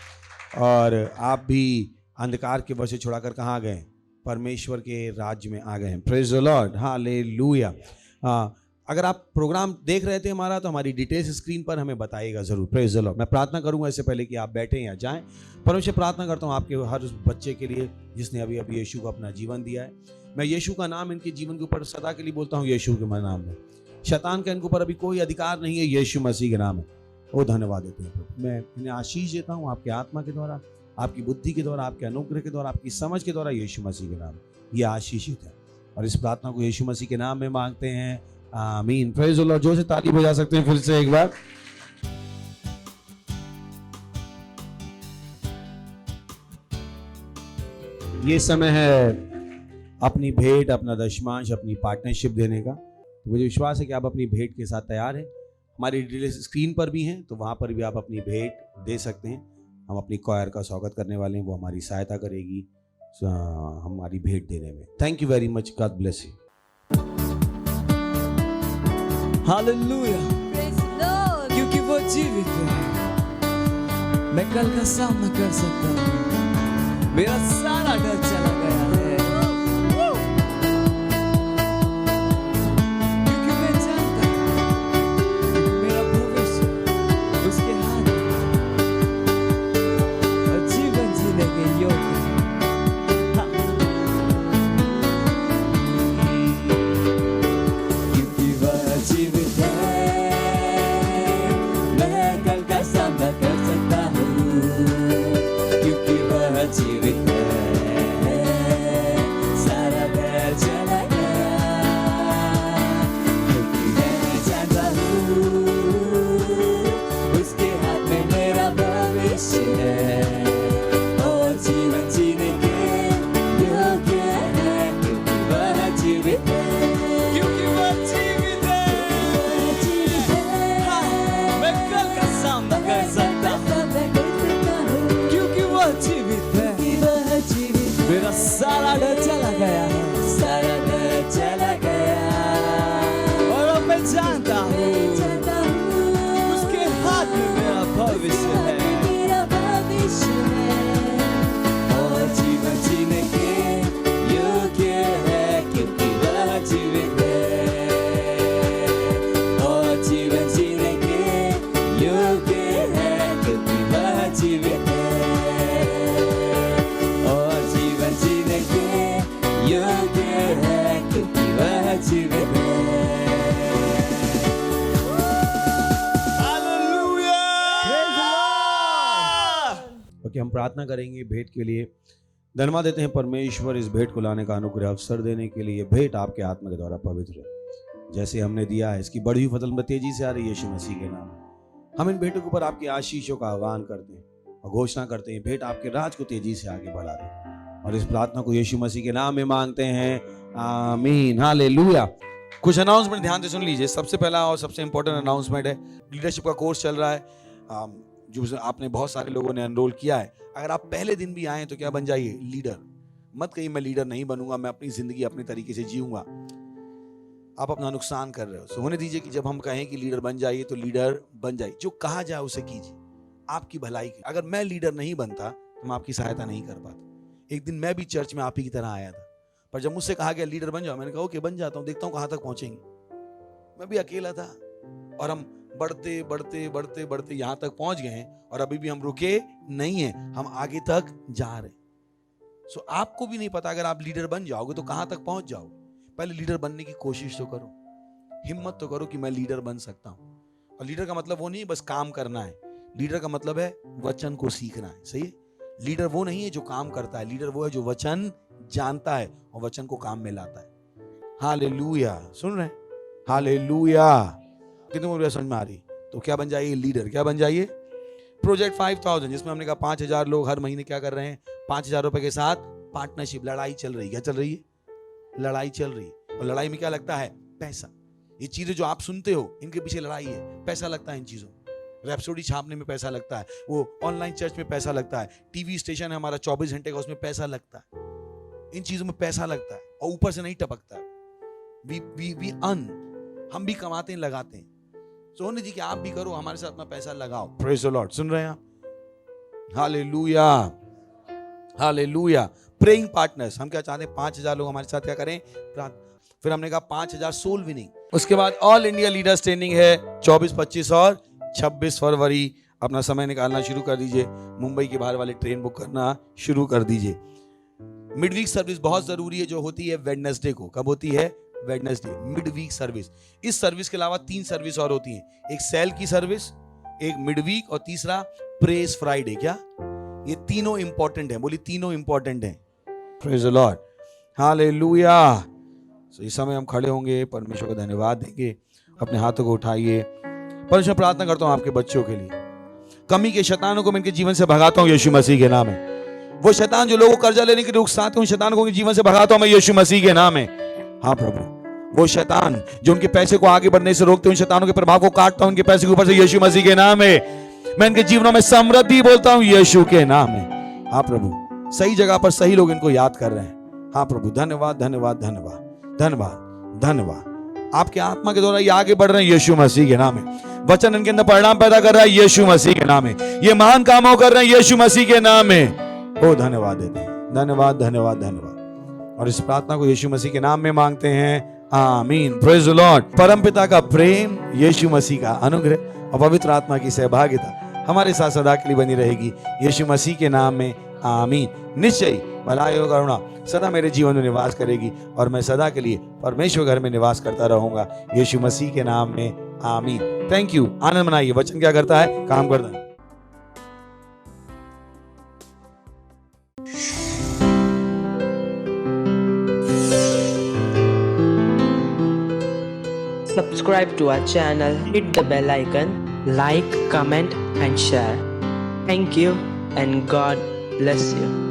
Speaker 6: और आप भी अंधकार के वश से छुड़ाकर कहाँ गए? परमेश्वर के राज्य में आ गए हैं। Praise the Lord, hallelujah. अगर आप प्रोग्राम देख रहे थे हमारा तो हमारी डिटेल्स स्क्रीन पर हमें बताइएगा जरूर। Praise the Lord. मैं प्रार्थना करूंगा इससे पहले कि आप बैठें या जाएं। परमेश्वर प्रार्थना करता हूं आपके हर उस बच्चे के लिए जिसने अभी अभी यीशु को अपना जीवन दिया है। मैं यीशु का नाम इनके जीवन के ऊपर सदा के लिए बोलता हूं, यीशु के नाम में। शैतान का इनके ऊपर अभी कोई अधिकार नहीं है, यीशु मसीह के नाम है। वो धन्यवाद देते हैं। मैं इन्हें आशीष देता हूँ आपके आत्मा के द्वारा, आपकी बुद्धि के द्वारा, आपके अनुग्रह के द्वारा, आपकी समझ के द्वारा। यीशु मसीह के नाम ये आशीषित है और इस प्रार्थना को यीशु मसीह के नाम में मांगते हैं, आमीन। Praise the Lord. जोर से ताली बजा सकते हैं फिर से एक बार। ये समय है अपनी भेंट, अपना दशमांश, अपनी पार्टनरशिप देने का। तो मुझे विश्वास है कि आप अपनी भेंट के साथ तैयार हैं। हमारी डिटेल्स स्क्रीन पर भी हैं, तो वहाँ पर भी आप अपनी भेंट दे सकते हैं। हम अपनी क्वायर का स्वागत करने वाले हैं, वो हमारी सहायता करेगी हमारी भेंट देने में। Thank you very much, God bless you.
Speaker 2: Hallelujah, क्योंकि वो जीवित है। मैं कल का सामना कर सकता हूँ, मेरा सारा डर चला गया है। क्योंकि मैं जानता हूँ मेरा भविष्य उसके हाथ में और जीवन जीने के योग्य है। क्योंकि वह जीवित है, मैं कल का सामना कर सकता हूँ। क्योंकि वह जीवित है, सारा डर चला गया। क्योंकि मैं जानता हूँ उसके हाथ में मेरा भविष्य है और जीवन जीने के योग्य है। क्योंकि वह जीवित है, क्योंकि वह जीवित है, हाँ, मैं कल का सामना कर सकता हूँ। क्योंकि वह जीवित है, मेरा सारा डर चला गया है, सारा डर चला गया। और अब मैं जानता हूँ उसके
Speaker 6: प्रार्थना करेंगे भेंट के लिए। धन्यवाद देते हैं परमेश्वर इस भेंट को लाने का अनुग्रह अवसर देने के लिए। भेंट आपके आत्मा के द्वारा पवित्र है, जैसे हमने दिया है इसकी बढ़ी हुई फसल में तेजी से आ रही है यीशु मसीह के नाम। हम इन भेंटों के ऊपर आपकी आशीषों का आह्वान करते हैं और घोषणा करते हैं भेंट आपके राज को तेजी से आगे बढ़ा रहे, और इस प्रार्थना को यीशु मसीह के नाम में मांगते हैं, आमीन, हालेलुया। कुछ अनाउंसमेंट ध्यान से सुन लीजिए। सबसे पहला और सबसे इंपॉर्टेंट अनाउंसमेंट है, लीडरशिप का कोर्स चल रहा है जो आपने बहुत सारे लोगों ने एनरोल किया है। अगर आप पहले दिन भी आए तो क्या बन जाइए, लीडर। मत कहिए मैं लीडर नहीं बनूंगा, मैं अपनी जिंदगी अपने तरीके से जीऊंगा, आप अपना नुकसान कर रहे हो। सो होने दीजिए कि जब हम कहें कि लीडर बन जाइए तो लीडर बन जाइए, जो कहा जाए उसे कीजिए, आपकी भलाई की। अगर मैं लीडर नहीं बनता तो मैं आपकी सहायता नहीं कर पाता। एक दिन मैं भी चर्च में आप ही की तरह आया था, पर जब मुझसे कहा गया लीडर बन जाओ, मैंने कहा ओके बन जाता हूँ, देखता हूँ कहाँ तक पहुंचेंगे। मैं भी अकेला था और हम बढ़ते बढ़ते बढ़ते बढ़ते यहाँ तक पहुंच गए हैं, और अभी भी हम रुके नहीं हैं, हम आगे तक जा रहे हैं। सो आपको भी नहीं पता अगर आप लीडर बन जाओगे तो कहाँ तक पहुंच जाओगे। पहले लीडर बनने की कोशिश तो करो, हिम्मत तो करो कि मैं लीडर बन सकता हूँ। और लीडर का मतलब वो नहीं है बस काम करना है, लीडर का मतलब है वचन को सीखना है। सही है, लीडर वो नहीं है जो काम करता है, लीडर वो है जो वचन जानता है और वचन को काम में लाता है। हालेलुया, सुन रहे हैं, हालेलुया। कितने को समझ में आ रही? तो क्या बन जाइए, लीडर। क्या बन जाइए, प्रोजेक्ट 5000, जिसमें हमने कहा 5000 लोग हर महीने क्या कर रहे हैं, 5000 रुपए के साथ पार्टनरशिप। लड़ाई चल रही, क्या चल रही है, लड़ाई चल रही है। और लड़ाई में क्या लगता है, पैसा। ये चीजें जो आप सुनते हो इनके पीछे लड़ाई है, पैसा लगता है इन चीजों में। रैप्सोडी छापने में पैसा लगता है, वो ऑनलाइन चर्च में पैसा लगता है, टीवी स्टेशन है हमारा 24 घंटे का, उसमें पैसा लगता है। इन चीजों में पैसा लगता है और ऊपर से नहीं टपकता है। वी अर्न, हम भी कमाते हैं, लगाते हैं। सोनी जी कि आप भी करो, हमारे साथ में पैसा लगाओ। प्रेज द लॉर्ड, सुन रहे हैं आप? Hallelujah, hallelujah. प्रेइंग पार्टनर्स, हम क्या चाहते हैं, 5000 लोग हमारे साथ क्या करें, फिर हमने कहा 5000 सोल विनिंग। उसके बाद ऑल इंडिया लीडर्स ट्रेनिंग है 24, 25 और 26 फरवरी। अपना समय निकालना शुरू कर दीजिए, मुंबई के बाहर वाले ट्रेन बुक करना शुरू कर दीजिए। मिड वीक सर्विस बहुत जरूरी है, जो होती है वेडनेसडे को। कब होती है, वेडनेसडे, मिड वीक सर्विस। इस सर्विस के अलावा 3 सर्विस और होती हैं, एक सेल की सर्विस, एक मिड वीक और तीसरा प्रेज फ्राइडे। क्या ये तीनों इंपॉर्टेंट है? बोली तीनों इंपॉर्टेंट है। Praise the Lord, hallelujah. So इस समय हम खड़े होंगे, परमेश्वर को धन्यवाद देंगे, अपने हाथों को उठाइए। परमेश्वर, प्रार्थना करता हूं आपके बच्चों के लिए, कमी के शैतानों को मैं इनके जीवन से भगाता हूं यीशु मसीह के नाम में। वो शैतान जो लोगों को कर्जा लेने के लिए उकसाते हैं, उन शैतानों को उनके जीवन से भगाता हूं मैं यीशु मसीह के नाम में। हाँ प्रभु, वो शैतान जो उनके पैसे को आगे बढ़ने से रोकते हैं, उन शैतानों के प्रभाव को काटता हूं उनके पैसे के ऊपर से यीशु मसीह के नाम में। मैं इनके जीवनों में समृद्धि बोलता हूं यीशु के नाम में। हाँ प्रभु, सही जगह पर सही लोग इनको याद कर रहे हैं। हाँ प्रभु, धन्यवाद धन्यवाद धन्यवाद धन्यवाद धन्यवाद। आपके आत्मा के द्वारा ये आगे बढ़ रहे हैं यीशु मसीह के नाम में। वचन इनके अंदर परिणाम पैदा कर रहा है यीशु मसीह के नाम में। ये महान कामों कर रहे हैं यीशु मसीह के नाम में। ओ धन्यवाद देते हैं, धन्यवाद धन्यवाद धन्यवाद। और इस प्रार्थना को यीशु मसीह के नाम में मांगते हैं, आमीन। Praise the Lord. परमपिता का प्रेम, यीशु मसीह का अनुग्रह और पवित्र आत्मा की सहभागिता हमारे साथ सदा के लिए बनी रहेगी यीशु मसीह के नाम में, आमीन। निश्चय भलाई और करुणा सदा मेरे जीवन में निवास करेगी और मैं सदा के लिए परमेश्वर घर में निवास करता रहूंगा यीशु मसीह के नाम में, आमीन। Thank you. आनंद मनाइए। वचन क्या करता है, काम करता है।
Speaker 7: Subscribe to our channel, hit the bell icon, like, comment and share. Thank you and God bless you.